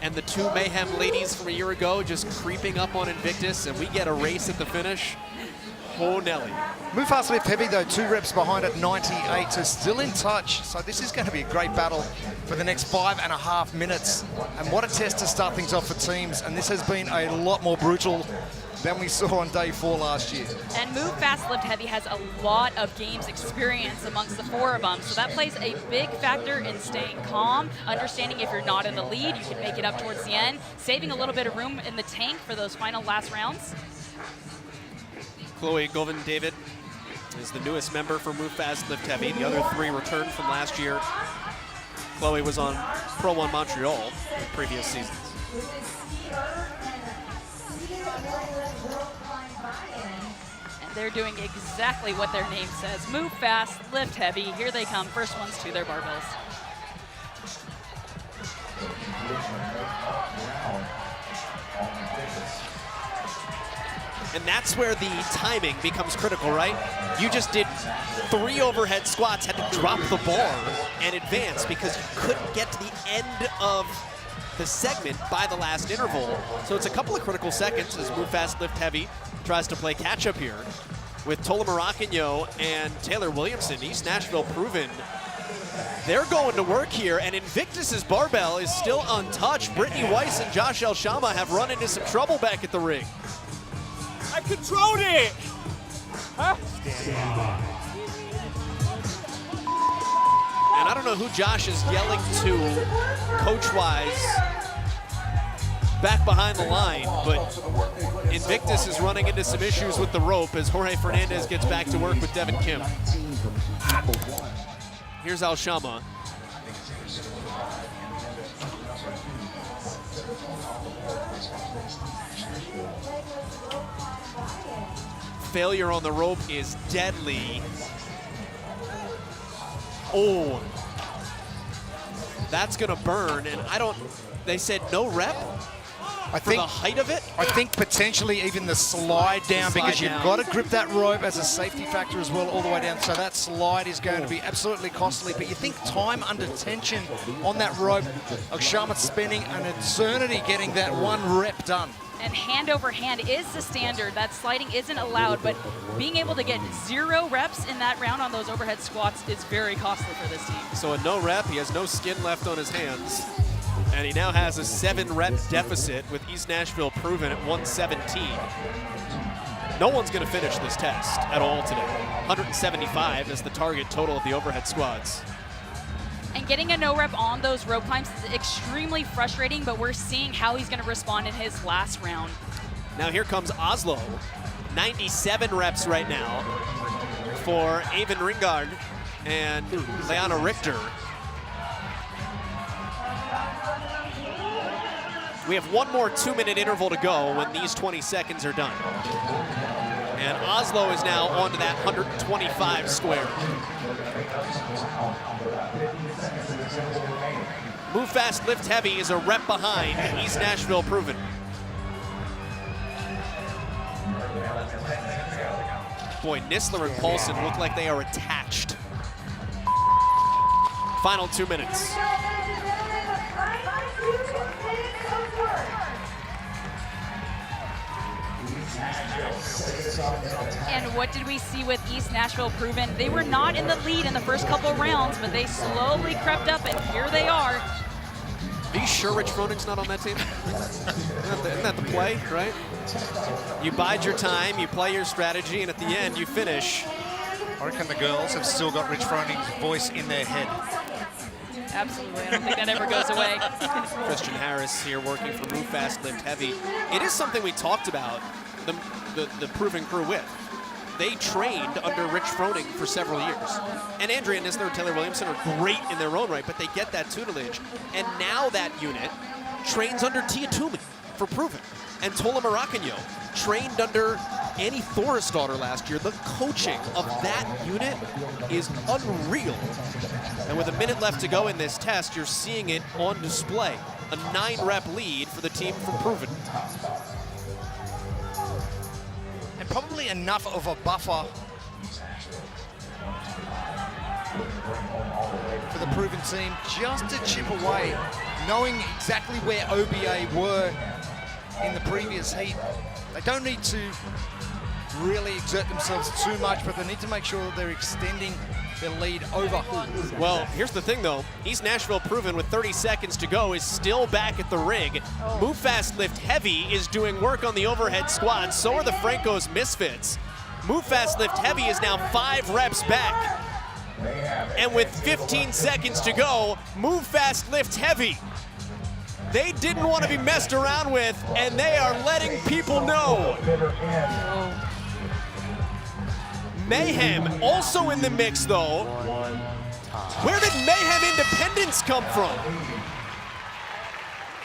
and the two Mayhem ladies from a year ago just creeping up on Invictus and we get a race at the finish, oh Nelly. Move Fast Lift Heavy though, 2 reps behind at 98, so still in touch. So this is going to be a great battle for the next 5.5 minutes. And what a test to start things off for teams. And this has been a lot more brutal than we saw on day 4 last year. And Move Fast Lift Heavy has a lot of games experience amongst the 4 of them, so that plays a big factor in staying calm, understanding if you're not in the lead, you can make it up towards the end, saving a little bit of room in the tank for those final last rounds. Chloe Govind-David is the newest member for Move Fast Lift Heavy. The other 3 returned from last year. Chloe was on Pro 1 Montreal in previous seasons. And they're doing exactly what their name says. Move fast, lift heavy. Here they come. First ones to their barbells. And that's where the timing becomes critical, right? You just did 3 overhead squats, had to drop the bar and advance because you couldn't get to the end of the segment by the last interval. So it's a couple of critical seconds as Move Fast Lift Heavy tries to play catch up here with Tola Moroccanyo and Taylor Williamson. East Nashville Proven. They're going to work here, and Invictus's barbell is still untouched. Brittany Weiss and Josh Elshama have run into some trouble back at the ring. I controlled it! Huh? And I don't know who Josh is yelling to coach-wise back behind the line, but Invictus is running into some issues with the rope as Jorge Fernandez gets back to work with Devin Kim. Here's Elshama. Failure on the rope is deadly. Oh, that's gonna burn, and they said no rep for the height of it? I think potentially even the slide down because you've got to grip that rope as a safety factor as well all the way down. So that slide is going to be absolutely costly. But you think time under tension on that rope, Elshama spending an eternity getting that 1 rep done. And hand over hand is the standard. That sliding isn't allowed, but being able to get 0 reps in that round on those overhead squats is very costly for this team. So a no rep, he has no skin left on his hands. And he now has a 7-rep deficit with East Nashville Proven at 117. No one's gonna finish this test at all today. 175 is the target total of the overhead squats. And getting a no rep on those rope climbs is extremely frustrating, but we're seeing how he's going to respond in his last round. Now here comes Oslo. 97 reps right now for Avon Ringard and Leona Richter. We have 1 more 2-minute interval to go when these 20 seconds are done. And Oslo is now onto that 125 square. Move Fast Lift Heavy is a rep behind East Nashville Proven. Boy, Nisler and Paulson look like they are attached. Final 2 minutes. And what did we see with East Nashville Proven? They were not in the lead in the first couple rounds, but they slowly crept up, and here they are. Are you sure Rich Froning's not on that team? Isn't that the play, right? You bide your time, you play your strategy, and at the end, you finish. I reckon the girls have still got Rich Froning's voice in their head. Absolutely, I don't think that ever goes away. Christian Harris here working for Move Fast Lift Heavy. It is something we talked about, the Proven crew with. They trained under Rich Froning for several years. And Andrea Nisler and Taylor Williamson are great in their own right, but they get that tutelage. And now that unit trains under Tia Toomey for Proven. And Tola Moroccanyo trained under Annie Thorisdottir last year. The coaching of that unit is unreal. And with a minute left to go in this test, you're seeing it on display. A 9-rep lead for the team from Proven. And probably enough of a buffer for the Proven team just to chip away, knowing exactly where OBA were in the previous heat. They don't need to really exert themselves too much, but they need to make sure that they're extending their lead over. Well, here's the thing though. East Nashville Proven with 30 seconds to go is still back at the rig. Move Fast Lift Heavy is doing work on the overhead squat. So are the Franco's Misfits. Move Fast Lift Heavy is now 5 reps back. And with 15 seconds to go, Move Fast Lift Heavy. They didn't want to be messed around with, and they are letting people know. Mayhem also in the mix though. Where did Mayhem Independence come from?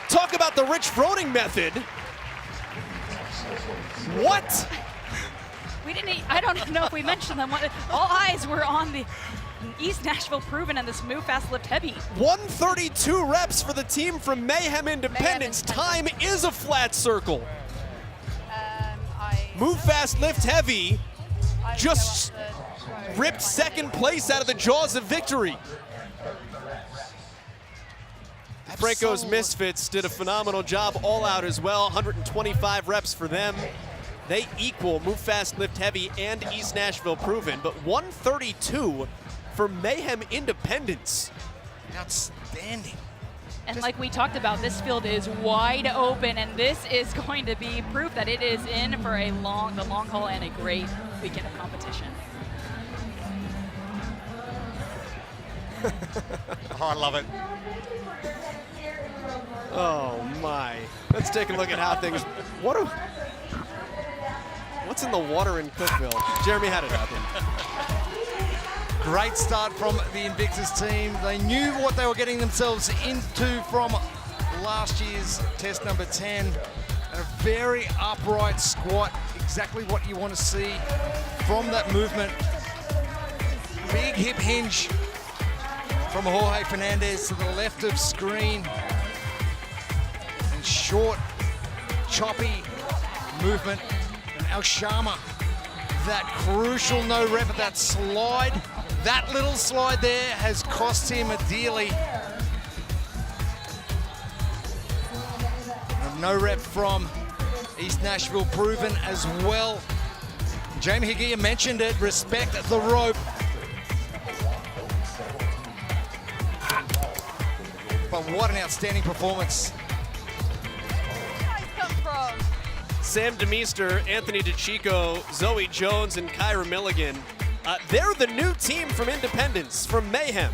Talk about the Rich Froning method. What? We didn't, I don't know if we mentioned them. All eyes were on the East Nashville Proven and this Move Fast Lift Heavy. 132 reps for the team from Mayhem Independence. Time is a flat circle. Move Fast Lift Heavy just ripped second place out of the jaws of victory. Franco's Misfits did a phenomenal job all out as well. 125 reps for them. They equal Move Fast Lift Heavy and East Nashville Proven, but 132 for Mayhem Independence. Outstanding. And like we talked about, this field is wide open, and this is going to be proof that it is in for the long haul and a great weekend of competition. Oh, I love it. Oh my. Let's take a look at how things, what's in the water in Cookville? Jeremy, how did it happen? Great start from the Invictus team. They knew what they were getting themselves into from last year's test number 10. And a very upright squat, exactly what you want to see from that movement. Big hip hinge from Jorge Fernandez to the left of screen. And short, choppy movement. And Al Sharma, that crucial no rep at that slide. That little slide there has cost him dearly. And no rep from East Nashville Proven as well. Jamie Higia mentioned it, respect the rope. But what an outstanding performance. Sam DeMeester, Anthony DeChico, Zoe Jones, and Kyra Milligan. They're the new team from Independence, from Mayhem.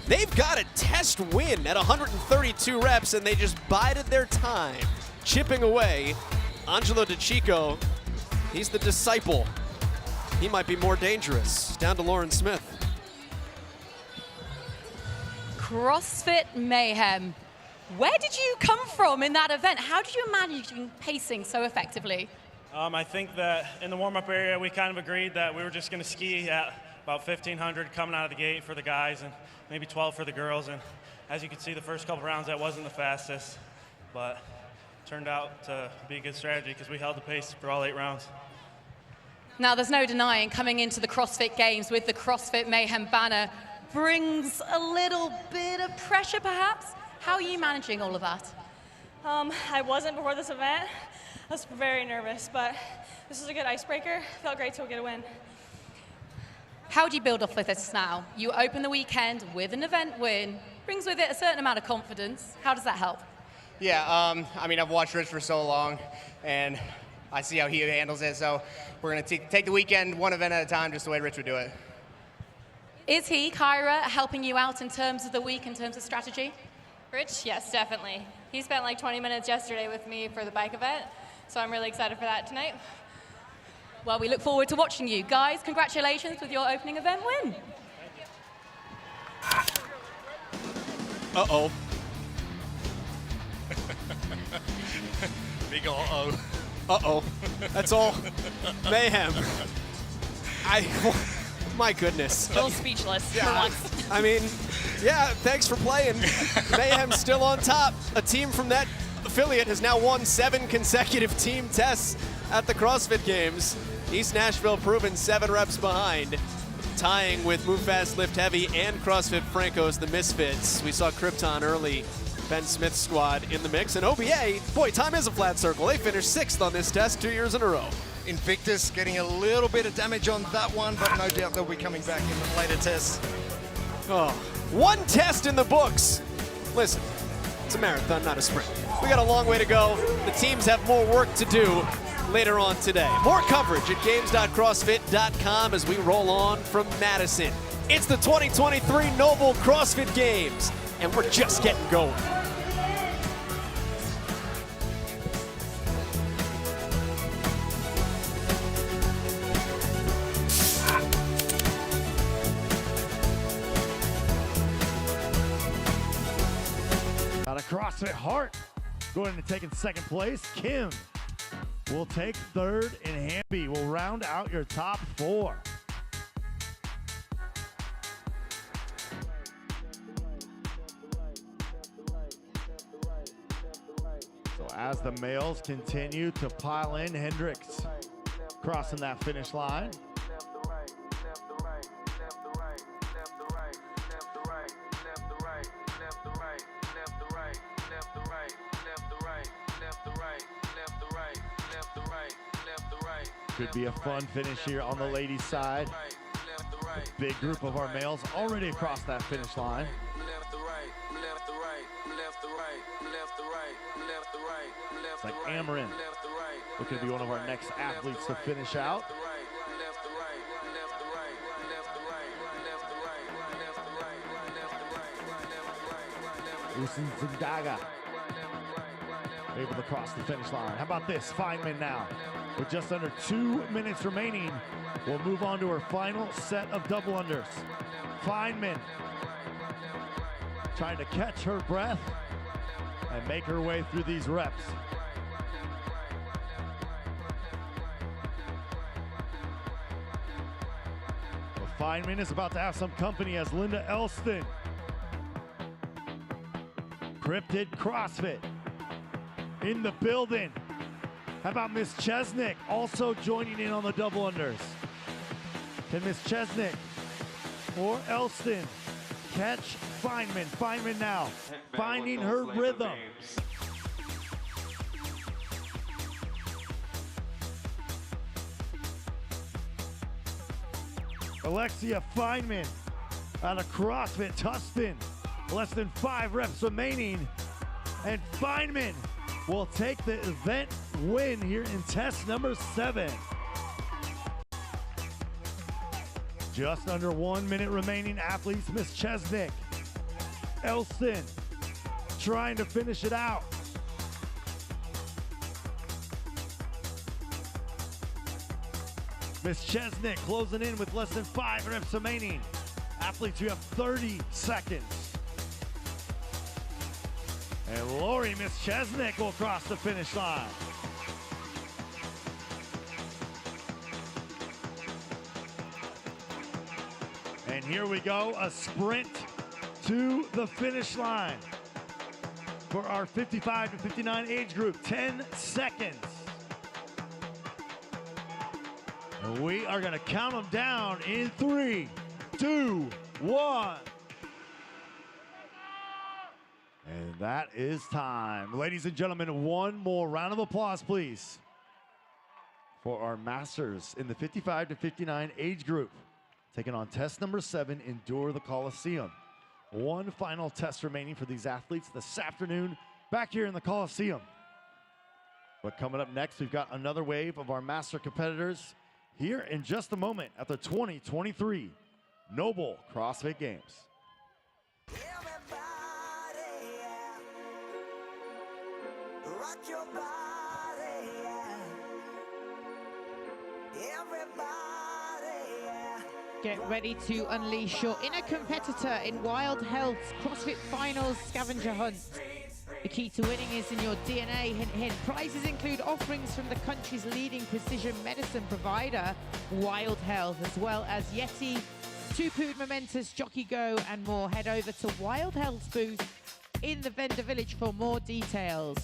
They've got a test win at 132 reps, and they just bided their time, chipping away. Angelo DeChico, he's the disciple. He might be more dangerous. Down to Lauren Smith. CrossFit Mayhem. Where did you come from in that event? How did you manage pacing so effectively? I think that in the warm-up area, we kind of agreed that we were just going to ski at about 1,500 coming out of the gate for the guys and maybe 12 for the girls. And as you can see, the first couple rounds, that wasn't the fastest, but turned out to be a good strategy because we held the pace for all 8 rounds. Now, there's no denying coming into the CrossFit Games with the CrossFit Mayhem banner brings a little bit of pressure, perhaps. How are you managing all of that? I wasn't before this event. I was very nervous, but this is a good icebreaker. Felt great to get a win. How do you build off with this now? You open the weekend with an event win, brings with it a certain amount of confidence. How does that help? Yeah, I mean, I've watched Rich for so long, and I see how he handles it, so we're going to take the weekend one event at a time, just the way Rich would do it. Is he, Kyra, helping you out in terms of the week, in terms of strategy? Rich? Yes, definitely. He spent like 20 minutes yesterday with me for the bike event, so I'm really excited for that tonight. Well, we look forward to watching you. Guys, congratulations with your opening event win. Uh-oh. Big uh-oh. Uh-oh. That's all mayhem. My goodness. Still speechless for once. I mean, yeah, thanks for playing. Mayhem's still on top. A team from that affiliate has now won 7 consecutive team tests at the CrossFit Games. East Nashville proven 7 reps behind, tying with Move Fast, Lift Heavy and CrossFit Franco's the Misfits. We saw Krypton early, Ben Smith's squad in the mix, and OBA, boy, time is a flat circle. They finished 6th on this test 2 years in a row. Invictus getting a little bit of damage on that one, but no doubt they'll be coming back in the later tests. Oh, 1 test in the books. Listen, it's a marathon, not a sprint. We got a long way to go. The teams have more work to do later on today. More coverage at games.crossfit.com as we roll on from Madison. It's the 2023 NOBULL CrossFit Games, and we're just getting going. Got a CrossFit Heart going and taking 2nd place. Kim will take 3rd, and Hamby will round out your top 4. So as the males continue to pile in, Hendricks crossing that finish line. Could be a fun finish here on the ladies' side. A big group of our males already across that finish line. It's like Amarin looking to be one of our next athletes to finish out. Usin Zindaga able to cross the finish line. How about this? Feynman now. With just under 2 minutes remaining, we'll move on to our final set of double unders. Feynman trying to catch her breath and make her way through these reps. Well, Feynman is about to have some company as Linda Elston. Cryptid CrossFit in the building. How about Miss Chesnick also joining in on the double unders? Can Miss Chesnick or Elston catch Feynman? Feynman now finding her rhythm. Alexia Feynman out of CrossFit Tustin. Less than 5 reps remaining. And Feynman will take the event win here in test number 7. Just under 1 minute remaining. Athletes, Miss Chesnick, Elston trying to finish it out. Miss Chesnick closing in with less than 5 reps remaining. Athletes, you have 30 seconds. And Lori, Miss Chesnick will cross the finish line. And here we go, a sprint to the finish line for our 55 to 59 age group, 10 seconds. And we are gonna count them down in 3, 2, 1. And that is time. Ladies and gentlemen, one more round of applause, please, for our masters in the 55 to 59 age group, taking on test number 7, Endure the Coliseum. One final test remaining for these athletes this afternoon back here in the Coliseum. But coming up next, we've got another wave of our master competitors here in just a moment at the 2023 NOBULL CrossFit Games. Rock your body, yeah. Everybody, yeah. Get ready to unleash your inner competitor in Wild Health's CrossFit Finals Scavenger Hunt. The key to winning is in your DNA. Hint, hint. Prizes include offerings from the country's leading precision medicine provider, Wild Health, as well as Yeti, Two-Pood Momentous, Jockey Go, and more. Head over to Wild Health's booth in the vendor village for more details.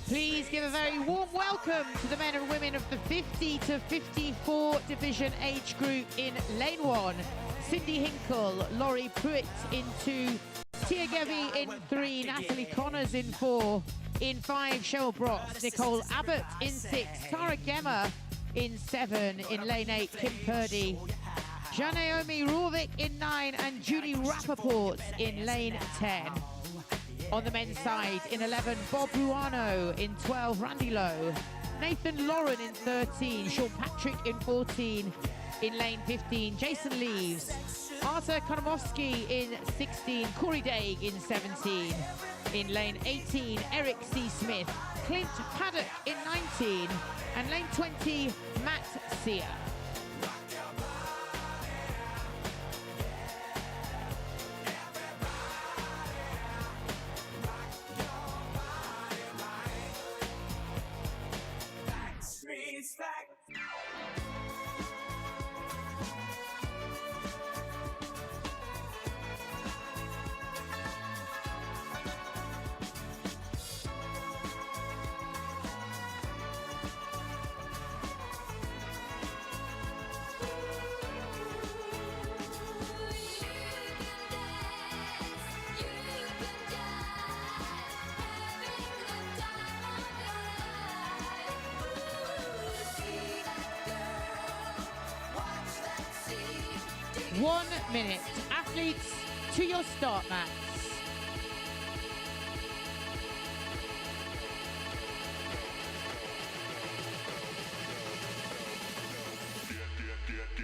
Please give a very warm welcome to the men and women of the 50 to 54 division age group in lane 1. Cindy Hinkle, Laurie Pruitt in 2, Tia Gevi in 3, Natalie Connors in 4, in 5, Cheryl Bross, Nicole Abbott in 6, Tara Gemmer in 7, in lane 8, Kim Purdy, Jean-Naomi Rorvik in 9, and Julie Rappaport in lane 10. On the men's side, in 11, Bob Ruano, in 12, Randy Lowe, Nathan Lauren in 13, Sean Patrick in 14, in lane 15, Jason Leaves, Arthur Konomowski in 16, Corey Daig in 17, in lane 18, Eric C. Smith, Clint Paddock in 19, and lane 20, Matt Sear. One minute. Athletes, to your start mats.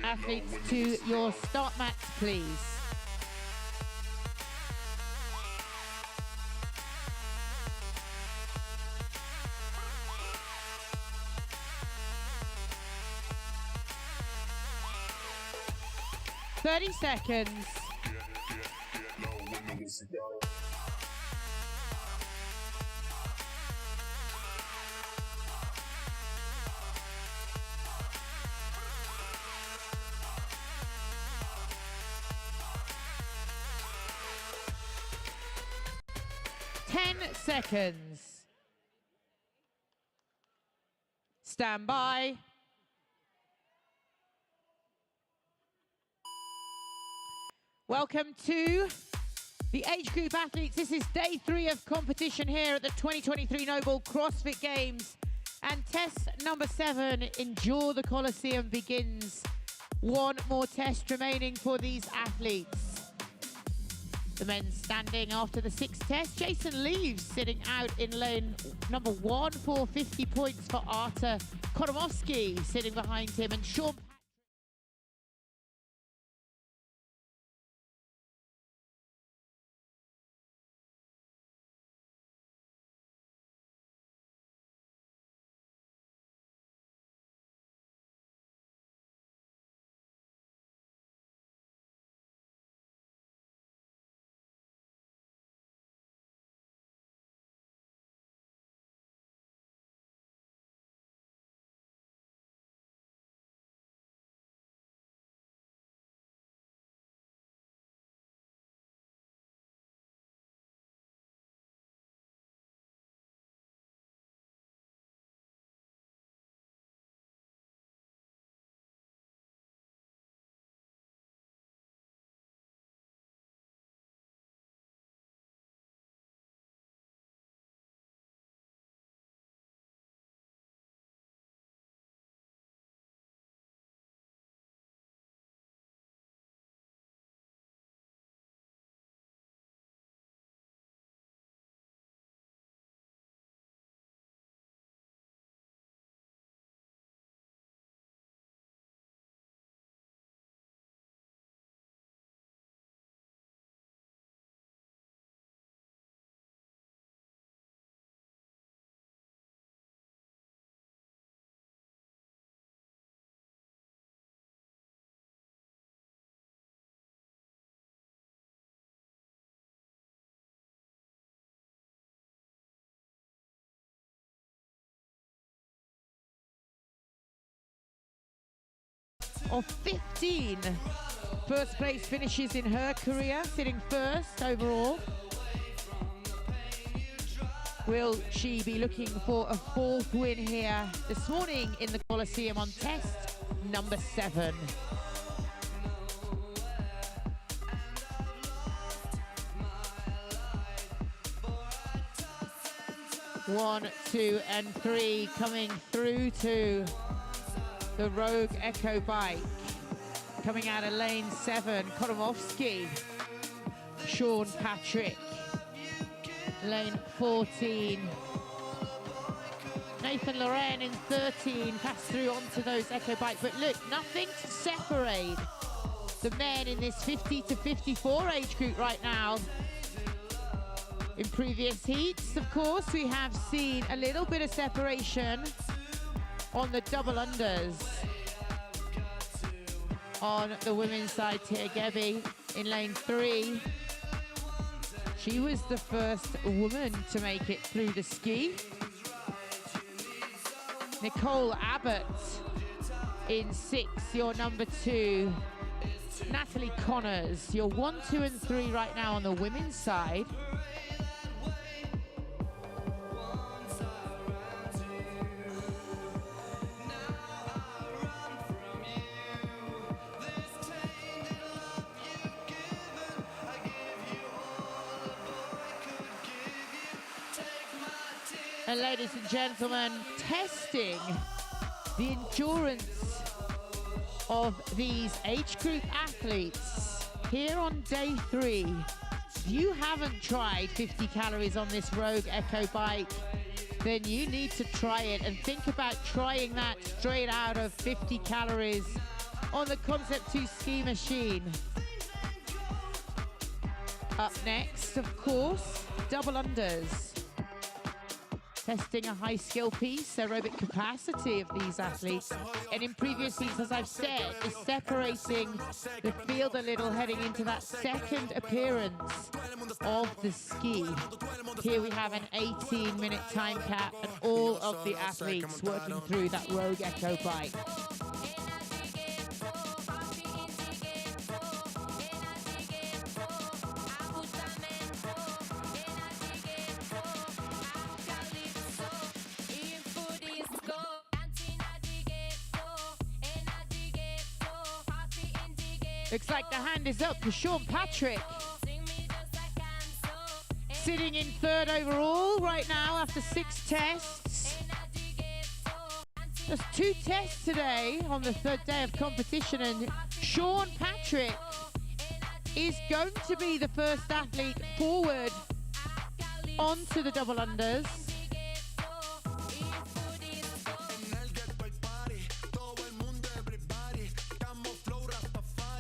Athletes, to your start mats, please. Thirty seconds. Seconds. Stand by. Welcome to the age group athletes. This is day 3 of competition here at the 2023 NOBULL CrossFit Games. And test number 7, Endure the Coliseum, begins. One more test remaining for these athletes. The men standing after the 6th test. Jason Leaves sitting out in lane number 1 for 50 points for Arthur Konomowski sitting behind him, and Sean of 15 first place finishes in her career, sitting first overall. Will she be looking for a fourth win here this morning in the Coliseum on test number 7? One, 2, and 3 coming through to the Rogue Echo bike. Coming out of lane 7, Koromowski, Sean Patrick. Lane 14, Nathan Loren in 13, pass through onto those Echo bike. But look, nothing to separate the men in this 50 to 54 age group right now. In previous heats, of course, we have seen a little bit of separation on the double unders. On the women's side here, Gebby in lane 3. She was the first woman to make it through the ski. Nicole Abbott in 6, your number 2. Natalie Connors, your 1, 2, and 3 right now on the women's side. And ladies and gentlemen, testing the endurance of these age group athletes here on day 3. If you haven't tried 50 calories on this Rogue Echo bike, then you need to try it, and think about trying that straight out of 50 calories on the Concept 2 ski machine. Up next, of course, double unders. Testing a high skill piece, aerobic capacity of these athletes. And in previous heats, as I've said, is separating the field a little heading into that second appearance of the ski. Here we have an 18-minute time cap and all of the athletes working through that Rogue Echo bike. Looks like the hand is up for Sean Patrick. Sitting in 3rd overall right now after 6 tests. Just 2 tests today on the 3rd day of competition, and Sean Patrick is going to be the first athlete forward onto the double unders.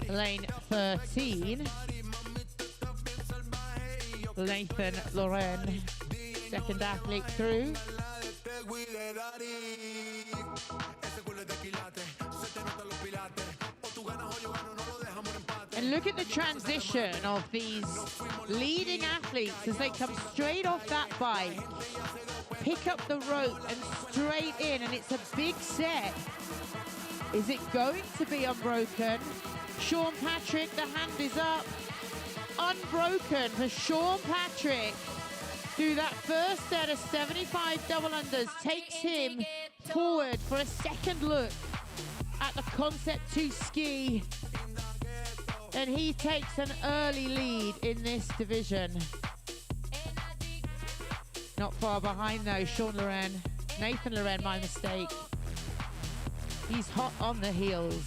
Lane 13, Nathan Loren, second athlete through. And look at the transition of these leading athletes as they come straight off that bike, pick up the rope and straight in, and it's a big set. Is it going to be unbroken? Sean Patrick, the hand is up. Unbroken for Sean Patrick through that first set of 75 double unders. Takes him forward for a second look at the Concept 2 ski. And he takes an early lead in this division. Not far behind though, Sean Loren. Nathan Loren, my mistake. He's hot on the heels.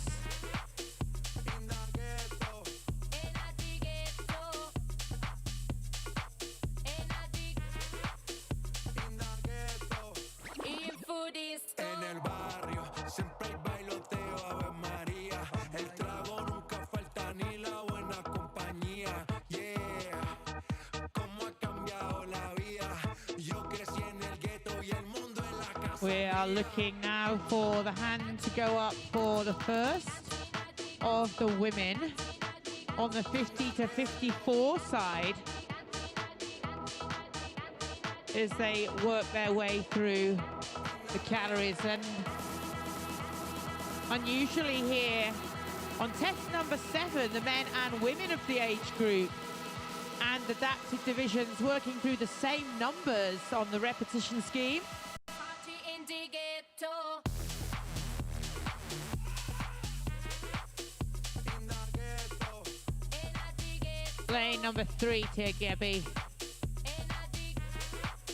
We are looking now for the hand to go up for the first of the women on the 50 to 54 side as they work their way through the calories. And unusually here On test number 7, the men and women of the age group and adapted divisions working through the same numbers on the repetition scheme. Lane number 3, Gabby.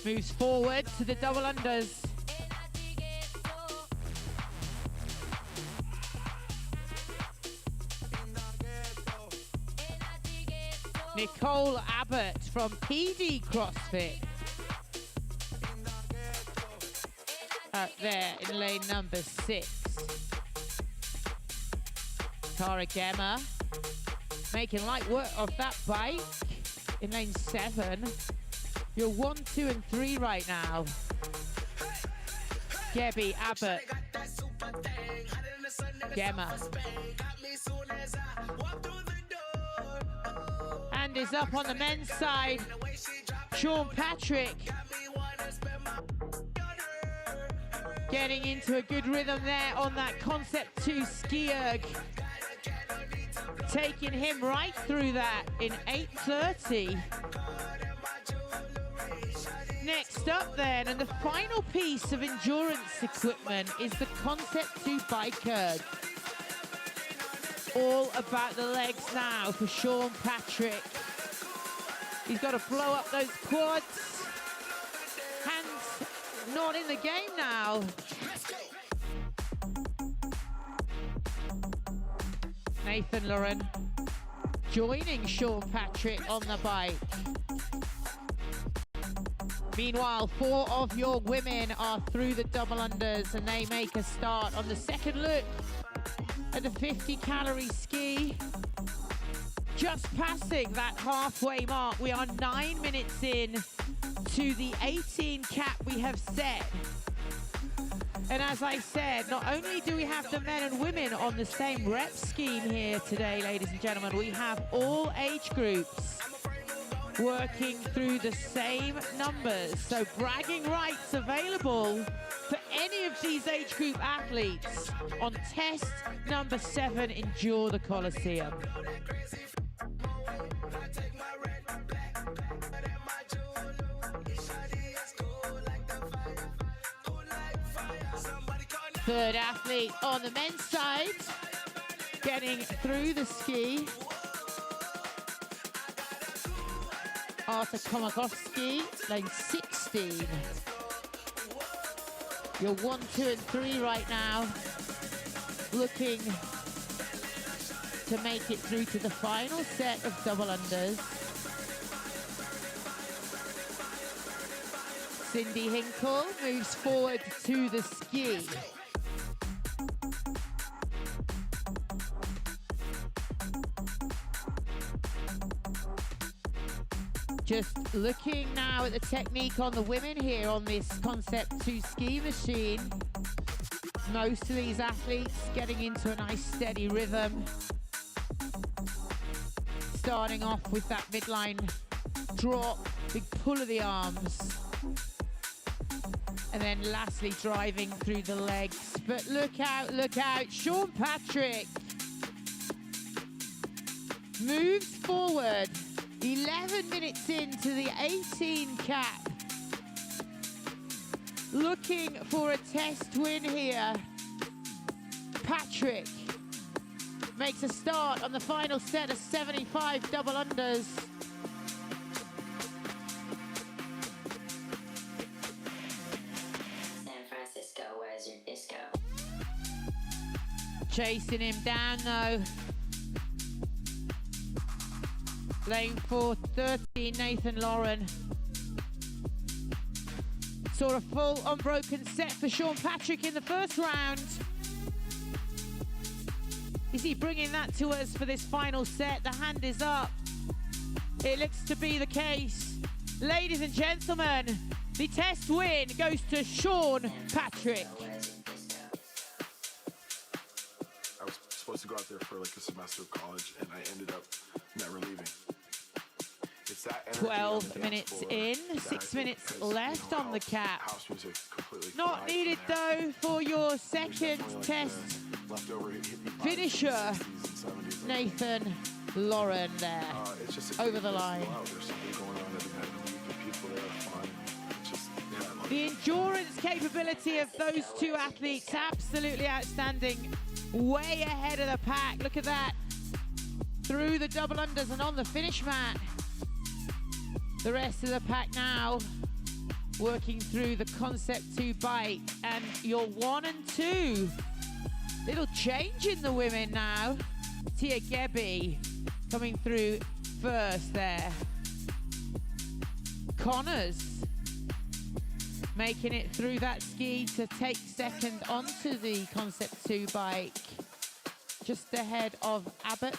Moves forward to the double unders. Nicole Abbott from PD CrossFit. Out there in lane number 6. Tara Gemma making light work of that bike in lane 7. You're 1, 2, and 3 right now. Gabby, Abbott, Gemma. Hand is up on the men's side. Sean Patrick getting into a good rhythm there on that Concept 2 ski erg. Taking him right through that in 8:30. Next up then, and the final piece of endurance equipment is the Concept 2 bike erg. All about the legs now for Sean Patrick. He's got to blow up those quads. Hands not in the game now. Nathan Lauren joining Sean Patrick on the bike. Meanwhile, 4 of your women are through the double unders and they make a start on the second look at the 50-calorie ski. Just passing that halfway mark. We are 9 minutes in to the 18 cap we have set. And as I said, not only do we have the men and women on the same rep scheme here today, ladies and gentlemen, we have all age groups working through the same numbers. So bragging rights available for any of these age group athletes on test number 7, Endure the Coliseum. Third athlete on the men's side, getting through the ski. Arthur Komakovsky, lane 16. You're 1, 2, and 3 right now, looking to make it through to the final set of double unders. Cindy Hinkle moves forward to the ski. Just looking now at the technique on the women here on this Concept 2 ski machine. Most of these athletes getting into a nice steady rhythm. Starting off with that midline drop, big pull of the arms. And then lastly driving through the legs. But look out, Sean Patrick moves forward. 11 minutes into the 18 cap. Looking for a test win here. Patrick makes a start on the final set of 75 double unders. San Francisco, where's your disco? Chasing him down though. Lane 4, 13, Nathan Lauren. Saw a full unbroken set for Sean Patrick in the first round. Is he bringing that to us for this final set? The hand is up. It looks to be the case. Ladies and gentlemen, the test win goes to Sean Patrick. I was supposed to go out there for like a semester of college, and I ended up never leaving. 12 minutes in, 6 minutes left on the cap. Not needed though for your second test leftover hippie finisher, Nathan Lauren there, it's just a over the place to line. go out. There's something going on every night of the week. The people there are fun. It's just, yeah, I love The it. endurance capability of those two athletes, absolutely outstanding. Way ahead of the pack. Look at that. Through the double unders and on the finish mat. The rest of the pack now working through the Concept 2 bike. And your 1 and 2. Little change in the women now. Tia Gebby coming through first there. Connors making it through that ski to take second onto the Concept 2 bike. Just ahead of Abbott.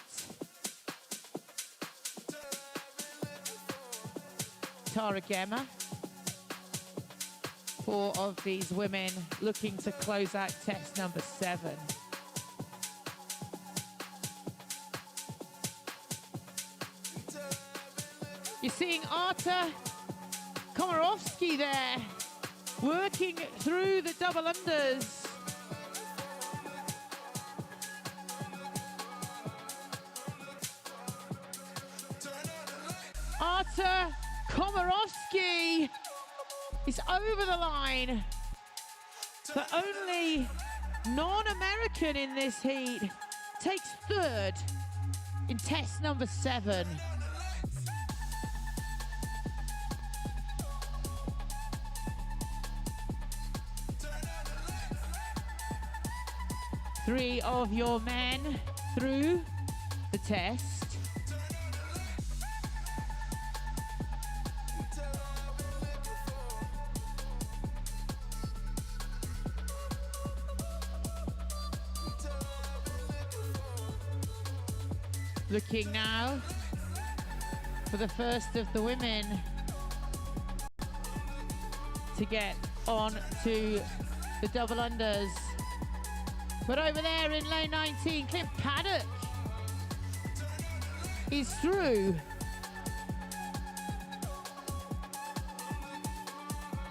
Tara Gemma. 4 of these women looking to close out test number 7. You're seeing Arta Komarovsky there, working through the double unders. Arta Komarovsky is over the line. The only non-American in this heat takes third in test number 7. Three of your men through the test. Looking now for the first of the women to get on to the double unders. But over there in lane 19, Clint Paddock is through.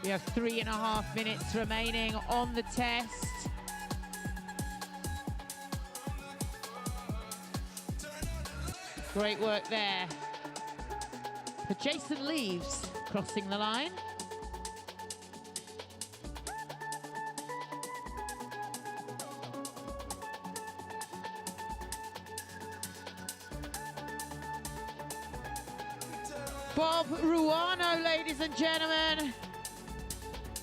We have 3.5 minutes remaining on the test. Great work there for Jason Leaves crossing the line. Bob Ruano, ladies and gentlemen.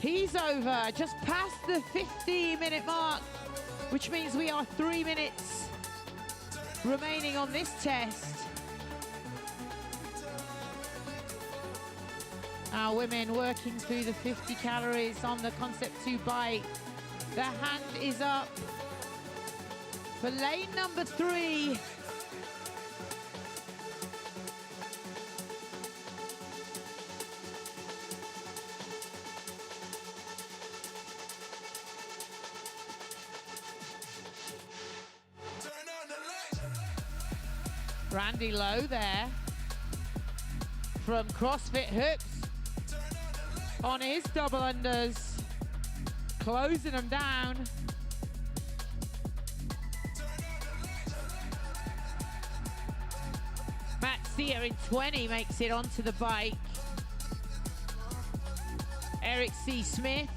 He's over, just past the 15-minute mark, which means we are 3 minutes remaining on this test. Our women working through the 50 calories on the Concept 2 bike. The hand is up for lane number 3. Randy Lowe there from CrossFit Hooks on his double unders, closing them down. Matt Sear in 20 makes it onto the bike. Eric C. Smith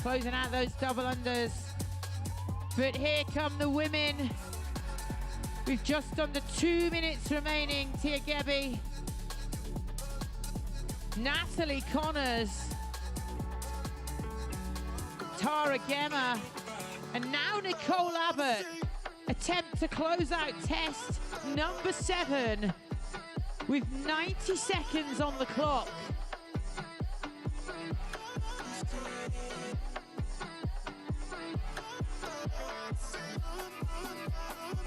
closing out those double unders. But here come the women. We've just under 2 minutes remaining. Tia Gebby, Natalie Connors, Tara Gemma, and now Nicole Abbott attempt to close out test number 7 with 90 seconds on the clock.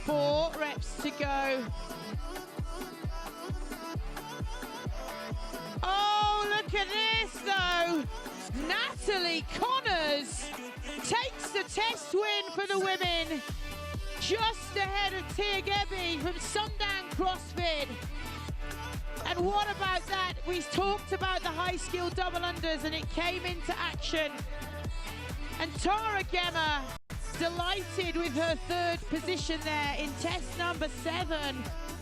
Four reps to go. Oh, look at this though. Natalie Connors takes the test win for the women. Just ahead of Tia Gebby from Sundown CrossFit. And what about that? We talked about the high skill double unders and it came into action. And Tara Gemma delighted with her third position there in test number 7.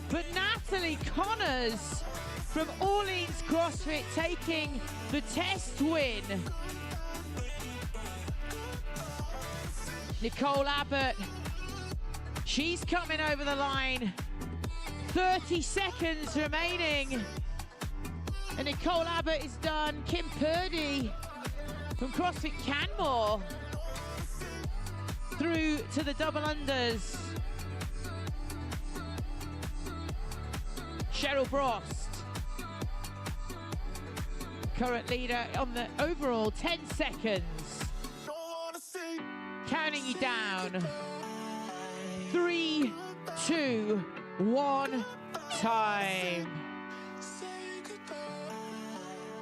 But Natalie Connors from Orleans CrossFit taking the test win. Nicole Abbott, she's coming over the line. 30 seconds remaining. And Nicole Abbott is done. Kim Purdy from CrossFit Canmore through to the double unders. Cheryl Brost, current leader on the overall, 10 seconds. Counting you down. 3, 2, 1, time.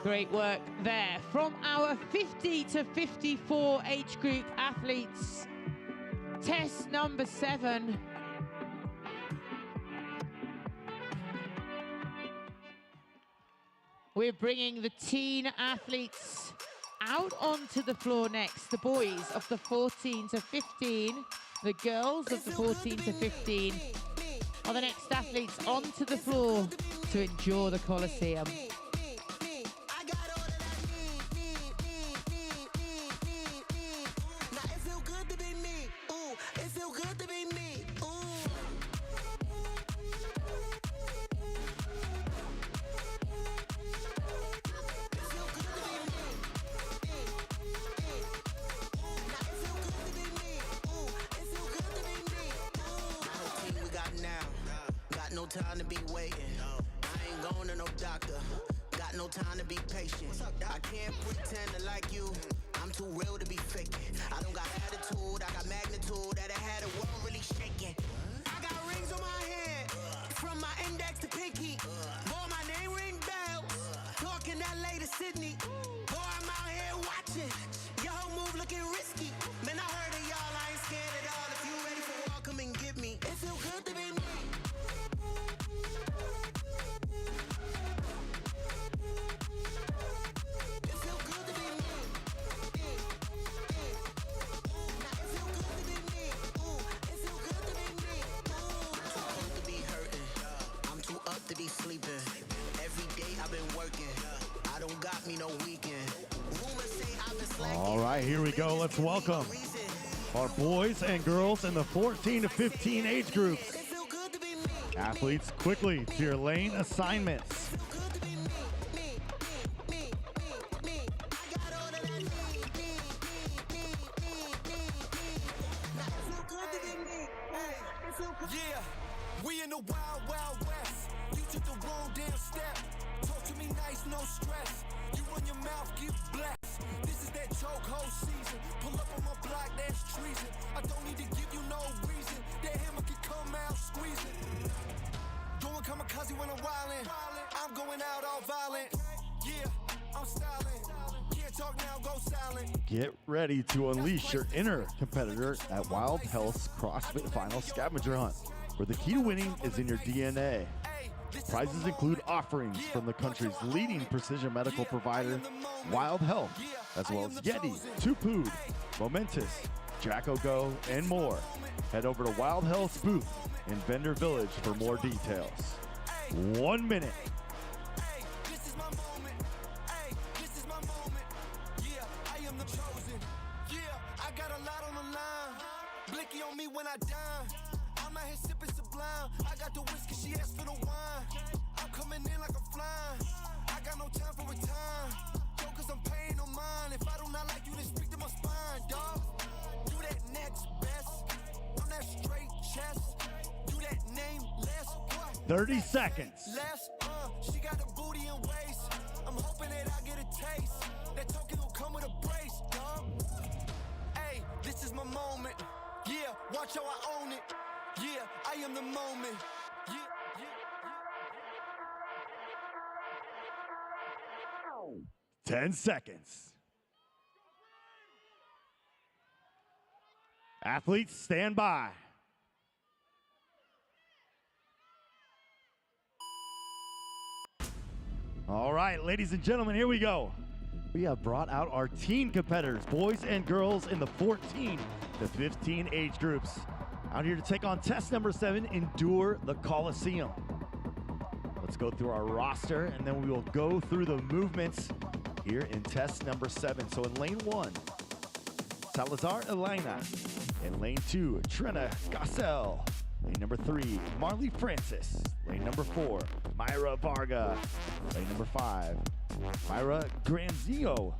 Great work there from our 50 to 54 age group athletes. Test number 7. We're bringing the teen athletes out onto the floor next. The boys of the 14 to 15, the girls of the 14 to 15 are the next athletes onto the floor to endure the Coliseum. Time to be waiting. I ain't going to no doctor. Got no time to be patient. I can't pretend to like you. I'm too real to be faking. I don't got attitude, I got magnitude. That I had a world really shaking. I got rings on my hand, from my index to pinky. Boy, my name ring bells. Talking LA to Sydney. Boy, I'm out here watching. Your whole move looking risky. Man, I heard of y'all, I ain't scared at all. If you ready for war, come and get me. It feel good to be me. To be sleeping. Every day I've been working. I don't got me no weekend. Rumors say I've been slacking. All right, here we go. Let's welcome our boys and girls in the 14 to 15 age groups. Athletes, quickly to your lane assignments. Yeah, we in the wild, wild west. You took the wrong damn step. Talk to me nice, no stress. You run your mouth, get blessed. This is that chokehold season. Pull up on my block, that's treason. I don't need to give you no reason. That hammer can come out squeezing. Going kamikaze when I'm wildin'. I'm going out all violent. Yeah, I'm styling. Can't talk now, go silent. Get ready to unleash your inner competitor at Wild Health's CrossFit Final Scavenger Hunt, where the key to winning is in your DNA. Prizes include offerings from the country's leading precision medical provider, Wild Health, as well as Yeti, Tupud, Momentous, Jacko Go, and more. Head over to Wild Health's booth in Vendor Village for more details. 1 minute. Blicky on me when I dine. I'm out here sipping Sublime. I got the whiskey, she asked for the wine. I'm coming in like a flying. I got no time for a time. Yo, cause I'm paying no mind. If I do not like you, then speak to my spine, dog. Do that next best. I'm that straight chest. Do that nameless. What? 30 seconds. Less, she got a booty and waist. I'm hoping that I get a taste. That token will come with a brace, dog. Hey, this is my moment. Yeah, watch how I own it. Yeah, I am the moment. Yeah, yeah, yeah. 10 seconds. Athletes, stand by. All right, ladies and gentlemen, here we go. we have brought out our teen competitors, boys and girls in the 14 to 15 age groups. Out here to take on test number 7, Endure the Coliseum. Let's go through our roster, and then we will go through the movements here in test number 7. So in lane 1, Salazar Elena. In lane 2, Trina Gassel. Lane number 3, Marley Francis. Lane number 4, Myra Varga. Lane number 5, Myra Granzio.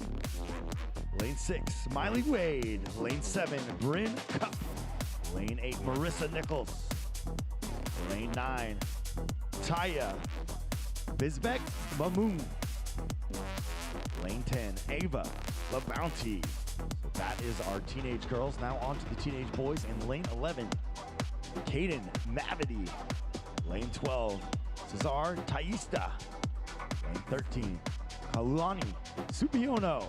Lane 6, Miley Wade. Lane 7, Bryn Cup. Lane 8, Marissa Nichols. Lane 9, Taya Bizbek Mamoon. Lane 10, Ava La Bounty. So that is our teenage girls. Now on to the teenage boys. In lane 11, Caden Mavity. Lane 12, Cesar Taista. Lane 13, Kalani Subiono.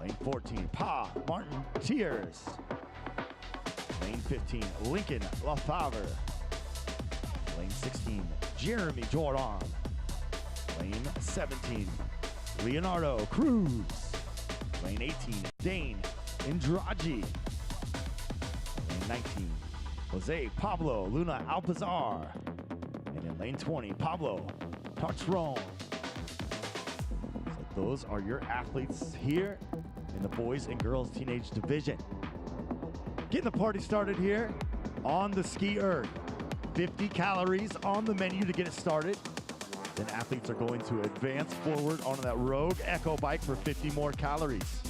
Lane 14, Pa Martin Tears. Lane 15, Lincoln LaFavre. Lane 16, Jeremy Jordan. Lane 17, Leonardo Cruz. Lane 18, Dane Indraji. Lane 19, Jose Pablo Luna Alpazar. And in lane 20, Pablo Tartron. So those are your athletes here in the boys and girls teenage division. Getting the party started here on the ski erg. 50 calories on the menu to get it started. Then athletes are going to advance forward onto that Rogue Echo bike for 50 more calories.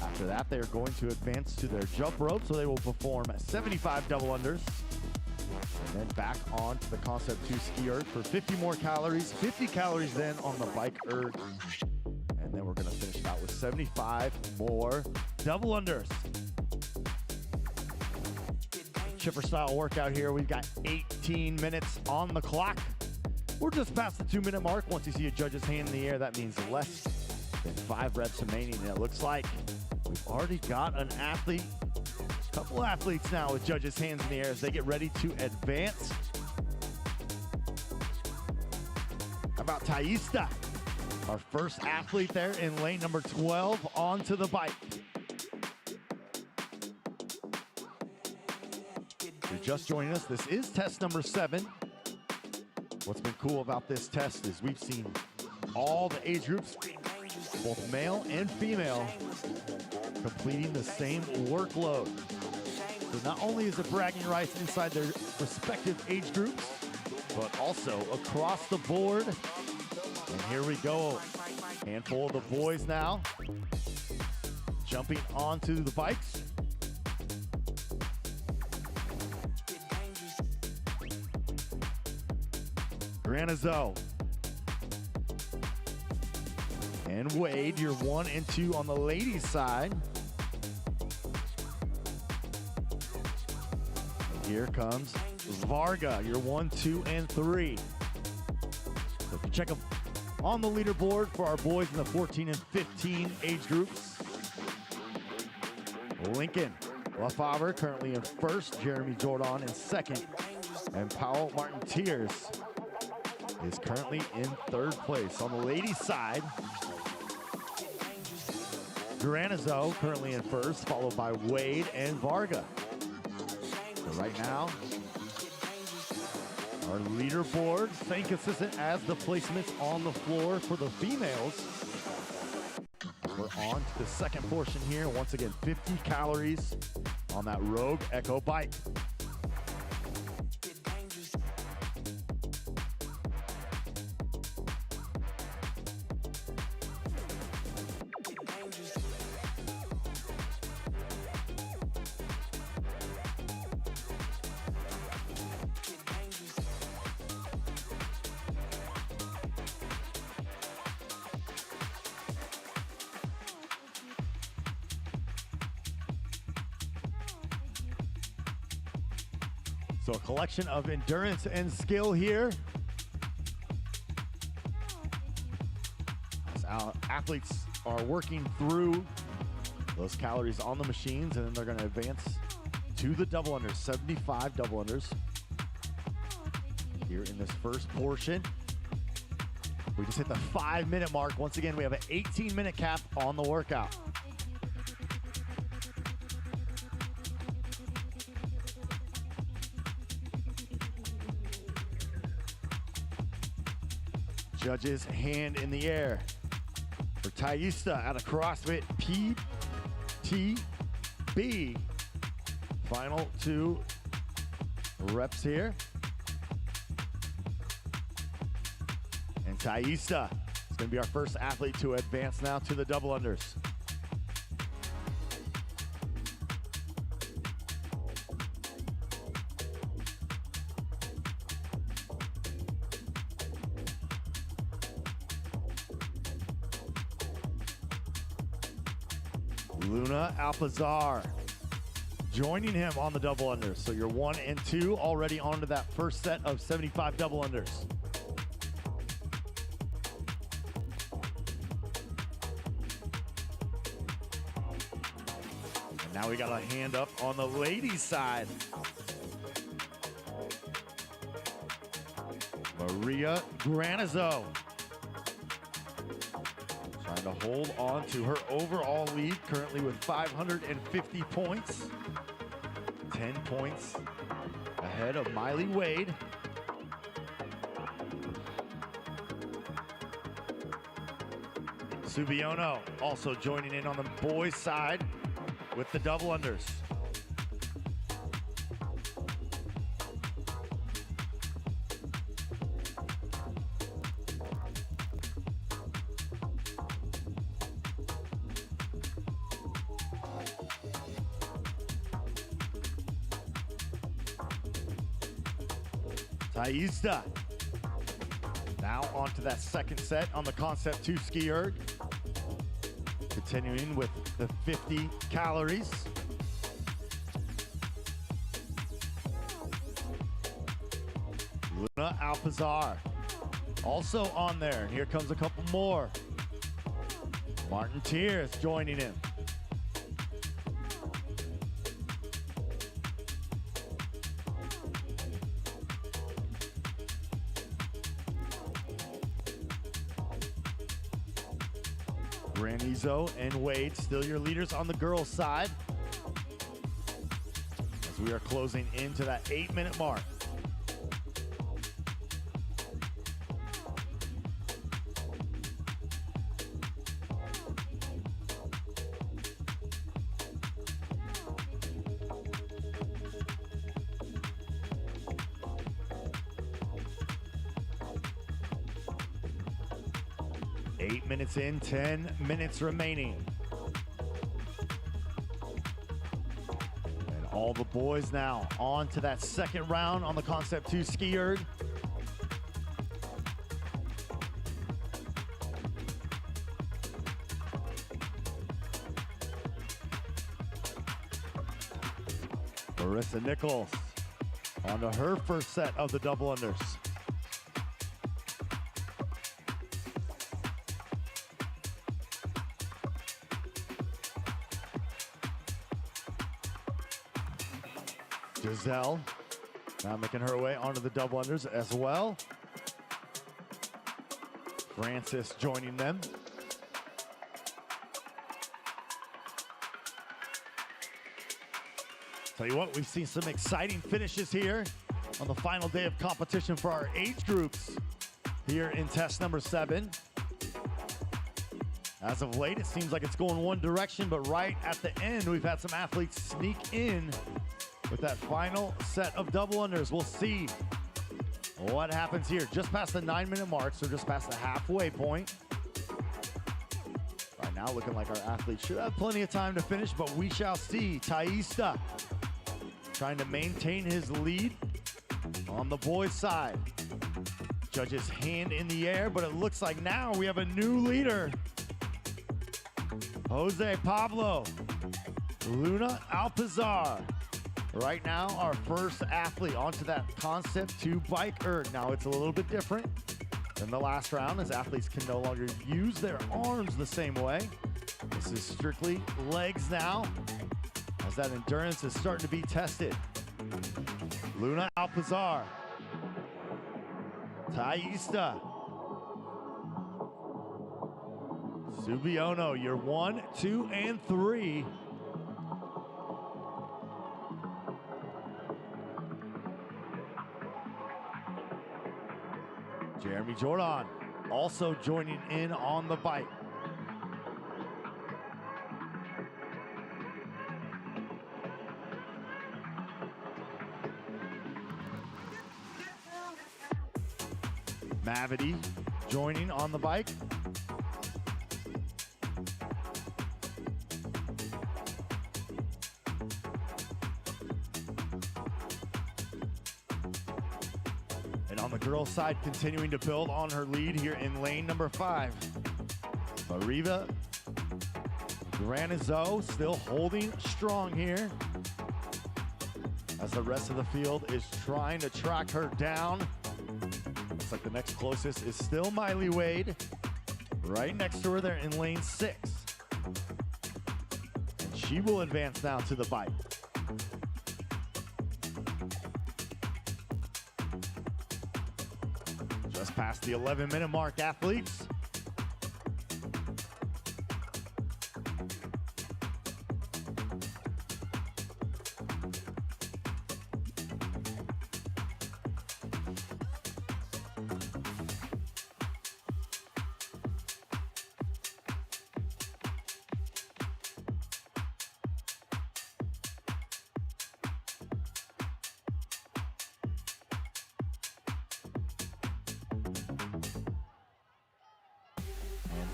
After that, they are going to advance to their jump rope, so they will perform 75 double unders. And then back onto the Concept 2 ski erg for 50 more calories. 50 calories then on the bike erg. And then we're going to finish it out with 75 more double unders. Chipper style workout here. We've got 18 minutes on the clock. We're just past the 2-minute mark. Once you see a judge's hand in the air, that means less than 5 reps remaining. And it looks like we've already got an athlete, a couple athletes now with judges' hands in the air as they get ready to advance. How about Taista, our first athlete there in lane number 12 onto the bike. If you're just joining us, this is test number 7. What's been cool about this test is we've seen all the age groups, both male and female, completing the same workload. So not only is it bragging rights inside their respective age groups, but also across the board. And here we go. Handful of the boys now jumping onto the bikes. Granizo and Wade, you're 1 and 2 on the ladies' side. And here comes Varga, you're 1, 2, and 3. So if you check on the leaderboard for our boys in the 14 and 15 age groups, Lincoln LaFavre currently in first, Jeremy Jordan in second, and Powell Martin Tears is currently in third place. On the ladies' side, Granizo currently in first, followed by Wade and Varga. So right now, our leaderboard staying consistent as the placements on the floor for the females. We're on to the second portion here. Once again, 50 calories on that Rogue Echo bike. So a collection of endurance and skill here. As our athletes are working through those calories on the machines, and then they're going to advance to the double unders, 75 double unders here in this first portion. We just hit the 5-minute mark. Once again, we have an 18-minute cap on the workout. Judges hand in the air for Taista out of CrossFit PTB. Final 2 reps here. And Taista is going to be our first athlete to advance now to the double unders. Luna Alpazar joining him on the double unders. So you're 1 and 2 already onto that first set of 75 double unders. And now we got a hand up on the ladies' side. Maria Granizo trying to hold on to her overall lead, currently with 550 points. 10 points ahead of Miley Wade. Subiono also joining in on the boys' side with the double unders. Taista now onto that second set on the Concept 2 ski erg. Continuing with the 50 calories. Luna Alpazar also on there. And here comes a couple more. Martin Tears joining him. Granizo and Wade still your leaders on the girls' side as we are closing into that 8-minute mark. Minutes in, 10 minutes remaining. And all the boys now on to that second round on the Concept 2 ski erg. Marissa Nichols onto her first set of the double unders. Giselle now making her way onto the double unders as well. Francis joining them. Tell you what, we've seen some exciting finishes here on the final day of competition for our age groups here in test number 7. As of late, it seems like it's going one direction, but right at the end, we've had some athletes sneak in with that final set of double unders. We'll see what happens here. Just past the 9-minute mark, so just past the halfway point. Right now, looking like our athletes should have plenty of time to finish, but we shall see. Taista trying to maintain his lead on the boys' side. Judges hand in the air, but it looks like now we have a new leader. Jose Pablo, Luna Alpazar. Right now, our first athlete onto that Concept 2 bike erg. Now it's a little bit different than the last round, as athletes can no longer use their arms the same way. This is strictly legs now, as that endurance is starting to be tested. Luna Alpazar, Taista, Subiono, you're 1, 2, and 3. Jeremy Jordan also joining in on the bike. Mavity joining on the bike. And on the girls' side, continuing to build on her lead here in lane number 5. Mariva Granizo still holding strong here, as the rest of the field is trying to track her down. Looks like the next closest is still Miley Wade, right next to her there in lane 6. And she will advance now to the bike. Just past the 11-minute mark, athletes.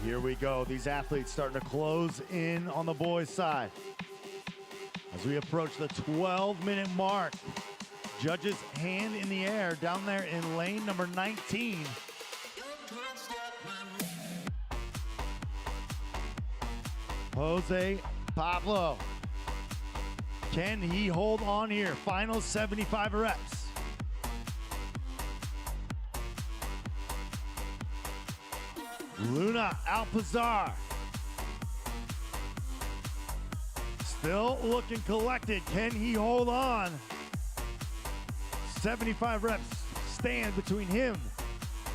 Here we go. These athletes starting to close in on the boys' side. As we approach the 12-minute mark, judges hand in the air down there in lane number 19. Jose Pablo. Can he hold on here? Final 75 reps. Luna Alpazar. Still looking collected. Can he hold on? 75 reps stand between him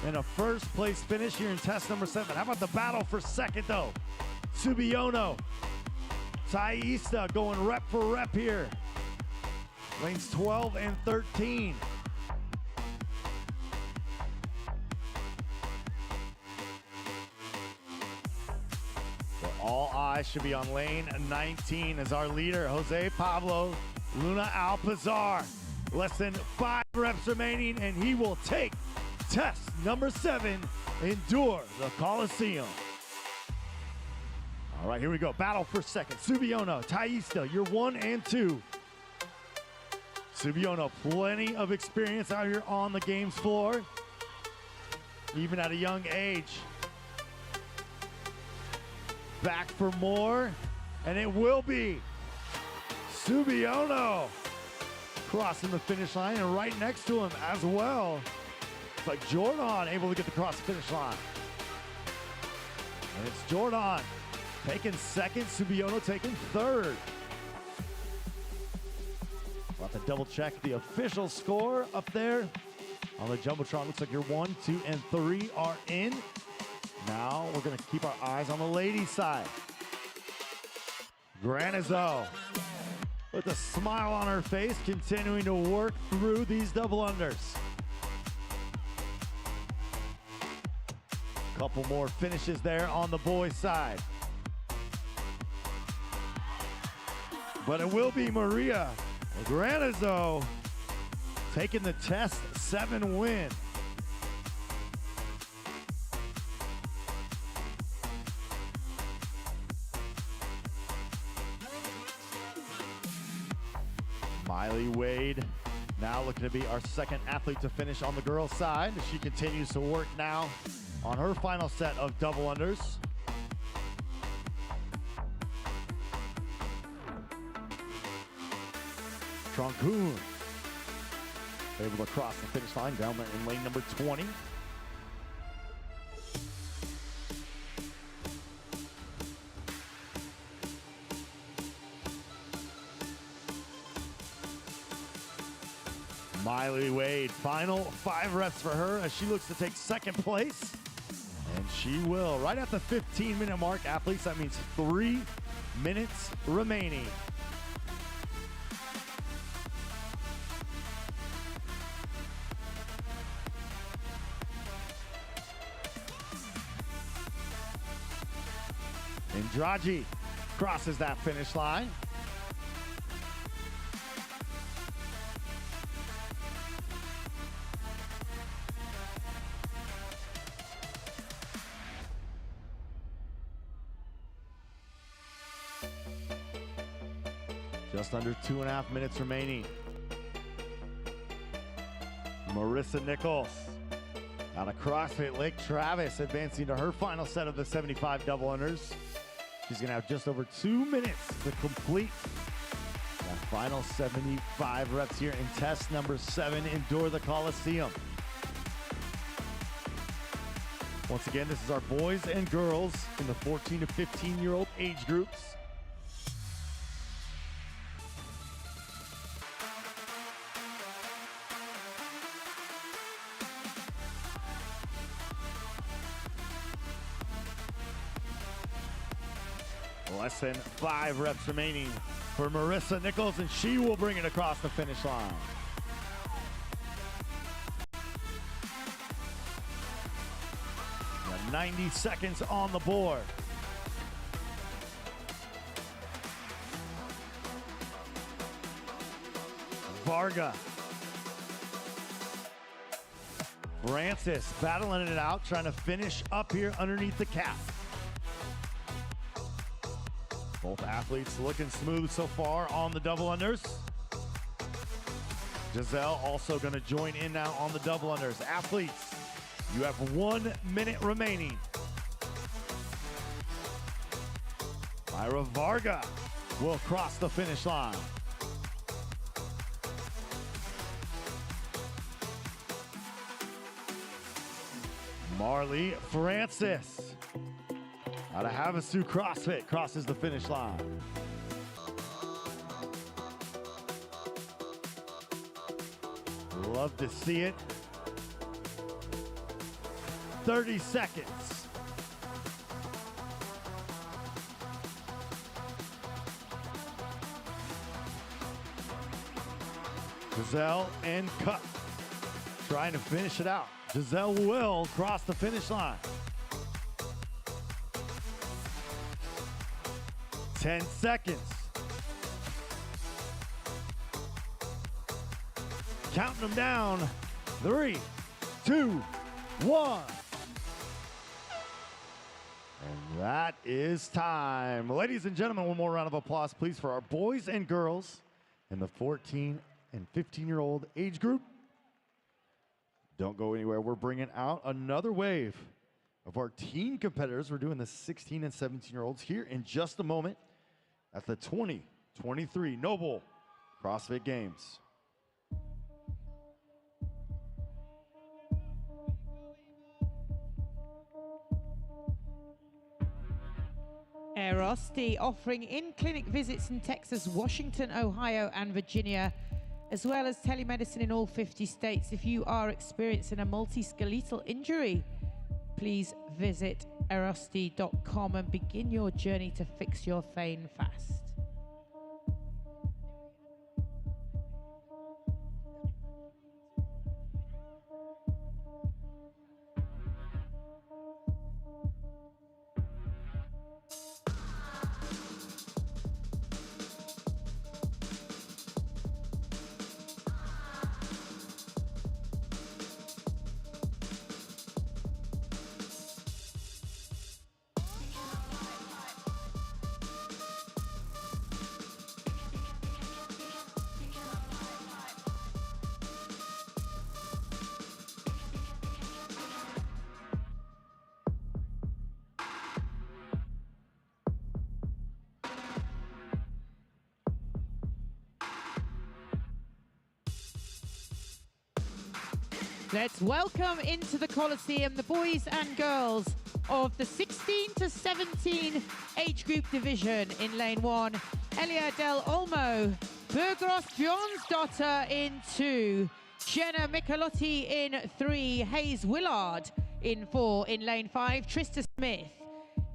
and a first place finish here in test number 7. How about the battle for second though? Subiono, Taista going rep for rep here. Lanes 12 and 13. All eyes should be on lane 19 as our leader, Jose Pablo Luna Alpazar. Less than 5 reps remaining, and he will take test number 7, Endure the Coliseum. All right, here we go. Battle for second. Subiono, Taista, you're 1 and 2. Subiono, plenty of experience out here on the games floor, even at a young age. Back for more, and it will be Subiono crossing the finish line, and right next to him as well. It's like Jordan able to get across the finish line. And it's Jordan taking second, Subiono taking third. We'll have to double check the official score up there on the Jumbotron. Looks like your 1, 2, and 3 are in. Now we're gonna keep our eyes on the ladies' side. Granizo with a smile on her face, continuing to work through these double unders. Couple more finishes there on the boys' side. But it will be Maria Granizo taking the test 7 win. Miley Wade now looking to be our second athlete to finish on the girls' side. She continues to work now on her final set of double unders. Troncoon able to cross the finish line down there in lane number 20. Miley Wade, final 5 reps for her as she looks to take second place. And she she will. Right at the 15-minute mark, athletes, that means 3 minutes remaining. Andrade crosses that finish line. Just under 2.5 minutes remaining. Marissa Nichols out of CrossFit Lake Travis advancing to her final set of the 75 double unders. She's gonna have just over 2 minutes to complete that final 75 reps here in test number 7, Endure the Coliseum. Once again, this is our boys and girls in the 14 to 15-year-old age groups. Less than 5 reps remaining for Marissa Nichols, and she will bring it across the finish line. Got 90 seconds on the board. Varga. Francis battling it out, trying to finish up here underneath the cap. Both athletes looking smooth so far on the double unders. Giselle also going to join in now on the double unders. Athletes, you have 1 minute remaining. Myra Varga will cross the finish line. Marley Francis out of Havasu CrossFit crosses the finish line. Love to see it. 30 seconds. Giselle and Cup trying to finish it out. Giselle will cross the finish line. 10 seconds. Counting them down. 3, 2, 1. And that is time. Ladies and gentlemen, one more round of applause, please, for our boys and girls in the 14 and 15-year-old age group. Don't go anywhere. We're bringing out another wave of our teen competitors. We're doing the 16 and 17-year-olds here in just a moment at the 2023 NOBULL CrossFit Games. Erosti offering in-clinic visits in Texas, Washington, Ohio, and Virginia, as well as telemedicine in all 50 states. If you are experiencing a multiskeletal injury, please visit erosti.com and begin your journey to fix your fane fast. Let's welcome into the Coliseum the boys and girls of the 16 to 17 age group division. In lane 1, Elia Del Olmo, Bergros Bjornsdotter in 2, Jenna Michelotti in 3, Hayes Willard in 4. In lane 5, Trista Smith.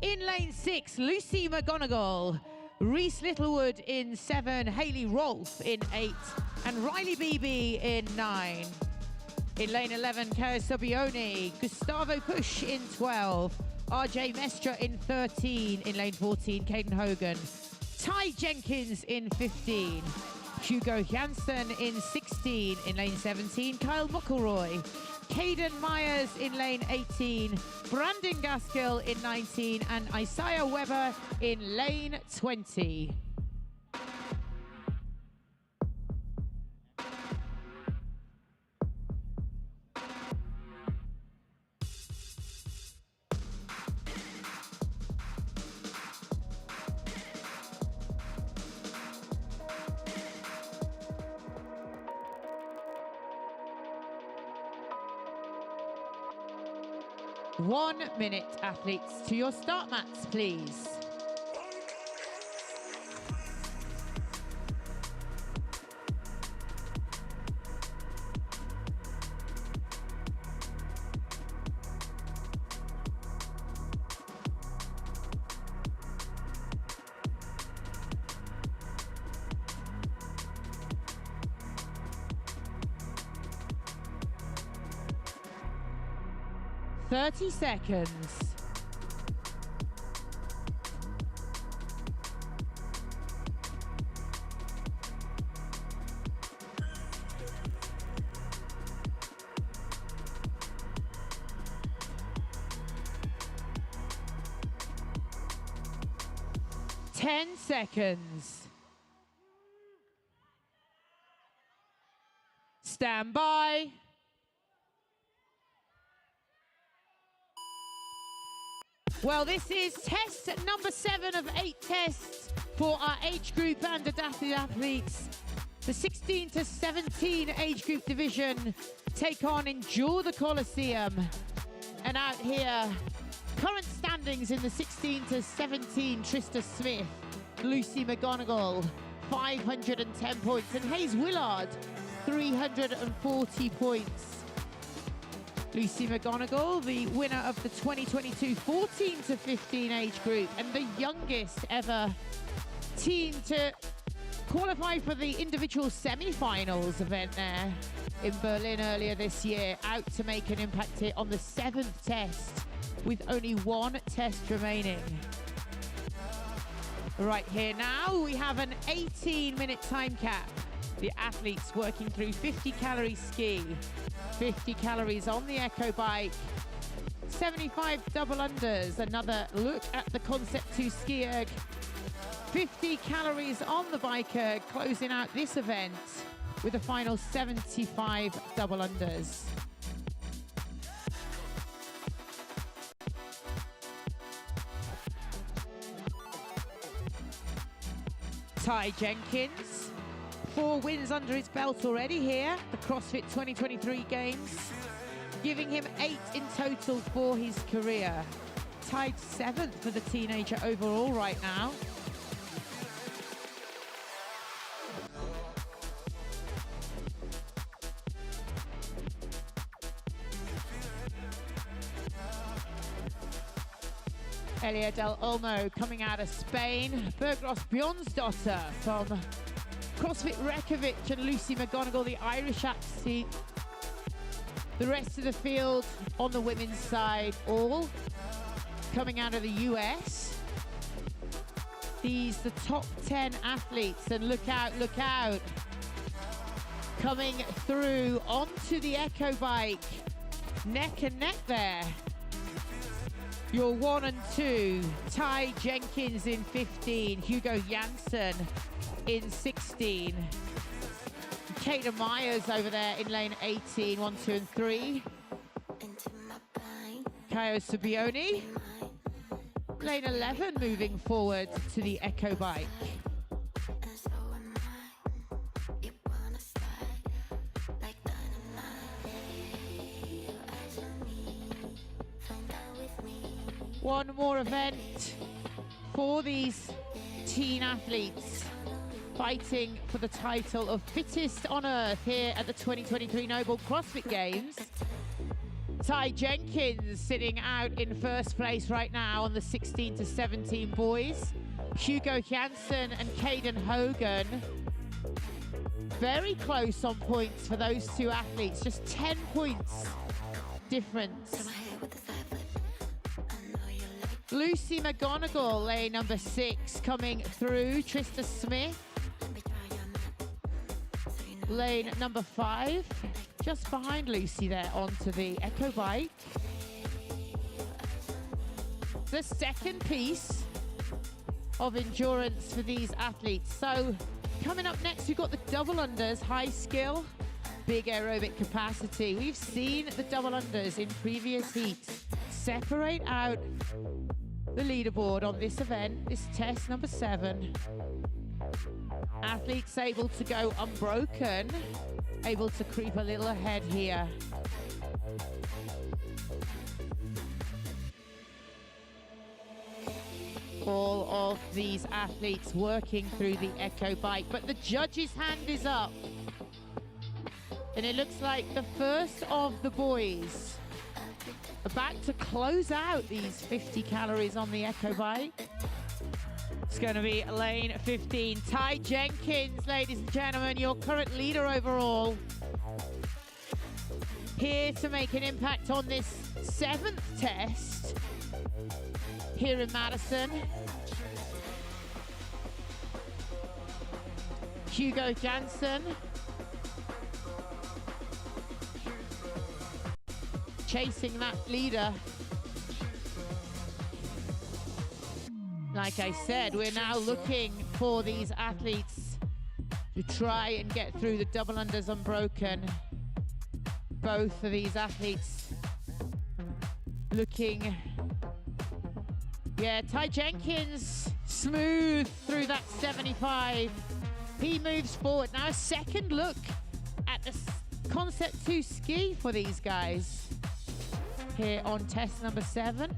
In lane 6, Lucy McGonigal. Reese Littlewood in 7, Hayley Rolfe in 8, and Riley Beebe in 9. In lane 11, Kaya Sobione, Gustavo Push in 12, RJ Mestra in 13. In lane 14, Caden Hogan, Ty Jenkins in 15, Hugo Janssen in 16. In lane 17, Kyle McElroy, Caden Myers in lane 18, Brandon Gaskill in 19, and Isaiah Weber in lane 20. One minute, athletes, to your start mats, please. Thirty seconds. Ten seconds. Stand by. Well, this is test number 7 of 8 tests for our age group and adapted athletes. The 16 to 17 age group division take on Endure the Coliseum. And out here, current standings in the 16 to 17, Trista Smith, Lucy McGonigal, 510 points, and Hayes Willard, 340 points. Lucy McGonigal, the winner of the 2022 14 to 15 age group and the youngest ever team to qualify for the individual semi-finals event there in Berlin earlier this year, out to make an impact here on the 7th test with only 1 test remaining. Right here now, we have an 18-minute time cap. The athletes working through 50 calorie ski, 50 calories on the Echo bike, 75 double unders, another look at the Concept 2 ski erg, 50 calories on the bike erg, closing out this event with a final 75 double unders. Ty Jenkins, 4 wins under his belt already here, the CrossFit 2023 Games, giving him 8 in total for his career. Tied 7th for the teenager overall right now. Elia Del Olmo coming out of Spain. Bergros Bjornsdotter from CrossFit Reykjavik and Lucy McGonigal, the Irish athlete. The rest of the field on the women's side, all coming out of the US. These the top 10 athletes, and look out, look out. Coming through onto the Echo bike, neck and neck there. Your 1 and 2, Ty Jenkins in 15, Hugo Janssen in 16. Kaden Myers over there in lane 18, 1, 2, and 3. Kaya Subioni, lane 11, moving forward to the Echo bike. One more event for these teen athletes fighting for the title of Fittest on Earth here at the 2023 NOBULL CrossFit Games. Ty Jenkins sitting out in first place right now on the 16 to 17 boys. Hugo Jansen and Caden Hogan. Very close on points for those two athletes, just 10 points difference. Lucy McGonigal, lane number 6, coming through. Trista Smith, lane number 5, just behind Lucy there onto the Echo Bike. The second piece of endurance for these athletes. So coming up next, we've got the double unders, high skill, big aerobic capacity. We've seen the double unders in previous heats separate out the leaderboard on this event, this test number 7. Athletes able to go unbroken, able to creep a little ahead here. All of these athletes working through the Echo Bike, but the judge's hand is up. And it looks like the first of the boys about to close out these 50 calories on the Echo Bike. It's going to be lane 15. Ty Jenkins, ladies and gentlemen, your current leader overall. Here to make an impact on this 7th test here in Madison. Hugo Jansen. Chasing that leader. Like I said, we're now looking for these athletes to try and get through the double unders unbroken. Both of these athletes looking, yeah, Ty Jenkins smooth through that 75. He moves forward. Now a second look at the Concept 2 ski for these guys here on test number 7.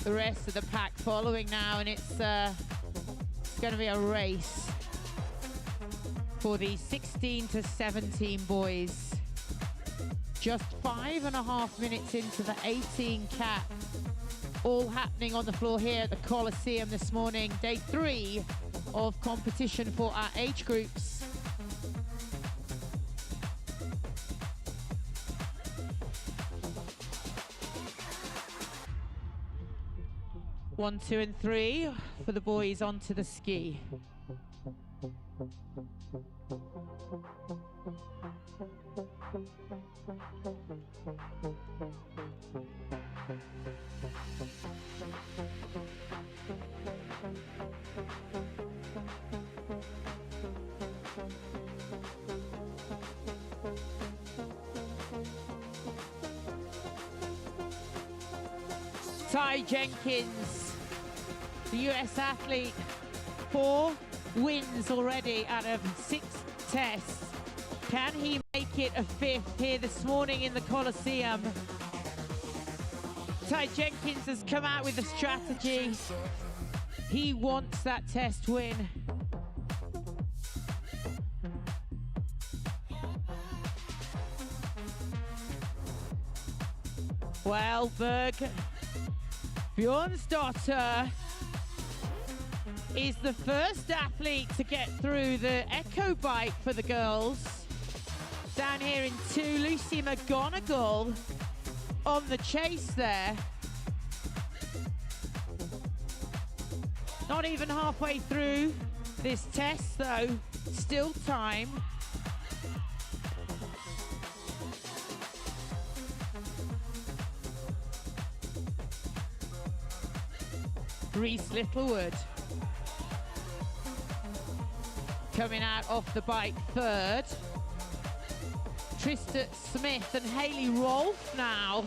The rest of the pack following now, and it's going to be a race for the 16 to 17 boys. Just 5.5 minutes into the 18 cap. All happening on the floor here at the Coliseum this morning. Day 3 of competition for our age groups. 1, 2, and 3 for the boys onto the ski. Ty Jenkins, the US athlete, 4 wins already out of 6 tests. Can he make it a 5th here this morning in the Coliseum? Ty Jenkins has come out with a strategy. He wants that test win. Well, Berg Bjornsdotter is the first athlete to get through the Echo Bike for the girls. Down here in 2, Lucy McGonigal on the chase there. Not even halfway through this test though, still time. Reese Littlewood coming out off the bike 3rd. Trista Smith and Hayley Rolfe now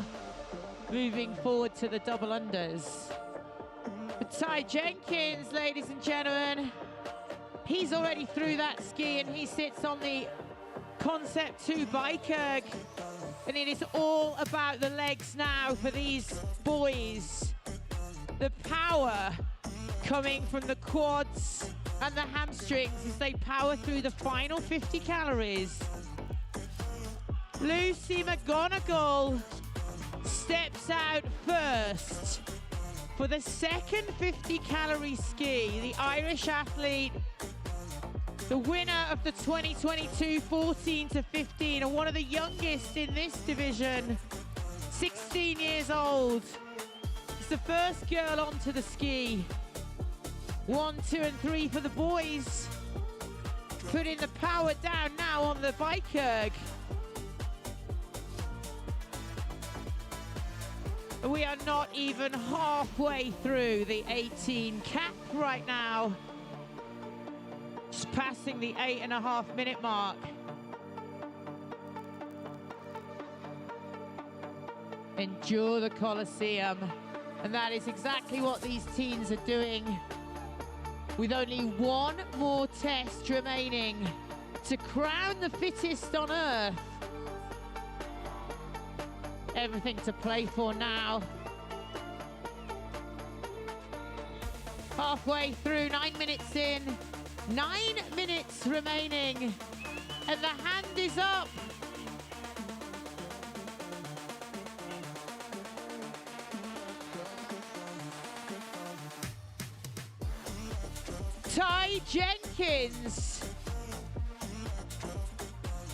moving forward to the double unders. But Ty Jenkins, ladies and gentlemen, he's already through that ski and he sits on the Concept 2 bike erg. And it is all about the legs now for these boys. The power coming from the quads and the hamstrings as they power through the final 50 calories. Lucy McGonigal steps out first for the second 50-calorie ski. The Irish athlete, the winner of the 2022 14 to 15, and one of the youngest in this division, 16 years old. It's the first girl onto the ski. 1, 2, and 3 for the boys. Putting the power down now on the bike erg. We are not even halfway through the 18 cap right now. Just passing the 8.5 minute mark. Endure the Coliseum. And that is exactly what these teens are doing. With only one more test remaining to crown the fittest on earth. Everything to play for now. Halfway through, 9 minutes in. 9 minutes remaining. And the hand is up. Ty Jenkins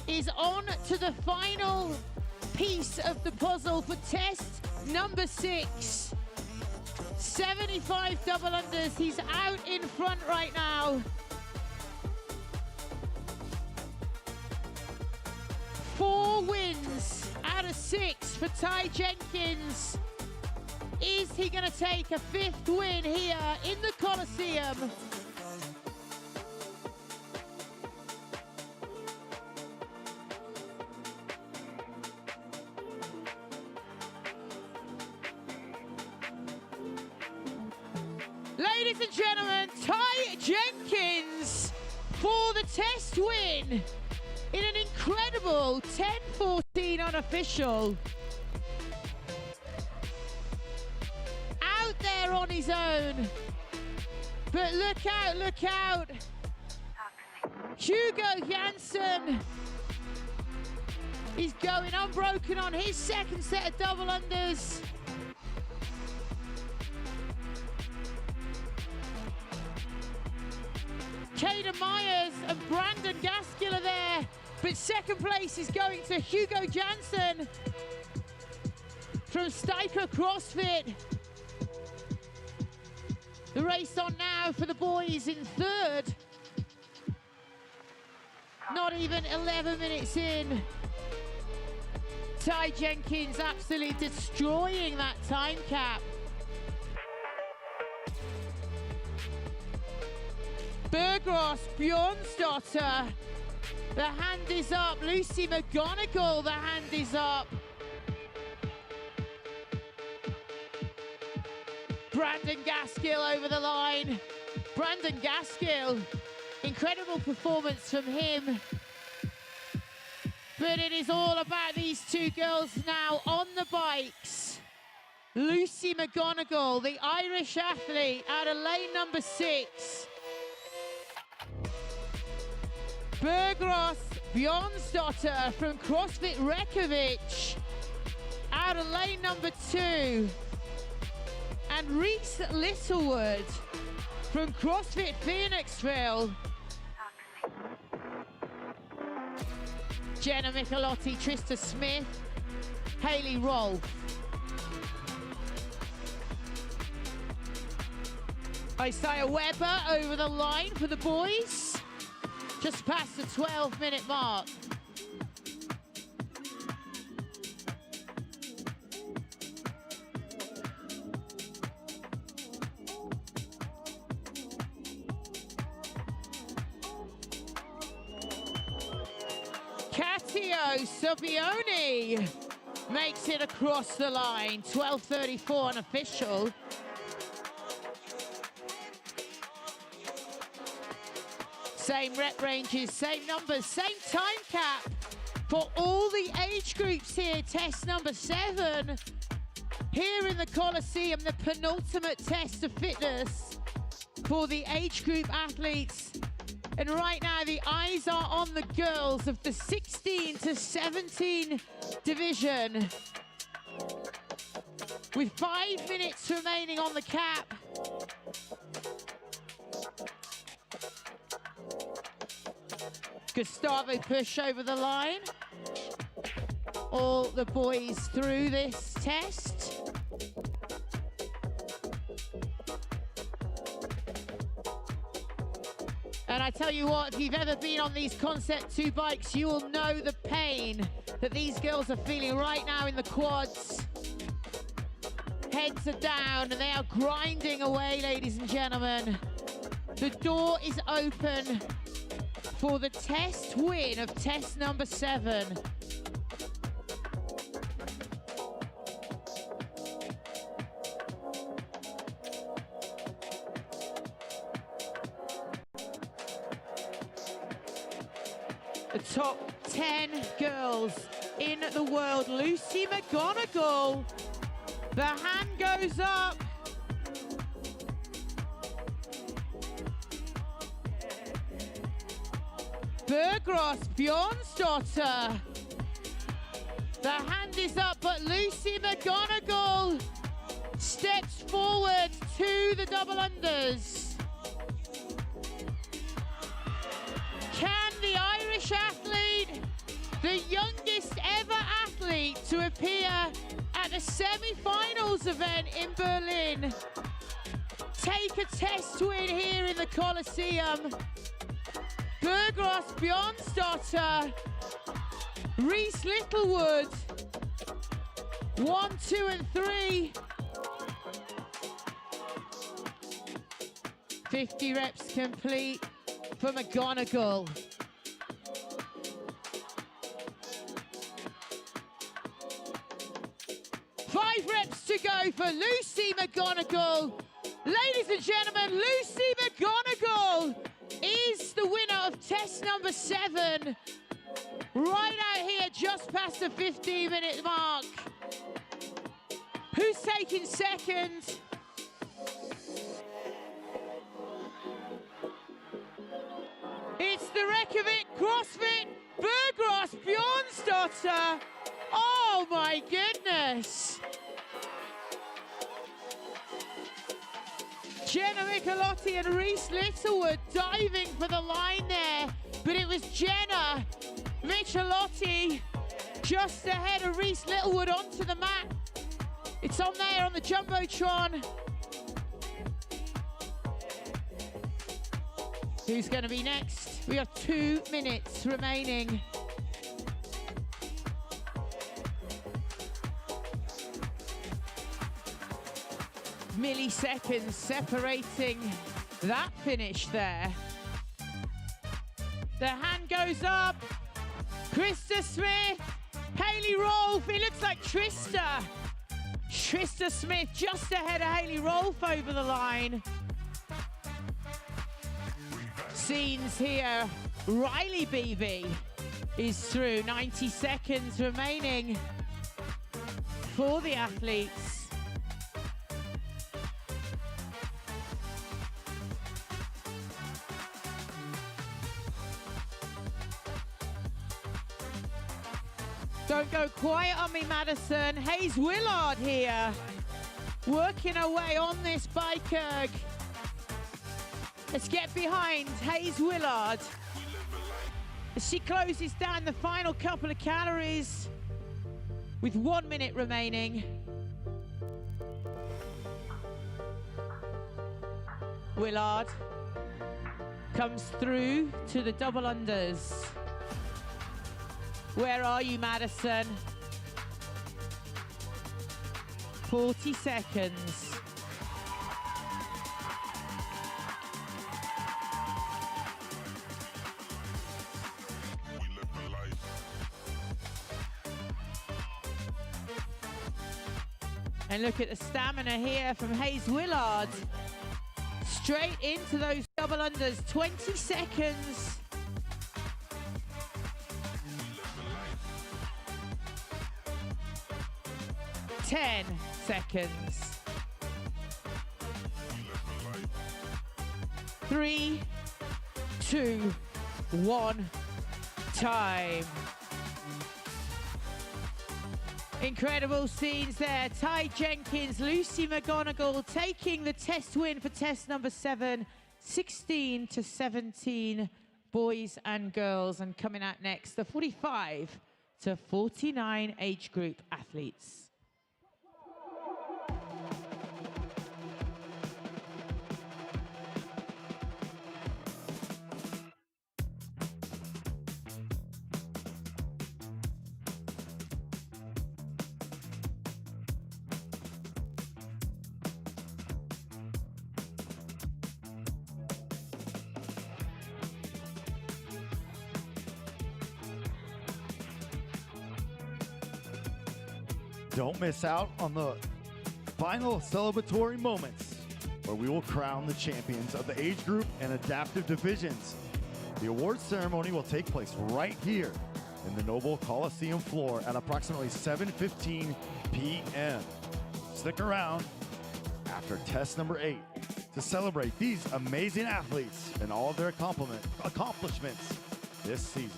is on to the final piece of the puzzle for test number 6. 75 double unders. He's out in front right now. 4 wins out of 6 for Ty Jenkins. Is he going to take a 5th win here in the Coliseum? Ladies and gentlemen, Ty Jenkins for the test win in an incredible 10:14 unofficial. Out there on his own. But look out, look out. Hugo Janssen is going unbroken on his second set of double unders. Caden Myers and Brandon Gaskill are there, but second place is going to Hugo Janssen from Steiker CrossFit. The race on now for the boys in 3rd. Not even 11 minutes in. Ty Jenkins absolutely destroying that time cap. Bergros Bjornsdotter, the hand is up. Lucy McGonigal, the hand is up. Brandon Gaskill over the line. Brandon Gaskill, incredible performance from him. But it is all about these 2 girls now on the bikes. Lucy McGonigal, the Irish athlete, out of lane number 6. Bergros Bjornsdotter from CrossFit Reykjavik, out of lane number 2. And Reese Littlewood from CrossFit Phoenixville. Jenna Michelotti, Trista Smith, Hayley Rolfe. Isaiah Weber over the line for the boys. Just past the 12-minute mark. Catio Savioni makes it across the line. 12:34 unofficial. Same rep ranges, same numbers, same time cap for all the age groups here. Test number 7 here in the Coliseum, the penultimate test of fitness. for the age group athletes. And right now the eyes are on the girls of the 16 to 17 division. With 5 minutes remaining on the cap. Gustavo push over the line. All the boys through this test. And I tell you what, if you've ever been on these Concept 2 bikes, you will know the pain that these girls are feeling right now in the quads. Heads are down and they are grinding away, ladies and gentlemen. The door is open for the test win of test number 7. The top 10 girls in the world. Lucy McGonigal. The hand goes up. Bergros Bjornsdotter. The hand is up, but Lucy McGonigal steps forward to the double unders. Can the Irish athlete, the youngest ever athlete to appear at the semi-finals event in Berlin, take a test win here in the Coliseum? Bergros Bjornsdotter, Reese Littlewood, 1, 2, and 3. 50 reps complete for McGonigal. Five reps to go for Lucy McGonigal. Ladies and gentlemen, Lucy McGonigal is the winner of test number 7. Right out here, just past the 15-minute mark. Who's taking second? It's the Reykjavik CrossFit Bergros Bjornsdotter. Oh my goodness. Jenna Michelotti and Reese Littlewood diving for the line there, but it was Jenna Michelotti just ahead of Reese Littlewood onto the mat. It's on there on the Jumbotron. Who's going to be next? We have 2 minutes remaining. Milliseconds separating that finish there. The hand goes up. Krista Smith, Hayley Rolfe. It looks like Trista Smith just ahead of Hayley Rolfe over the line. Scenes here. Riley Beebe is through. 90 seconds remaining for the athletes. Don't go quiet on me, Madison. Hayes Willard here, working her way on this bike erg. Let's get behind Hayes Willard as she closes down the final couple of calories with 1 minute remaining. Willard comes through to the double unders. Where are you, Madison? 40 seconds. And look at the stamina here from Hayes Willard. Straight into those double unders, 20 seconds. 10 seconds. 3, 2, 1, time. Incredible scenes there. Ty Jenkins, Lucy McGonigal taking the test win for test number 7, 16 to 17 boys and girls. And coming out next, the 45 to 49 age group athletes. Don't miss out on the final celebratory moments where we will crown the champions of the age group and adaptive divisions. The awards ceremony will take place right here in the NOBULL Coliseum floor at approximately 7:15 p.m. Stick around after test number 8 to celebrate these amazing athletes and all of their accomplishments this season.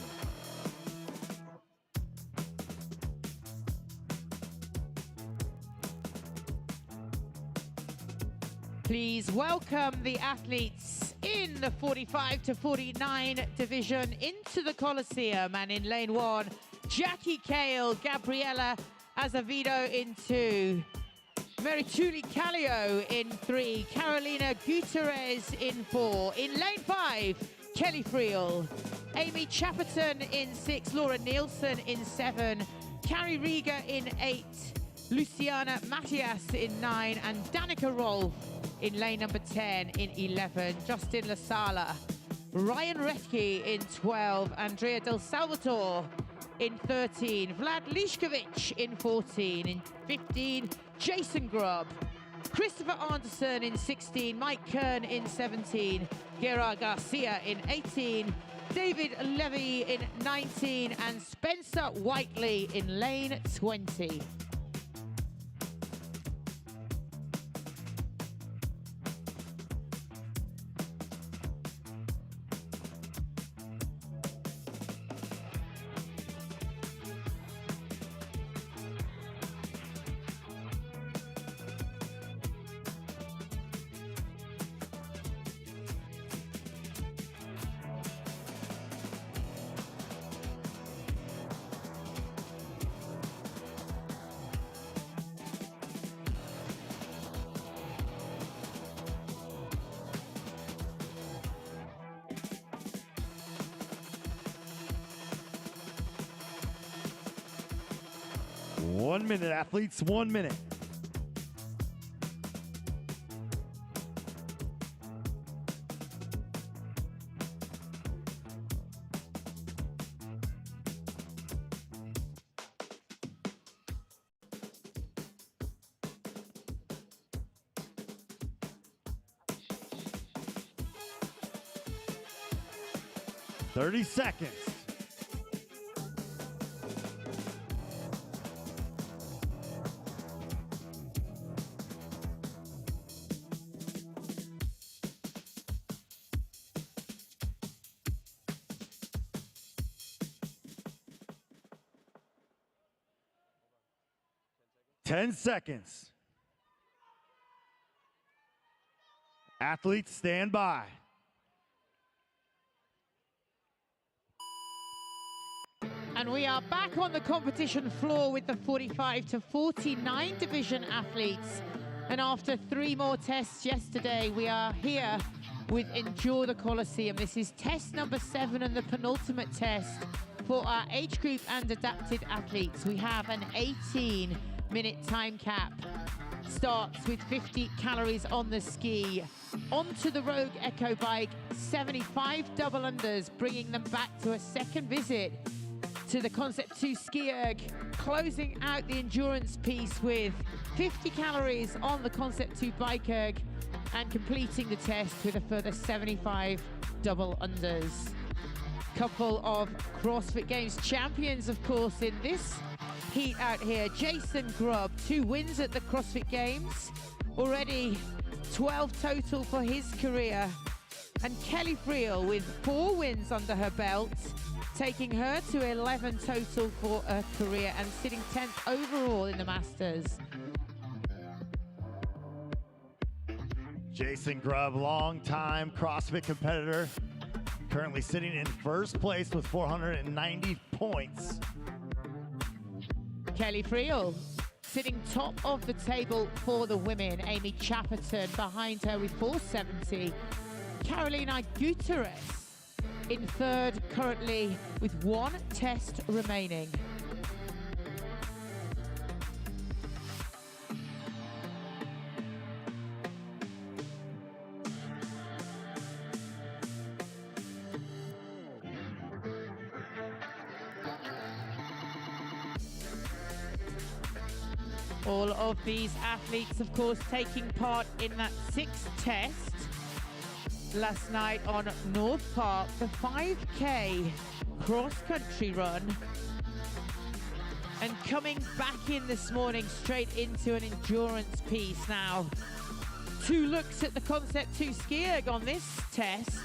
Please welcome the athletes in the 45 to 49 division into the Coliseum. And in lane 1, Jackie Kale, Gabriela Azevedo in 2, Merituli Callio in 3, Carolina Gutierrez in 4. In lane 5, Kelly Friel, Amy Chapperton in 6, Laura Nielsen in 7, Carrie Rieger in 8, Luciana Matias in 9, and Danica Rolf in lane number 10 in 11, Justin Lasala, Ryan Retke in 12, Andrea Del Salvatore in 13, Vlad Lishkovich in 14, in 15, Jason Grubb, Christopher Anderson in 16, Mike Kern in 17, Gerard Garcia in 18, David Levy in 19, and Spencer Whiteley in lane 20. One minute, athletes, 1 minute. Thirty seconds. Ten seconds. Athletes, stand by. And we are back on the competition floor with the 45 to 49 division athletes. And after 3 more tests yesterday, we are here with Endure the Coliseum. This is test number 7 and the penultimate test for our age group and adapted athletes. We have an 18-minute time cap. Starts with 50 calories on the ski. Onto the Rogue Echo bike, 75 double unders, bringing them back to a second visit to the Concept 2 ski erg, closing out the endurance piece with 50 calories on the Concept 2 bike erg, and completing the test with a further 75 double unders. Couple of CrossFit Games champions, of course, in this heat out here. Jason Grubb, 2 wins at the CrossFit Games, already 12 total for his career. And Kelly Friel with 4 wins under her belt, taking her to 11 total for her career and sitting 10th overall in the Masters. Jason Grubb, longtime CrossFit competitor, currently sitting in first place with 490 points. Kelly Friel sitting top of the table for the women. Amy Chapperton behind her with 470. Carolina Gutierrez in third currently with 1 test remaining. All of these athletes, of course, taking part in that 6th test last night on North Park, the 5K cross-country run. And coming back in this morning straight into an endurance piece now. 2 looks at the Concept 2 ski erg on this test.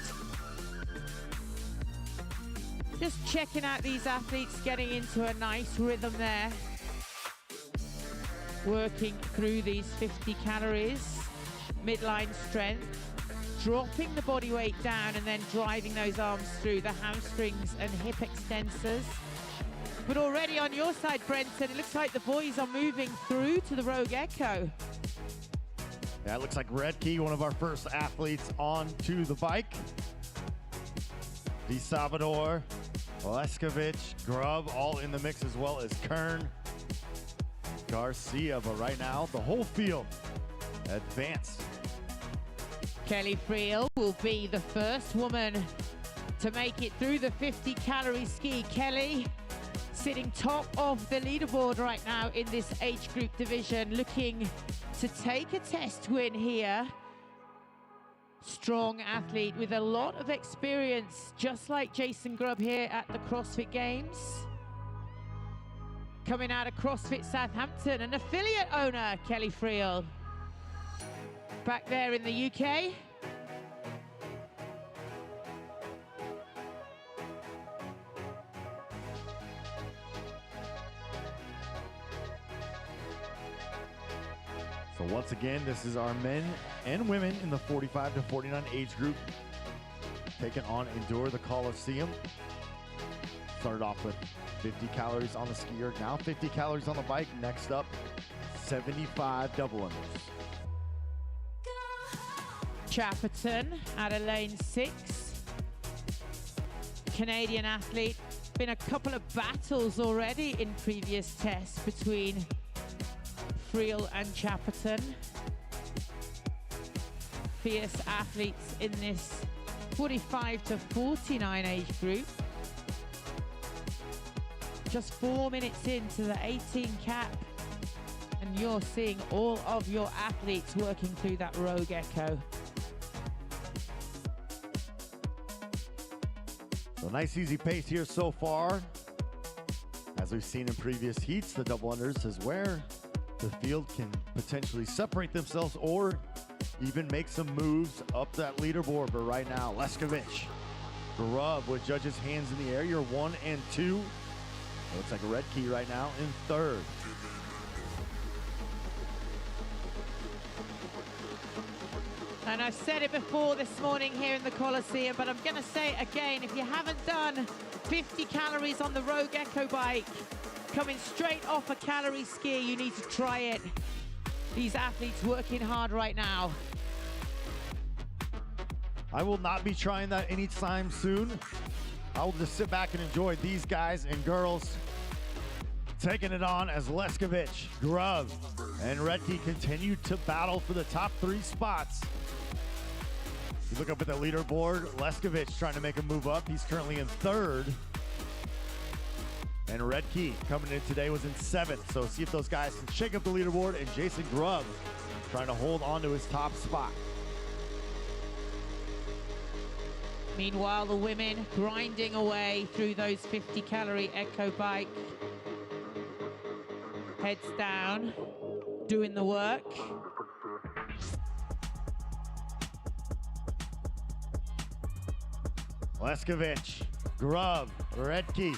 Just checking out these athletes getting into a nice rhythm there. Working through these 50 calories, midline strength, dropping the body weight down and then driving those arms through the hamstrings and hip extensors. But already on your side, Brenton, it looks like the boys are moving through to the Rogue Echo. Yeah, it looks like Redkey, one of our first athletes onto the bike. Di Salvador, Leskovich, Grubb, all in the mix, as well as Kern, Garcia. But right now, the whole field advanced. Kelly Friel will be the first woman to make it through the 50-calorie ski. Kelly sitting top of the leaderboard right now in this age group division, looking to take a test win here. Strong athlete with a lot of experience, just like Jason Grubb here at the CrossFit Games. Coming out of CrossFit Southampton, an affiliate owner, Kelly Friel. Back there in the UK. So once again, this is our men and women in the 45 to 49 age group taking on Endure the Coliseum. Started off with 50 calories on the skier, now 50 calories on the bike. Next up, 75 double unders. Chapperton out of lane 6. Canadian athlete. Been a couple of battles already in previous tests between Friel and Chapperton. Fierce athletes in this 45 to 49 age group. Just 4 minutes into the 18 cap, and you're seeing all of your athletes working through that Rogue Echo. So nice easy pace here so far. As we've seen in previous heats, the double unders is where the field can potentially separate themselves or even make some moves up that leaderboard. But right now, Leskovich, Grubb with judges' hands in the air. You're 1 and 2. Looks like Redkey right now in third. And I've said it before this morning here in the Coliseum, but I'm going to say it again. If you haven't done 50 calories on the Rogue Echo bike, coming straight off a calorie ski, you need to try it. These athletes working hard right now. I will not be trying that anytime soon. I will just sit back and enjoy these guys and girls taking it on as Leskovich, Grubb, and Redkey continue to battle for the top 3 spots. You look up at the leaderboard, Leskovich trying to make a move up. He's currently in third. And Redkey coming in today was in 7th. So see if those guys can shake up the leaderboard, and Jason Grubb trying to hold on to his top spot. Meanwhile, the women grinding away through those 50-calorie Echo bike. Heads down, doing the work. Leskovich, Grubb, Redke.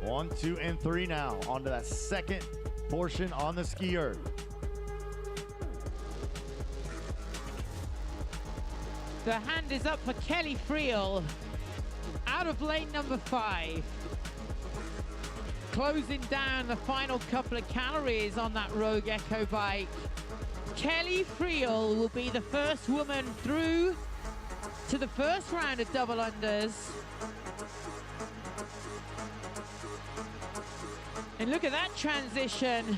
1, 2, and 3 now. On to that second portion on the skier. The hand is up for Kelly Friel out of lane number 5. Closing down the final couple of calories on that Rogue Echo bike. Kelly Friel will be the first woman through to the first round of double unders. And look at that transition.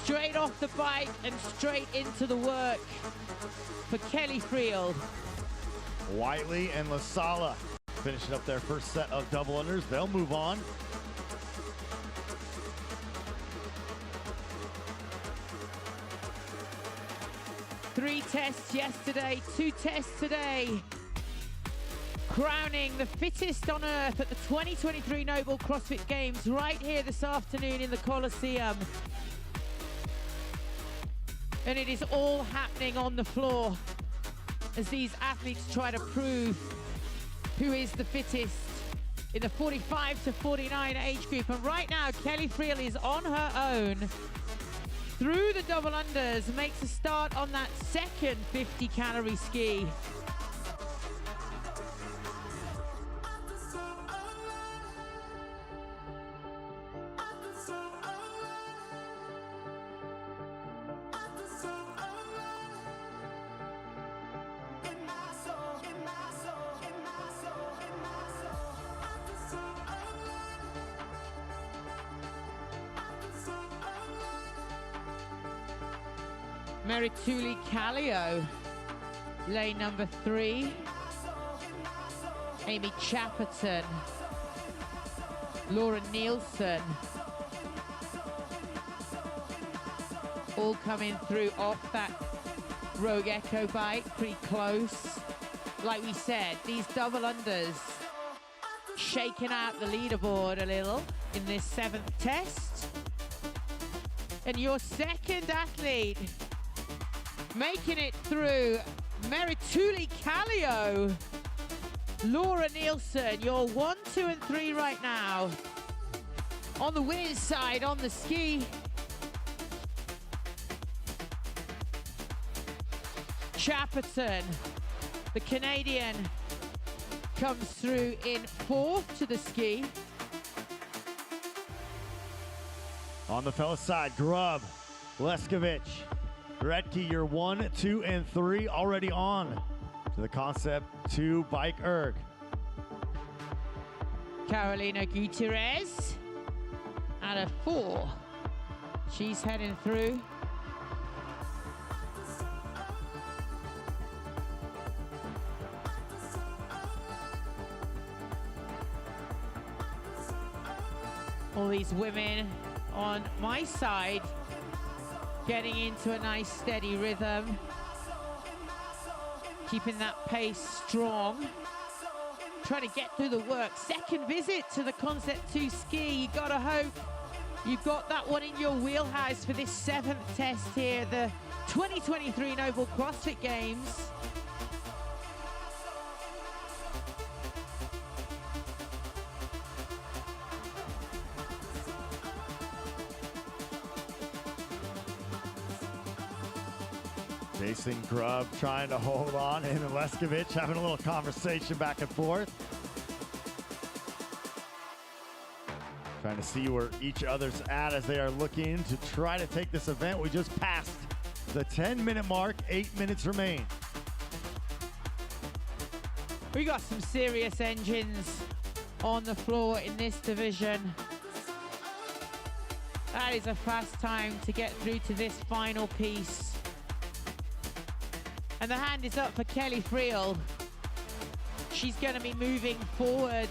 Straight off the bike and straight into the work for Kelly Friel. Whiteley and LaSala finishing up their first set of double unders. They'll move on. Three tests yesterday, 2 tests today. Crowning the fittest on earth at the 2023 NOBULL CrossFit Games right here this afternoon in the Coliseum. And it is all happening on the floor as these athletes try to prove who is the fittest in the 45 to 49 age group. And right now, Kelly Friel is on her own through the double unders, makes a start on that second 50-calorie ski. Merituli Kallio, lane number 3. Amy Chapperton, Laura Nielsen, all coming through off that Rogue Echo bike, pretty close. Like we said, these double unders shaking out the leaderboard a little in this 7th test. And your second athlete making it through, Merituli Kallio, Laura Nielsen, you're 1, 2, and 3 right now. On the winner's side, on the ski. Chapperton, the Canadian, comes through in 4th to the ski. On the fellas side, Grubb, Leskovich, Redke, you're 1, 2, and 3 already on to the Concept 2 bike erg. Carolina Gutierrez out of 4. She's heading through. All these women on my side getting into a nice steady rhythm, keeping that pace strong, trying to get through the work. Second visit to the Concept 2 ski. You gotta hope you've got that one in your wheelhouse for this 7th test here, the 2023 NOBULL CrossFit Games. Jason Grubb trying to hold on, and Leskovich having a little conversation back and forth. Trying to see where each other's at as they are looking to try to take this event. We just passed the 10-minute mark, 8 minutes remain. We got some serious engines on the floor in this division. That is a fast time to get through to this final piece. And the hand is up for Kelly Friel. She's going to be moving forward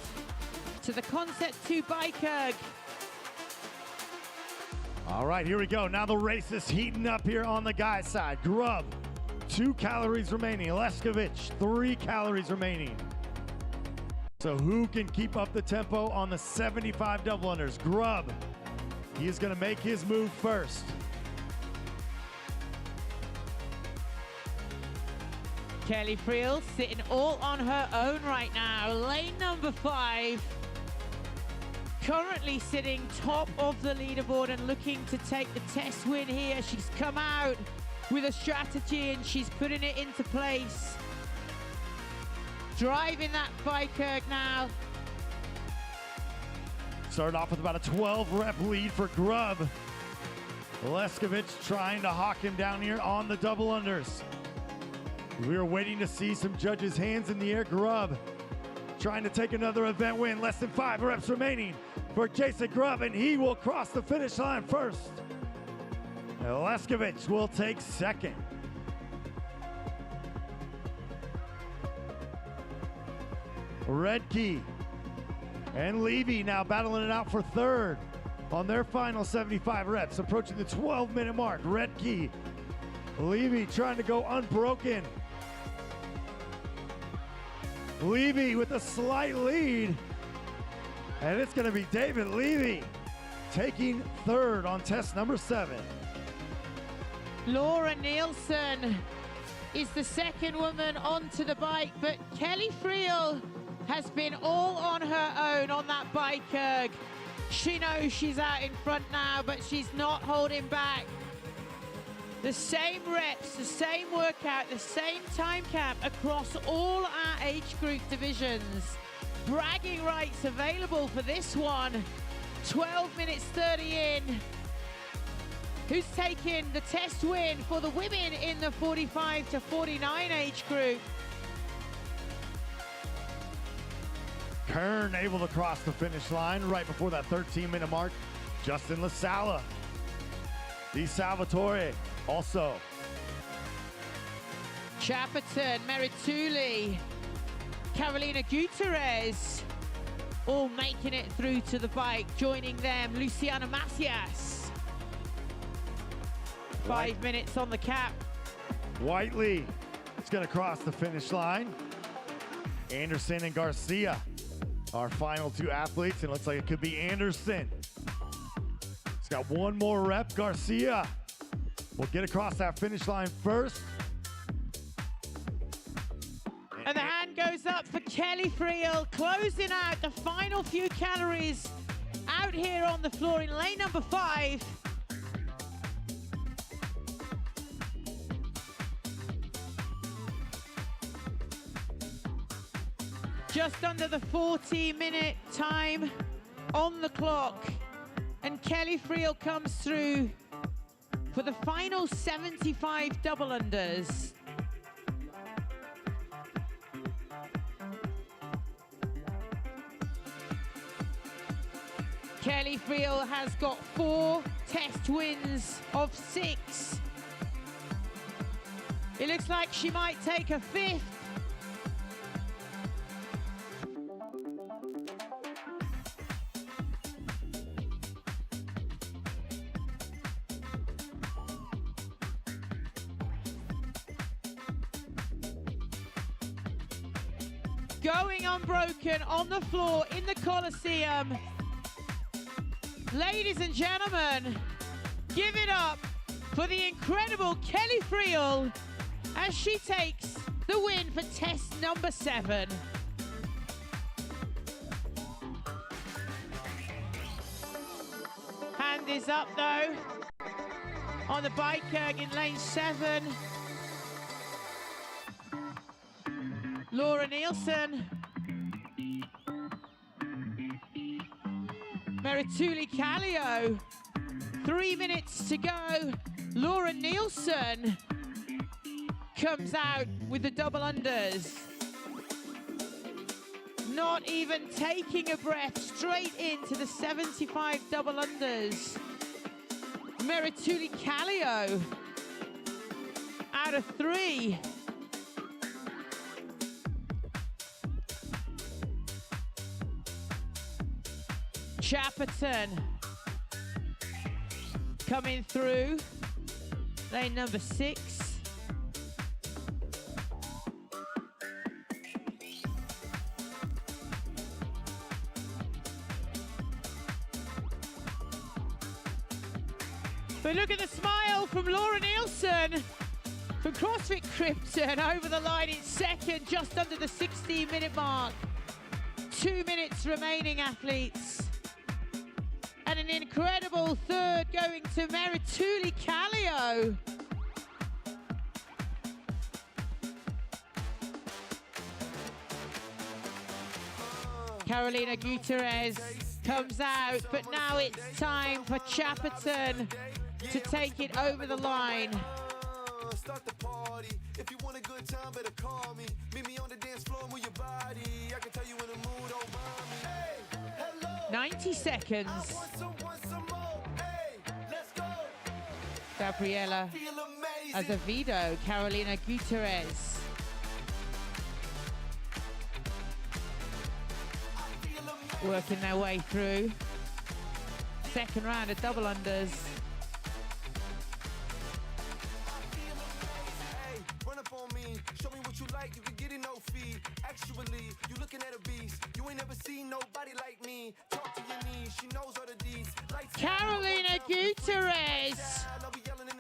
to the Concept 2 bike erg. All right, here we go. Now the race is heating up here on the guys' side. Grubb, 2 calories remaining. Leskovich, 3 calories remaining. So who can keep up the tempo on the 75 double unders? Grubb, he is going to make his move first. Kelly Friel sitting all on her own right now. Lane number 5. Currently sitting top of the leaderboard and looking to take the test win here. She's come out with a strategy and she's putting it into place. Driving that bike erg now. Started off with about a 12 rep lead for Grubb. Leskovich trying to hawk him down here on the double unders. We are waiting to see some judges' hands in the air. Grubb trying to take another event win. Less than 5 reps remaining for Jason Grubb, and he will cross the finish line first. Leskovich will take second. Redkey and Levy now battling it out for third on their final 75 reps, approaching the 12-minute mark. Redkey, Levy trying to go unbroken. Levy with a slight lead, and it's going to be David Levy taking third on test number 7. Laura Nielsen is the second woman onto the bike, but Kelly Friel has been all on her own on that bike erg. She knows she's out in front now, but she's not holding back. The same reps, the same workout, the same time cap across all our age group divisions. Bragging rights available for this one. 12 minutes 30 in. Who's taking the test win for the women in the 45 to 49 age group? Kern able to cross the finish line right before that 13-minute mark. Justin LaSala. Di Salvatore also. Chapperton, Merituli, Carolina Gutierrez, all making it through to the bike. Joining them, Luciana Macias. 5 minutes on the cap. Whiteley is going to cross the finish line. Anderson and Garcia, our final 2 athletes, and it looks like it could be Anderson. He's got one more rep. Garcia will get across that finish line first. And the hand goes up for Kelly Friel, closing out the final few calories out here on the floor in lane number 5. Just under the 40-minute time on the clock. And Kelly Friel comes through for the final 75 double unders. Kelly Friel has got 4 test wins of 6. It looks like she might take a 5th. Going unbroken on the floor in the Coliseum. Ladies and gentlemen, give it up for the incredible Kelly Friel as she takes the win for test number 7. Hand is up though on the bike erg in lane 7. Laura Nielsen. Merituli Kallio. 3 minutes to go. Laura Nielsen comes out with the double unders. Not even taking a breath, straight into the 75 double unders. Merituli Kallio out of 3. Chapperton coming through lane number 6. But look at the smile from Laura Nielsen From CrossFit Krypton over the line in second, just under the 16-minute mark. 2 minutes remaining, athletes. And an incredible third going to Merituli Kallio. Carolina Gutierrez comes out, but now it's time for Chapperton to take it over the line. Start the party. If you want a good time, better call me. Meet me on the dance floor, move your body. I can tell you in the mood, don't mind me. Hey, hello. 90 seconds. Gabriela Azevedo, Carolina Gutierrez. Working their way through. Second round of double unders. Show me what you like, you can get it no fee. Actually, you looking at a beast. You ain't never seen nobody like me. Talk to your knees, she knows all the deeds. Carolina Gutierrez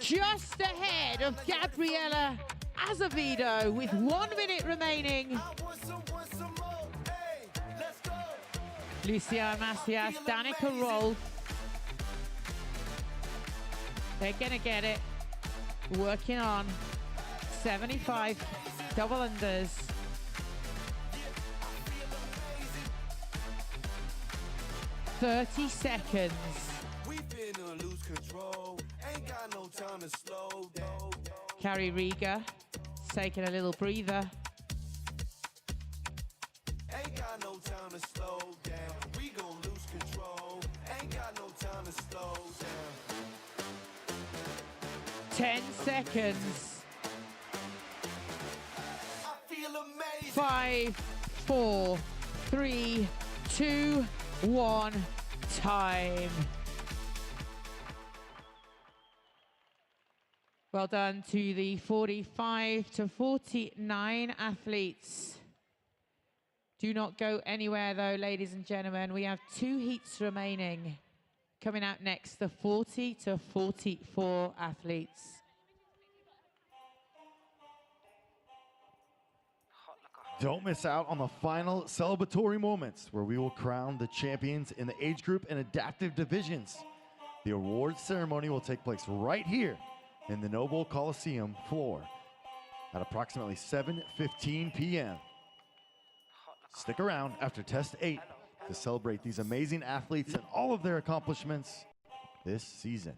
just ahead of Gabriela Azevedo with 1 minute remaining. Lucia Macias, Danica Roll. They're gonna get it. Working on 75 double unders. $30 seconds. We finna lose control. Ain't got no time to slow down. Carrie Rieger taking a little breather. Ain't got no time to slow down. We gon' lose control. Ain't got no time to slow down. 10 seconds. I feel amazing. 5, 4, 3, 2, 1, time. Well done to the 45 to 49 athletes. Do not go anywhere though, ladies and gentlemen. We have 2 heats remaining. Coming out next, the 40 to 44 athletes. Don't miss out on the final celebratory moments where we will crown the champions in the age group and adaptive divisions. The awards ceremony will take place right here in the NOBULL Coliseum floor at approximately 7:15 p.m. Stick around after Test 8 to celebrate these amazing athletes and all of their accomplishments this season.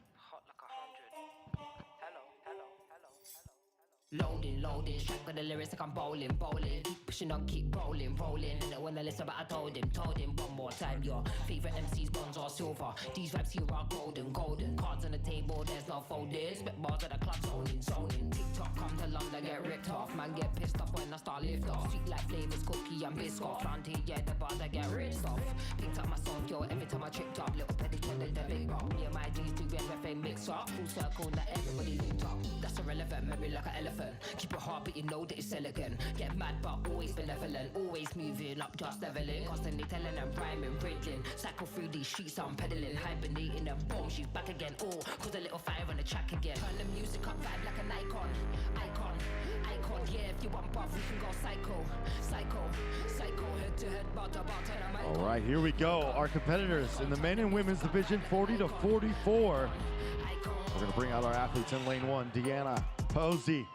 Loading, loading, strike with the lyrics like I'm bowling, bowling. Keep pushing on, keep rolling, rolling. Didn't wanna listen, but I told him one more time. Your favorite MC's bronze or silver. These vibes here are golden, golden. Cards on the table, there's no folding. Spit bars at the club, zoning, zoning. TikTok come to London, get ripped off. Man get pissed off when I start lift off. Sweet like flavors, cookie and biscuit. Round here, yeah, the bars I get ripped off. Picked up my song, yo, every time I tripped up. Little petty trended the big rock. Yeah, my G's do everything mix up. Full circle, that everybody linked up. That's irrelevant, memory like an elephant. Keep it hard, but you know that it's elegant. Get mad, but always benevolent. Always moving up, just leveling. Constantly telling them rhyming, riddling. Cycle through these streets, I'm pedaling. Hibernating them bones, she's back again. Oh, cause a little fire on the track again. Turn the music up, vibe like an icon. Icon, icon, yeah, if you want buff, we can go psycho. Psycho, psycho, head to head, bar to bar, turn the mic. All right, here we go. Our competitors in the men and women's division, 40 to 44. We're gonna bring out our athletes in lane 1, Deanna Posey.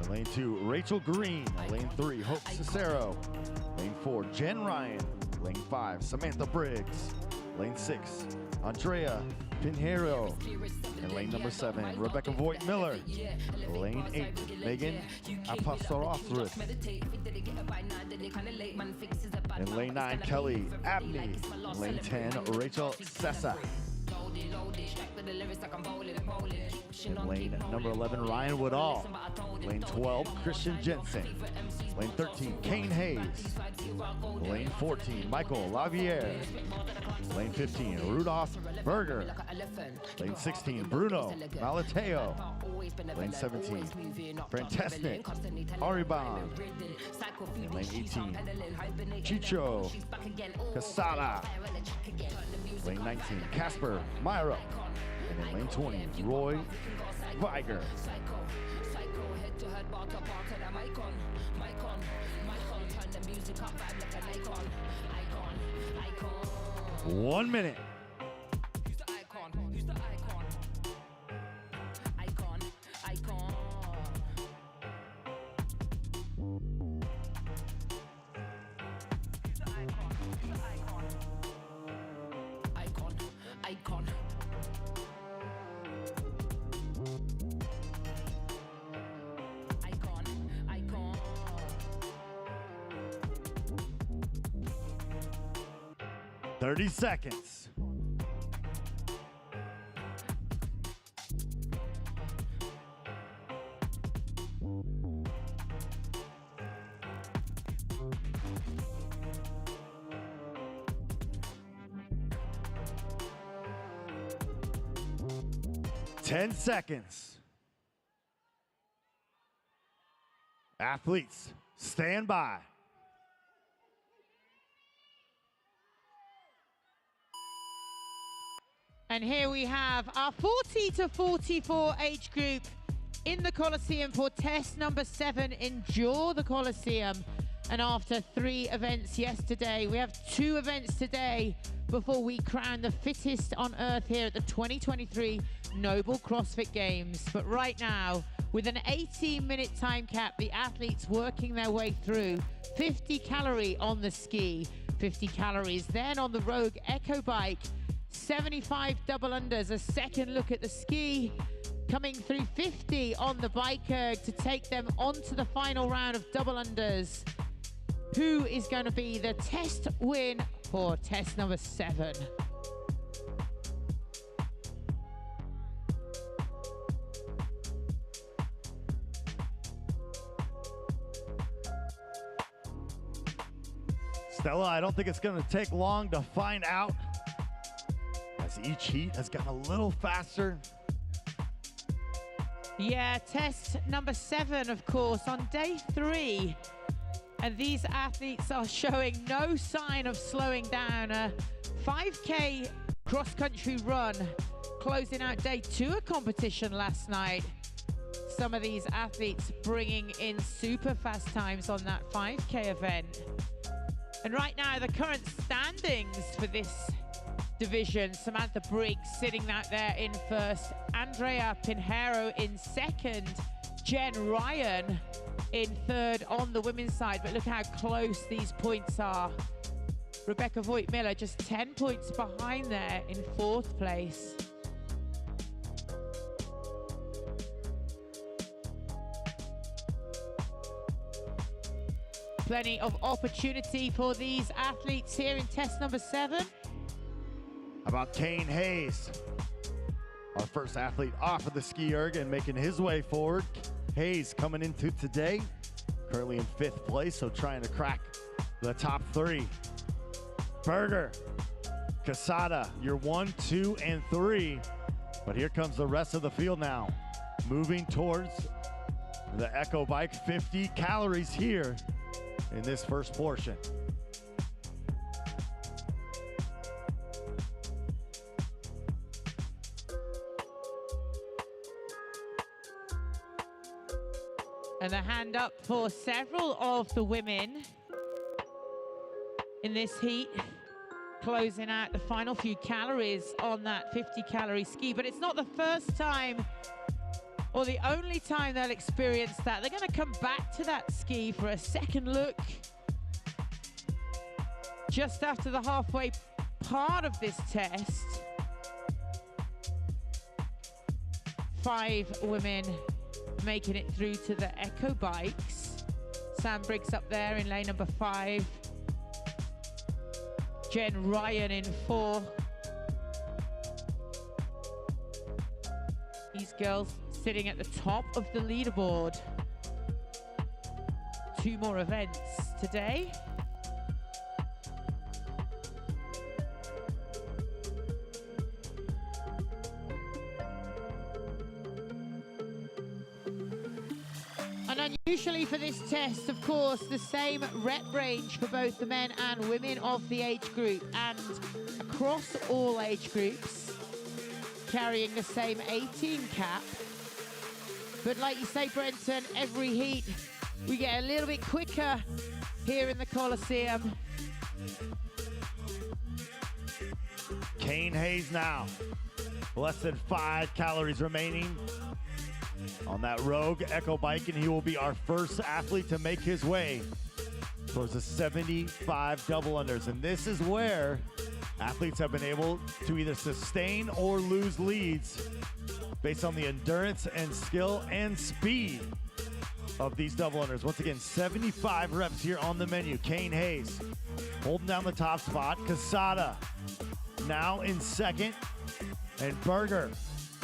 In lane 2, Rachel Green. Lane 3, Hope Cicero. Lane 4, Jen Ryan. Lane 5, Samantha Briggs. Lane 6, Andrea Pinheiro. And lane number 7, Rebecca Voigt Miller. Lane 8, Megan Apostolopoulos. In lane 9, Kelly Abney. Lane 10, Rachel Sessa. In lane number 11, Ryan Woodall. Lane 12, Christian Jensen. Lane 13, Kane Hayes. Lane 14, Michael Laviere. Lane 15, Rudolph Berger. Lane 16, Bruno Malateo. Lane 17, Frantesnik Ariban. In lane 18, Chicho Casada. Lane 19, Casper Myra. And in lane 20, Roy Viger. To head bar to the mic on, turn the music up, vibe like an icon. 1 minute. Who's the icon? Who's the icon? Icon. Who's the icon? Who's the icon? Icon. 30 seconds. Ten seconds. Athletes, stand by. And here we have our 40 to 44 age group in the Coliseum for test number 7, Endure the Coliseum. And after 3 events yesterday, we have 2 events today before we crown the fittest on earth here at the 2023 NOBULL CrossFit Games. But right now, with an 18-minute time cap, the athletes working their way through 50 calorie on the ski, 50 calories then on the Rogue Echo Bike, 75 double unders, a second look at the ski, coming through 50 on the bike erg to take them onto the final round of double unders. Who is going to be the test win for test number 7? Stella, I don't think it's going to take long to find out, as each heat has gotten a little faster. Yeah, test number 7, of course, on day 3. And these athletes are showing no sign of slowing down. A 5K cross-country run, closing out day 2 of competition last night. Some of these athletes bringing in super fast times on that 5K event. And right now, the current standings for this division, Samantha Briggs sitting out there in first, Andrea Pinheiro in second, Jen Ryan in third on the women's side. But look how close these points are. Rebecca Voigt-Miller just 10 points behind there in 4th place. Plenty of opportunity for these athletes here in test number 7. How about Kane Hayes, our first athlete off of the ski erg and making his way forward. Hayes coming into today, currently in 5th place, so trying to crack the top 3. Berger, Casada, your 1, 2, and 3. But here comes the rest of the field now, moving towards the Echo Bike. 50 calories here in this first portion. And a hand up for several of the women in this heat, closing out the final few calories on that 50-calorie ski. But it's not the first time or the only time they'll experience that. They're going to come back to that ski for a second look just after the halfway part of this test. 5 women making it through to the Echo Bikes. Sam Briggs up there in lane number 5. Jen Ryan in 4. These girls sitting at the top of the leaderboard. 2 more events today. And unusually for this test, of course, the same rep range for both the men and women of the age group, and across all age groups, carrying the same 18 cap. But like you say, Brenton, every heat we get a little bit quicker here in the Coliseum. Kane Hayes now. Less than 5 calories remaining on that Rogue Echo bike, and he will be our first athlete to make his way towards the 75 double unders. And this is where athletes have been able to either sustain or lose leads based on the endurance and skill and speed of these double unders. Once again, 75 reps here on the menu. Kane Hayes holding down the top spot. Quesada now in second, and Berger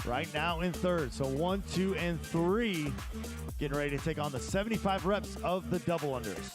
right now in third. So 1, 2, and 3 getting ready to take on the 75 reps of the double unders.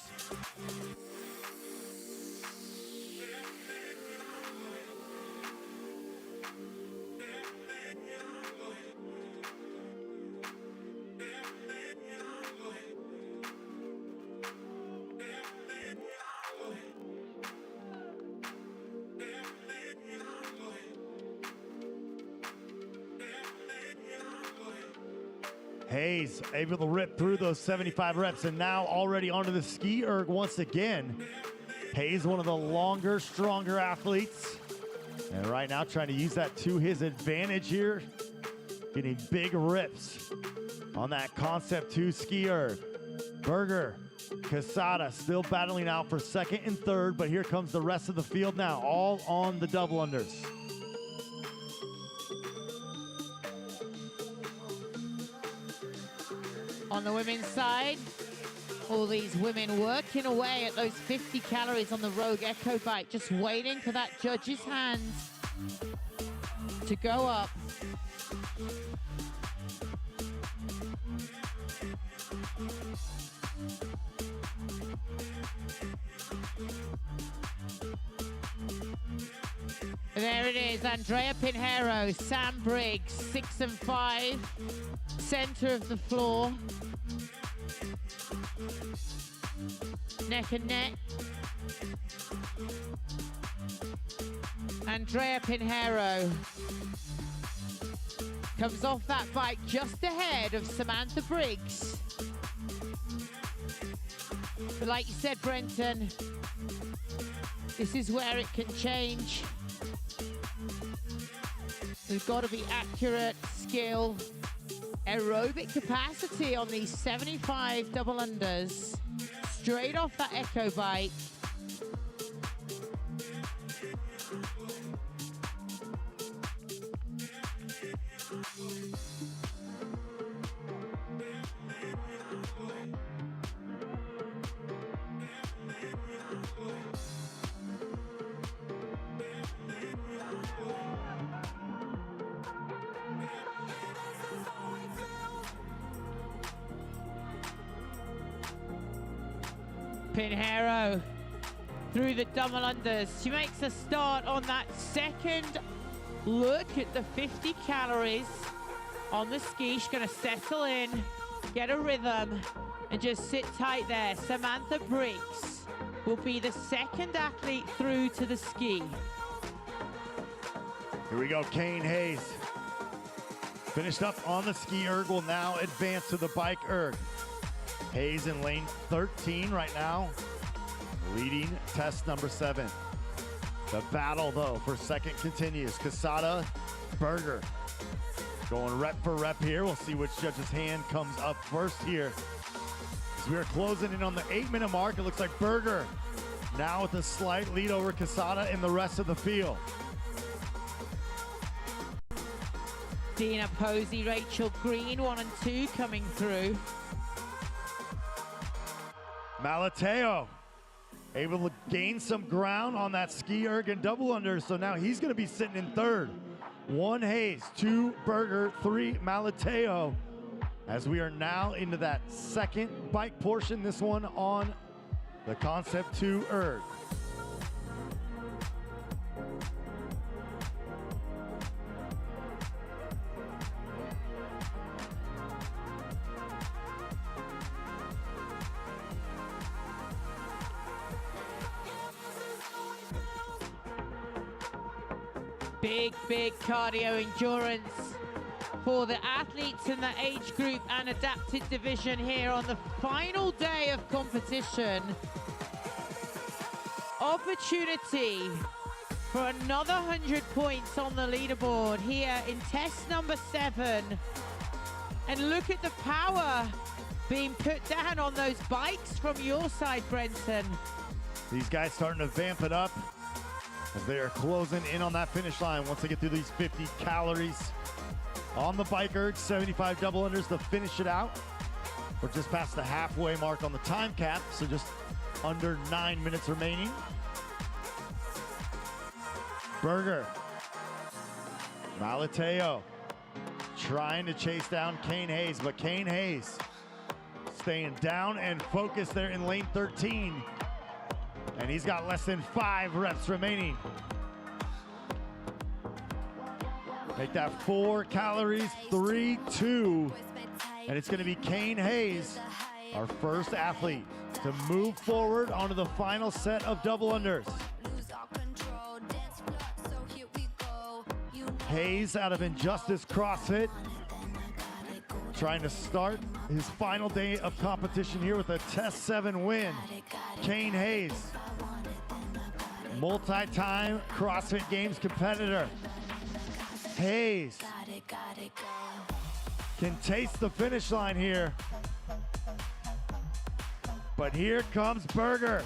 Hayes able to rip through those 75 reps, and now already onto the ski erg once again. Hayes, one of the longer, stronger athletes, and right now trying to use that to his advantage here, getting big rips on that Concept 2 ski erg. Berger, Quesada still battling out for second and third, but here comes the rest of the field now, all on the double unders. On the women's side, all these women working away at those 50 calories on the Rogue Echo bike, just waiting for that judge's hands to go up. There it is, Andrea Pinheiro, Sam Briggs, 6 and 5, center of the floor. Neck and neck. Andrea Pinheiro comes off that bike just ahead of Samantha Briggs. But like you said, Brenton, this is where it can change. There's got to be accurate skill, aerobic capacity on these 75 double unders, straight off that Echo bike. Pinheiro through the double unders. She makes a start on that second look at the 50 calories on the ski. She's going to settle in, get a rhythm, and just sit tight there. Samantha Briggs will be the second athlete through to the ski. Here we go, Kane Hayes. Finished up on the ski erg, will now advance to the bike erg. Hayes in lane 13 right now, leading test number 7. The battle, though, for second continues. Quesada, Berger, going rep for rep here. We'll see which judge's hand comes up first here. As we are closing in on the 8-minute mark, it looks like Berger now with a slight lead over Quesada in the rest of the field. Dina Posey, Rachel Green, 1 and 2 coming through. Malateo able to gain some ground on that ski erg and double under, so now he's going to be sitting in third. 1 Hayes, 2 Berger, 3 Malateo, as we are now into that second bike portion, this one on the Concept 2 erg. Big cardio endurance for the athletes in the age group and adapted division here on the final day of competition. Opportunity for another 100 points on the leaderboard here in test number 7. And look at the power being put down on those bikes from your side, Brenton. These guys starting to vamp it up as they are closing in on that finish line once they get through these 50 calories on the bike erg. 75 double unders to finish it out. We're just past the halfway mark on the time cap, so just under 9 minutes remaining. Berger, Malateo trying to chase down Kane Hayes, but Kane Hayes staying down and focused there in lane 13. And he's got less than 5 reps remaining. Make that 4 calories, 3, 2. And it's gonna be Kane Hayes, our first athlete, to move forward onto the final set of double unders. Hayes out of Injustice CrossFit, trying to start his final day of competition here with a Test 7 win. Kane Hayes, multi-time CrossFit Games competitor. Hayes can taste the finish line here. But here comes Berger.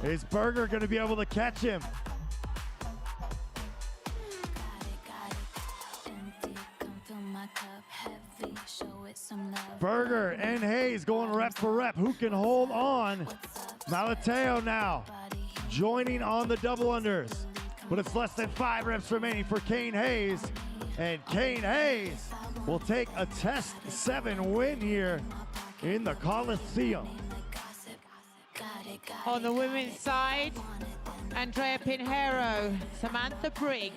Is Berger going to be able to catch him? Berger and Hayes going rep for rep. Who can hold on? Malateo now joining on the double unders. But it's less than 5 reps remaining for Kane Hayes. And Kane Hayes will take a Test 7 win here in the Coliseum. On the women's side, Andrea Pinheiro, Samantha Briggs.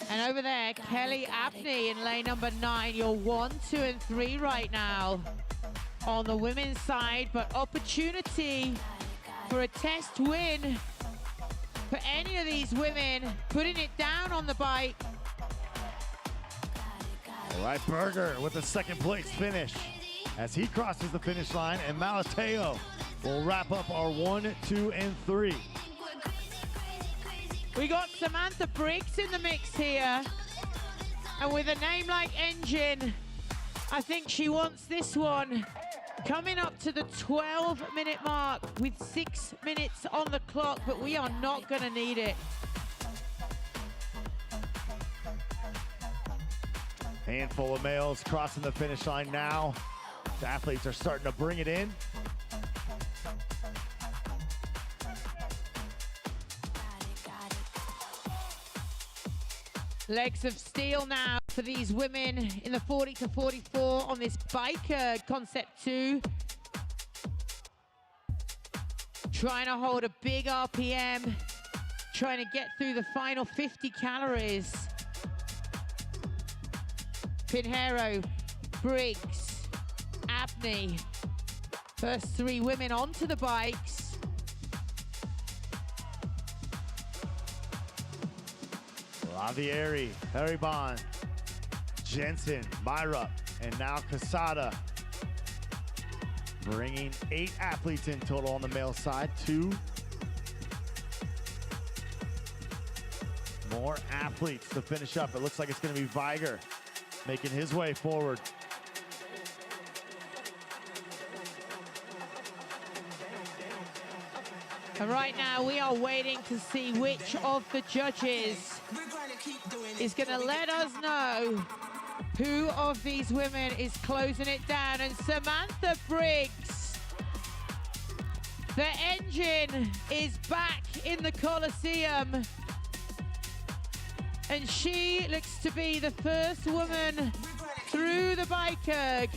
And over there, Kelly Abney in lane number 9. You're 1, 2, and 3 right now on the women's side, but opportunity for a test win for any of these women, putting it down on the bike. All right, Berger with a second place finish as he crosses the finish line, and Malateo will wrap up our 1, 2, and 3. We got Samantha Briggs in the mix here. And with a name like Engine, I think she wants this one. Coming up to the 12-minute mark with 6 minutes on the clock, but we are not gonna need it. Handful of males crossing the finish line now. The athletes are starting to bring it in. Legs of steel now for these women in the 40 to 44 on this biker concept 2. Trying to hold a big RPM, trying to get through the final 50 calories. Pinheiro, Briggs, Abney. First 3 women onto the bikes. Lavieri, Haribon, Jensen, Myra, and now Casada. Bringing 8 athletes in total on the male side. 2 more athletes to finish up. It looks like it's going to be Viger making his way forward. And right now we are waiting to see which of the judges is going to let us know who of these women is closing it down. And Samantha Briggs, the Engine, is back in the Coliseum. And she looks to be the first woman through the bike erg.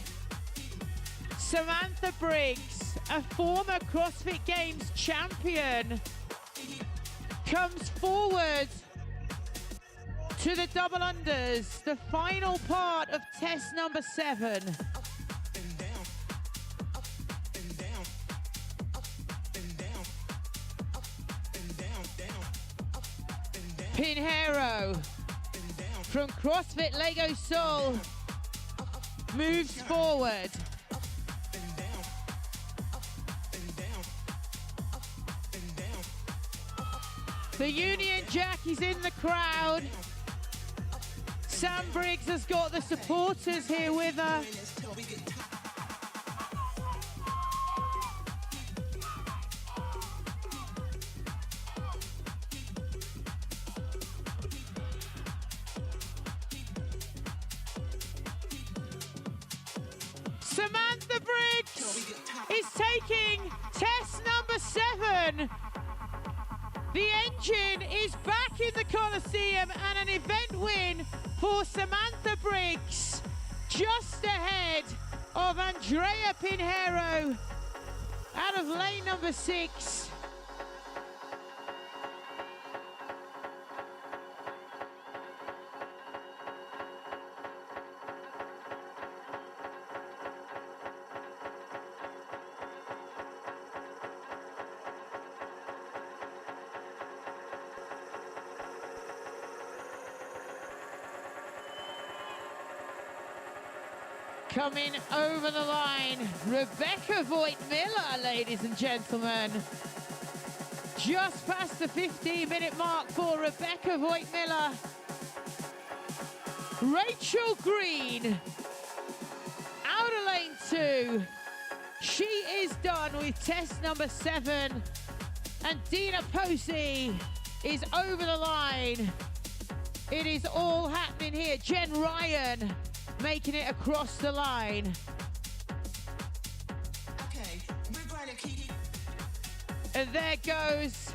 Samantha Briggs, a former CrossFit Games champion, comes forward to the double unders, the final part of test number 7. Pinheiro from CrossFit Lego Seoul moves forward. The Union Jack is in the crowd. Sam Briggs has got the supporters here with her. Samantha Briggs is taking test number 7. The engine is back in the Coliseum and an event win for Samantha Briggs, just ahead of Andrea Pinheiro out of lane number 6. Coming over the line, Rebecca Voigt-Miller, ladies and gentlemen. Just past the 15-minute mark for Rebecca Voigt-Miller. Rachel Green, out of lane 2. She is done with test number 7. And Dina Posey is over the line. It is all happening here. Jen Ryan making it across the line. Okay, we're going to keep. And there goes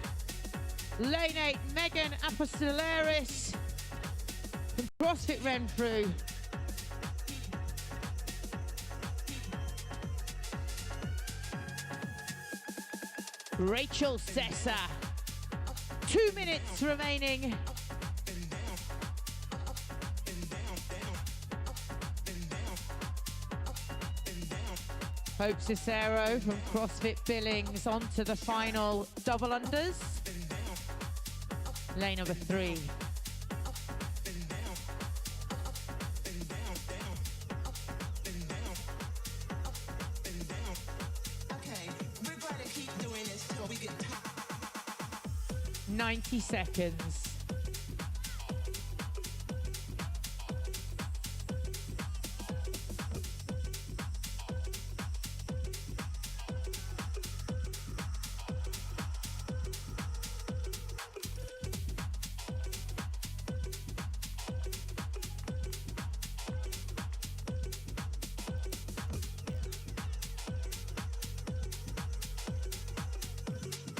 lane 8, Megan Apostolaris from CrossFit Renfrew. Rachel Sessa. 2 minutes remaining. Hope Cicero from CrossFit Billings onto the final double unders. Lane number 3. Okay, we're going to keep doing this till we get tired. 90 seconds.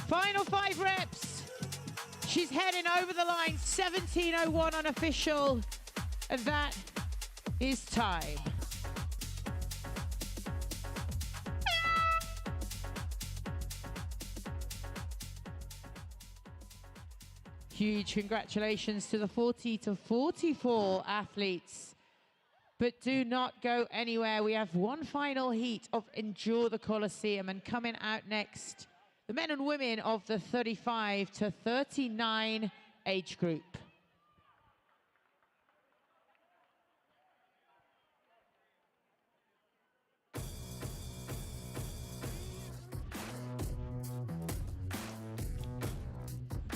Final 5 reps. She's heading over the line, 17:01 unofficial, and that is time. Huge congratulations to the 40 to 44 athletes. But do not go anywhere. We have one final heat of Endure the Coliseum, and coming out next, the men and women of the 35 to 39 age group.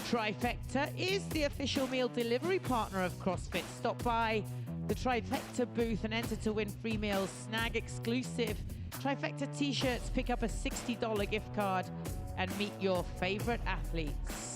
Trifecta is the official meal delivery partner of CrossFit. Stop by the Trifecta booth and enter to win free meals, snag exclusive Trifecta t-shirts, pick up a $60 gift card, and meet your favorite athletes.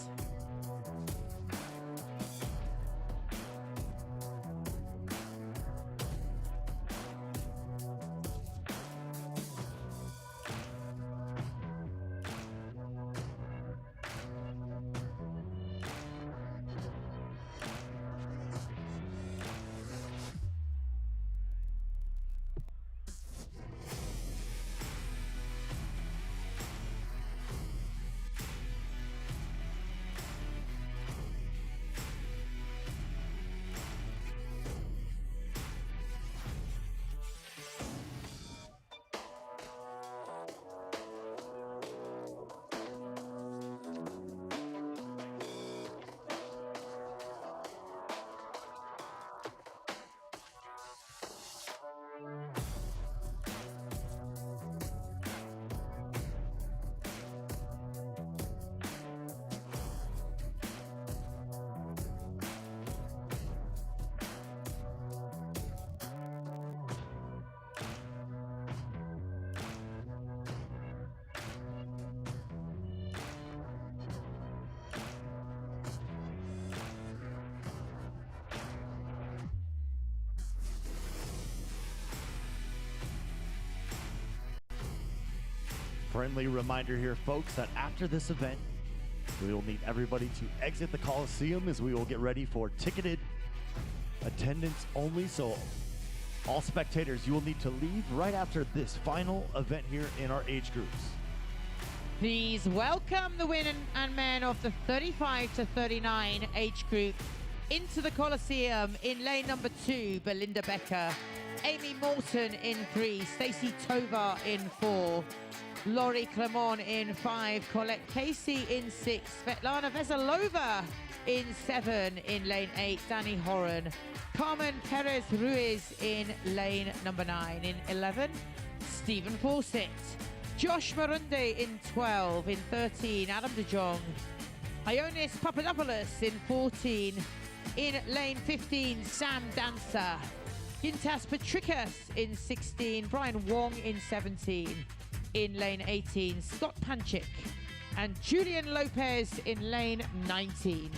Friendly reminder here, folks, that after this event, we will need everybody to exit the Coliseum as we will get ready for ticketed attendance only. So all spectators, you will need to leave right after this final event here in our age groups. Please welcome the women and men of the 35 to 39 age group into the Coliseum. In lane number 2, Belinda Becker, Amy Morton in 3, Stacey Tovar in 4, Laurie Clement in 5, Colette Casey in 6, Svetlana Veselova in 7, in lane 8, Danny Horan, Carmen Perez Ruiz in lane number 9, in 11, Stephen Fawcett, Josh Marunde in 12, in 13, Adam De Jong, Ionis Papadopoulos in 14, in lane 15, Sam Dancer, Gintas Patricus in 16, Brian Wong in 17, in lane 18, Scott Panchik, and Julian Lopez in lane 19.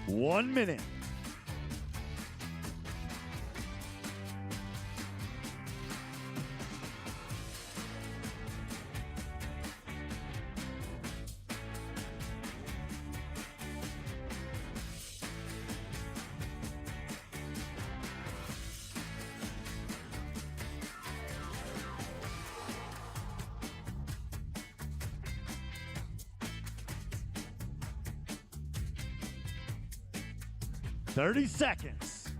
One minute. Thirty seconds.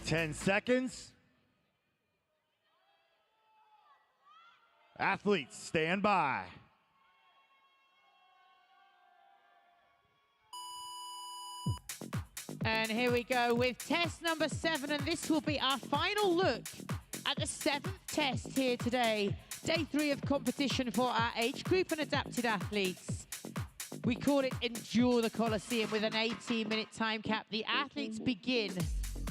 Ten seconds. Athletes, stand by. And here we go with test number 7, and this will be our final look at the 7th test here today. Day 3 of competition for our age group and adapted athletes. We call it Endure the Coliseum with an 18-minute time cap. The athletes begin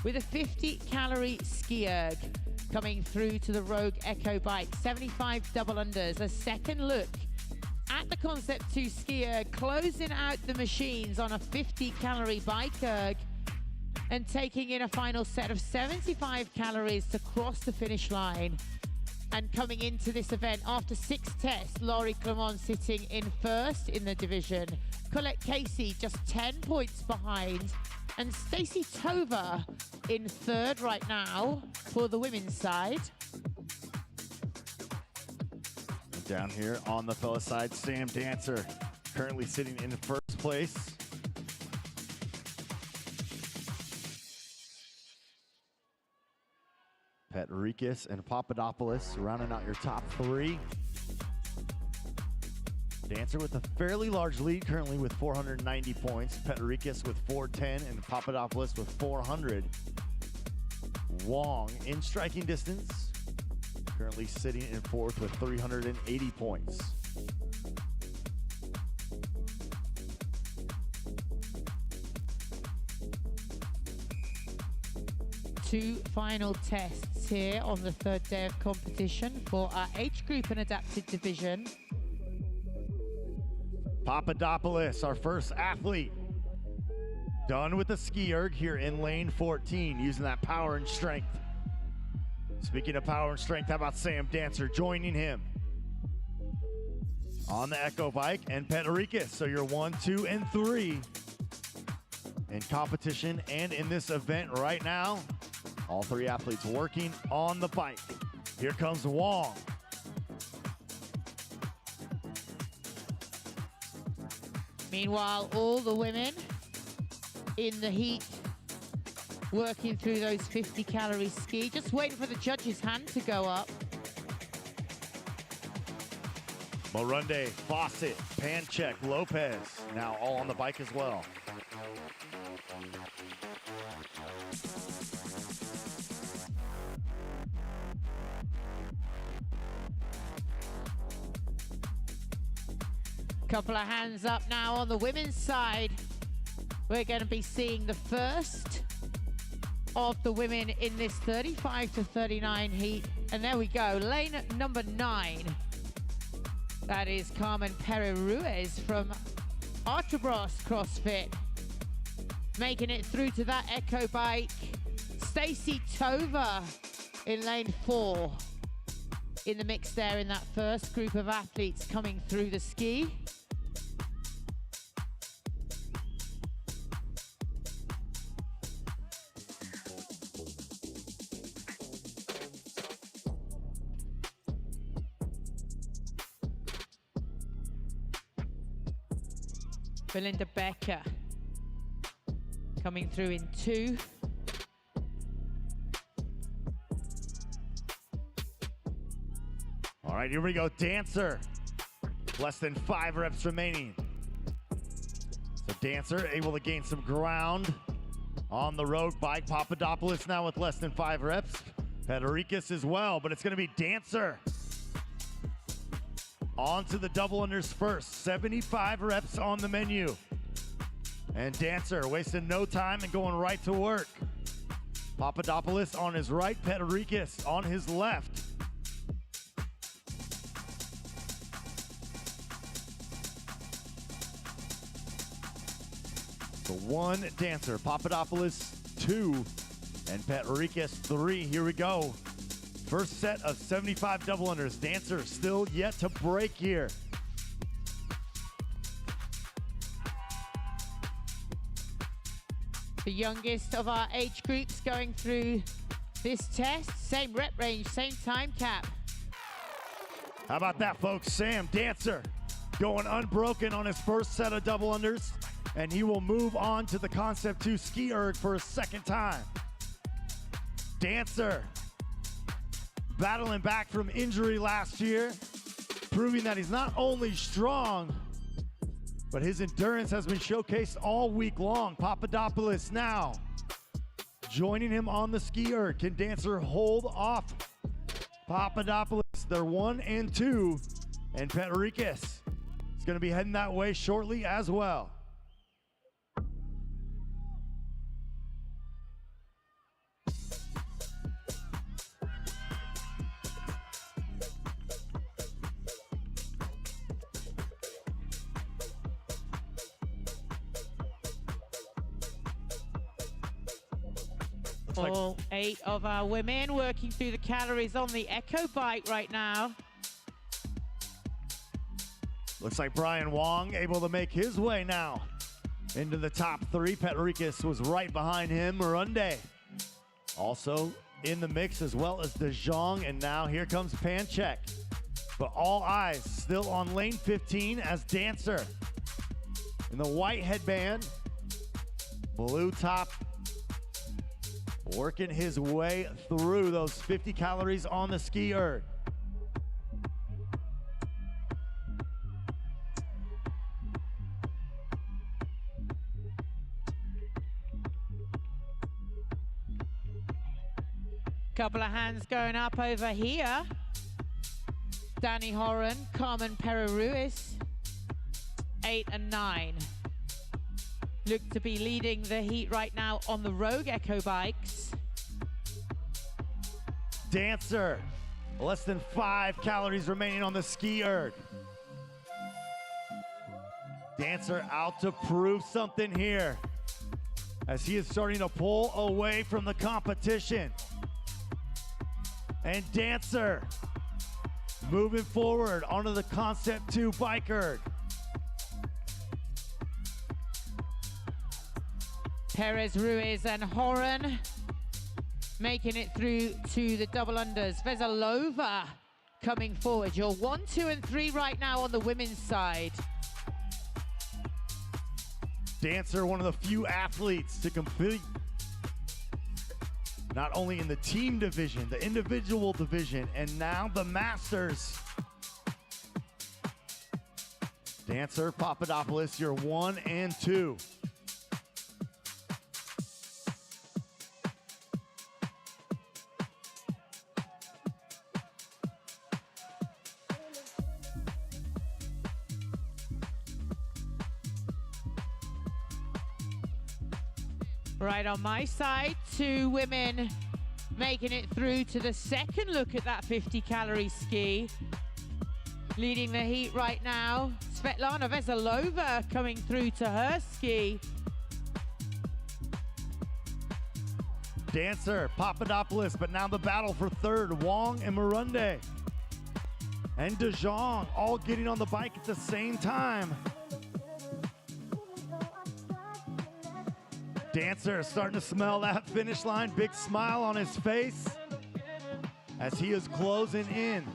with a 50-calorie ski erg coming through to the Rogue Echo bike, 75 double unders. A second look at the Concept 2 ski erg, closing out the machines on a 50-calorie bike erg and taking in a final set of 75 calories to cross the finish line. And coming into this event after 6 tests, Laurie Clement sitting in first in the division, Colette Casey just 10 points behind, and Stacey Tovar in third right now for the women's side. Down here on the fella side, Sam Dancer currently sitting in first place. Petrikis and Papadopoulos rounding out your top 3. Dancer with a fairly large lead currently with 490 points. Petrikis with 410 and Papadopoulos with 400. Wong in striking distance, currently sitting in fourth with 380 points. Two final tests here on the 3rd day of competition for our age group and adapted division. Papadopoulos, our first athlete, done with the ski erg here in lane 14, using that power and strength. Speaking of power and strength, how about Sam Dancer joining him on the Echo bike, and Petrikis. So you're 1, 2, and 3 in competition and in this event right now. All 3 athletes working on the bike. Here comes Wong. Meanwhile, all the women in the heat working through those 50-calorie ski, just waiting for the judge's hand to go up. Morunde, Fawcett, Panchek, Lopez, now all on the bike as well. Couple of hands up now on the women's side. We're going to be seeing the first of the women in this 35 to 39 heat. And there we go, lane number 9. That is Carmen Perez-Ruiz from Artebros CrossFit. Making it through to that Echo bike. Stacy Tova in lane 4. In the mix there in that first group of athletes coming through the ski. Belinda Becker coming through in 2. All right, here we go, Dancer. Less than 5 reps remaining. So Dancer able to gain some ground on the road bike. Papadopoulos now with less than 5 reps. Federicas as well, but it's gonna be Dancer. On to the double unders first. 75 reps on the menu. And Dancer wasting no time and going right to work. Papadopoulos on his right, Federicas on his left. So 1 Dancer, Papadopoulos 2, and Federicas 3. Here we go. First set of 75 double unders. Dancer still yet to break here. The youngest of our age groups going through this test. Same rep range, same time cap. How about that, folks? Sam Dancer going unbroken on his first set of double unders, and he will move on to the Concept 2 ski erg for a second time. Dancer battling back from injury last year, proving that he's not only strong, but his endurance has been showcased all week long. Papadopoulos now joining him on the ski erg. Can Dancer hold off Papadopoulos? They're 1 and 2, and Federicas is going to be heading that way shortly as well. All 8 of our women working through the calories on the Echo bike right now. Looks like Brian Wong able to make his way now into the top 3. Federicas was right behind him. Morunde also in the mix, as well as De Jong, and now here comes Panchek. But all eyes still on lane 15 as Dancer in the white headband, blue top, working his way through those 50 calories on the ski erg. Couple of hands going up over here. Danny Horan, Carmen Perez-Ruiz, 8 and 9. Look to be leading the heat right now on the Rogue Echo bikes. Dancer, less than 5 calories remaining on the ski erg. Dancer out to prove something here, as he is starting to pull away from the competition. And Dancer moving forward onto the Concept 2 bike erg. Perez-Ruiz and Horan making it through to the double unders. Veselova coming forward. You're 1, 2, and 3 right now on the women's side. Dancer, one of the few athletes to compete not only in the team division, the individual division, and now the Masters. Dancer, Papadopoulos, you're 1 and 2. Right on my side, 2 women making it through to the second look at that 50-calorie ski. Leading the heat right now, Svetlana Veselova coming through to her ski. Dancer, Papadopoulos, but now the battle for third, Wong and Marunde. And De Jong all getting on the bike at the same time. Dancer starting to smell that finish line, big smile on his face as he is closing in.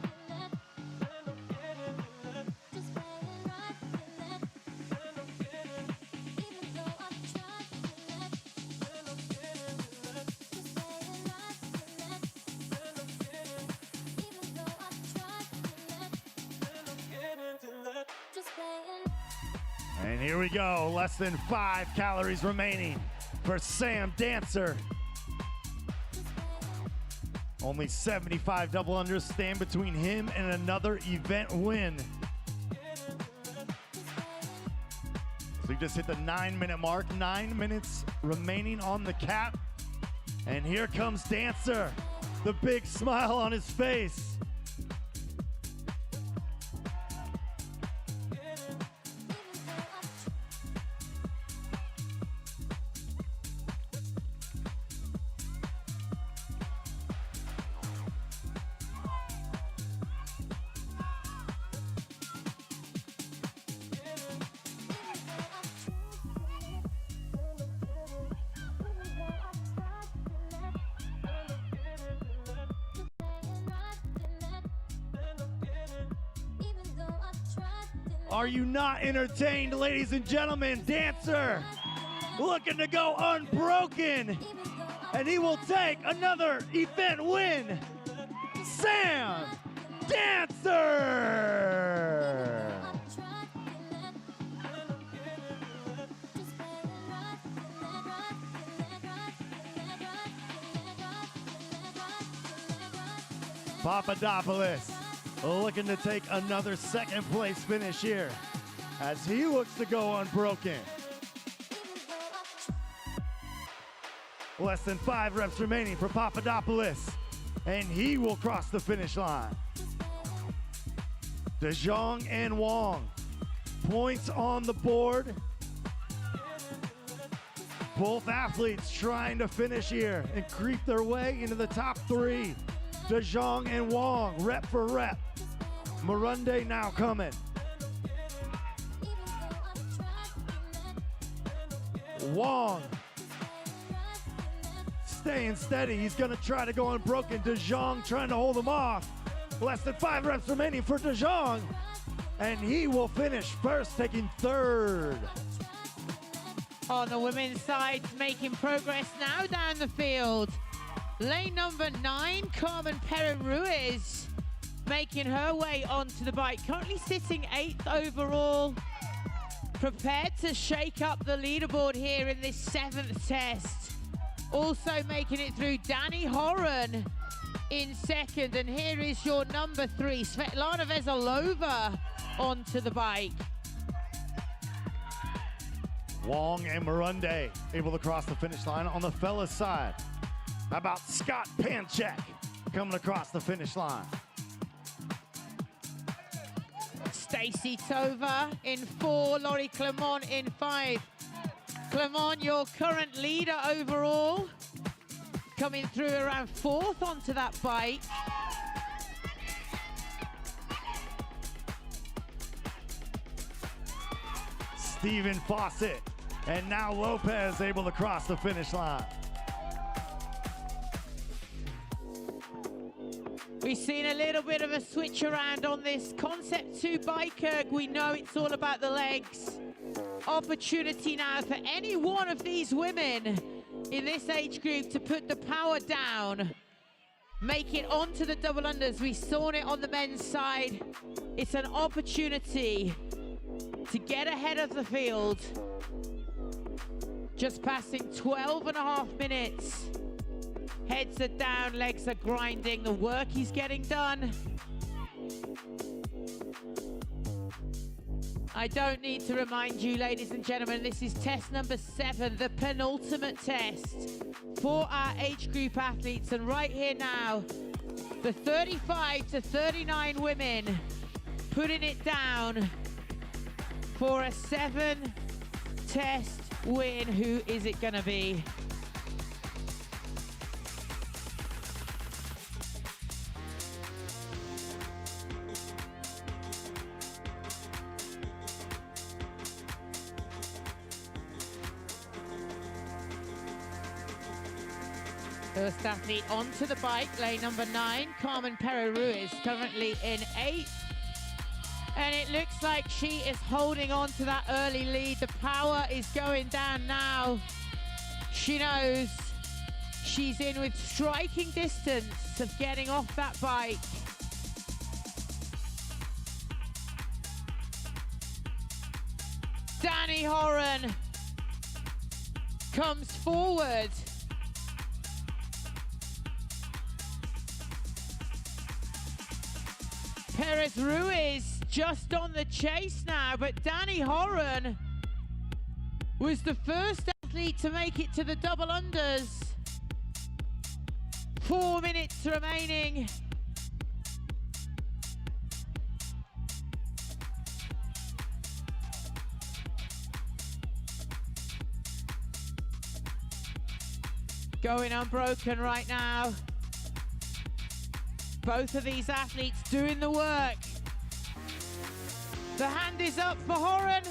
And here we go, less than 5 calories remaining for Sam Dancer. Only 75 double unders stand between him and another event win. So we just hit the 9-minute mark, 9 minutes remaining on the cap. And here comes Dancer, the big smile on his face. Are you not entertained, ladies and gentlemen? Dancer looking to go unbroken, and he will take another event win. Sam Dancer! Papadopoulos looking to take another second place finish here as he looks to go unbroken. Less than 5 reps remaining for Papadopoulos, and he will cross the finish line. De Jong and Wong, points on the board. Both athletes trying to finish here and creep their way into the top 3. De Jong and Wong, rep for rep. Marunde now coming. Wong staying steady. He's going to try to go unbroken. De Jong trying to hold him off. Less than 5 reps remaining for De Jong. And he will finish first, taking third. On the women's side, making progress now down the field. Lane number 9, Carmen Perrin-Ruiz, making her way onto the bike, currently sitting 8th overall, prepared to shake up the leaderboard here in this 7th test. Also making it through, Danny Horan in 2nd, and here is your number 3, Svetlana Veselova, onto the bike. Wong and Marunde able to cross the finish line on the fellas side. How about Scott Panchek coming across the finish line? Stacy Tova in 4, Laurie Clement in 5. Clement, your current leader overall, coming through around 4th onto that bike. Stephen Fawcett, and now Lopez able to cross the finish line. We've seen a little bit of a switch around on this Concept 2 bike, Kirk. We know it's all about the legs. Opportunity now for any one of these women in this age group to put the power down, make it onto the double unders. We saw it on the men's side. It's an opportunity to get ahead of the field. Just passing 12.5 minutes. Heads are down, legs are grinding. The work is getting done. I don't need to remind you, ladies and gentlemen, this is test number 7, the penultimate test for our age group athletes. And right here now, the 35 to 39 women putting it down for a 7-test win. Who is it gonna be? First athlete onto the bike, lane number 9, Carmen Perez-Ruiz, currently in 8th. And it looks like she is holding on to that early lead. The power is going down now. She knows she's in with striking distance of getting off that bike. Danny Horan comes forward. Perez-Ruiz just on the chase now, but Danny Horan was the first athlete to make it to the double unders. 4 minutes remaining. Going unbroken right now. Both of these athletes doing the work. The hand is up for Horan.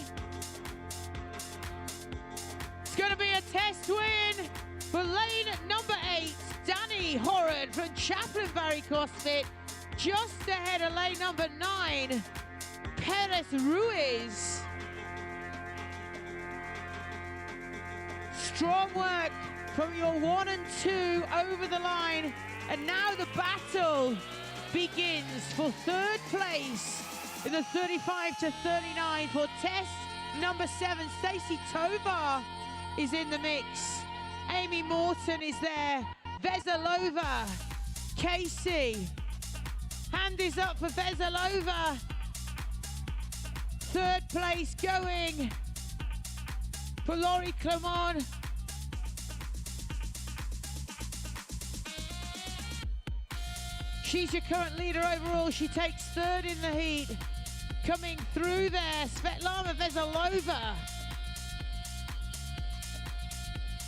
It's going to be a test win for lane number 8, Danny Horan from Chaplain Barry CrossFit, just ahead of lane number 9, Perez-Ruiz. Strong work from your 1 and 2 over the line. And now the battle begins for 3rd place in the 35 to 39 for test number 7. Stacey Tovar is in the mix. Amy Morton is there. Veselova, Casey. Hand is up for Veselova. 3rd place going for Laurie Clermont. She's your current leader overall. She takes 3rd in the heat. Coming through there, Svetlana Veselova.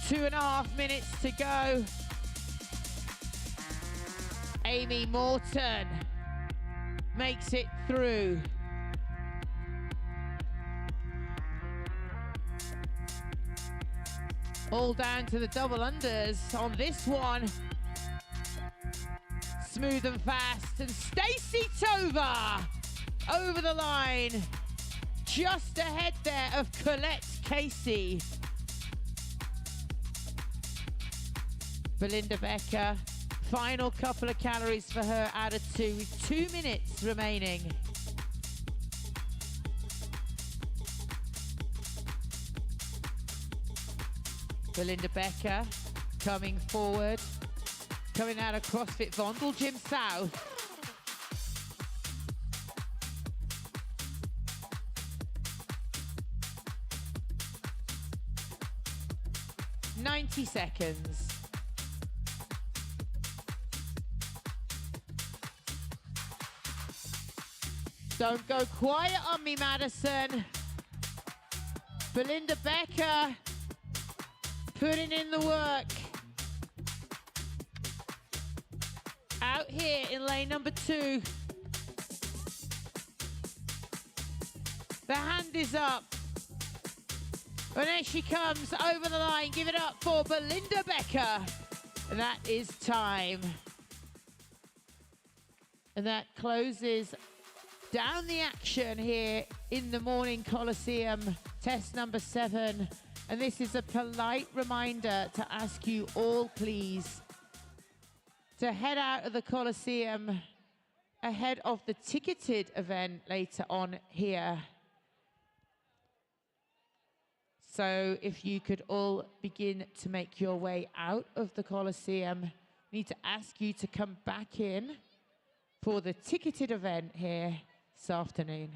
2.5 minutes to go. Amy Morton makes it through. All down to the double unders on this one. Smooth and fast, and Stacey Tovar over the line, just ahead there of Colette Casey. Belinda Becker, final couple of calories for her out of 2 with 2 minutes remaining. Belinda Becker coming forward. Coming out of CrossFit Vondel Gym South. "90 seconds. Don't go quiet on me, Madison. Belinda Becker putting in the work. Out here in lane number 2. The hand is up. And there she comes over the line. Give it up for Belinda Becker. And that is time. And that closes down the action here in the morning Coliseum, test number 7. And this is a polite reminder to ask you all, please, to head out of the Coliseum ahead of the ticketed event later on here. So if you could all begin to make your way out of the Coliseum, I need to ask you to come back in for the ticketed event here this afternoon.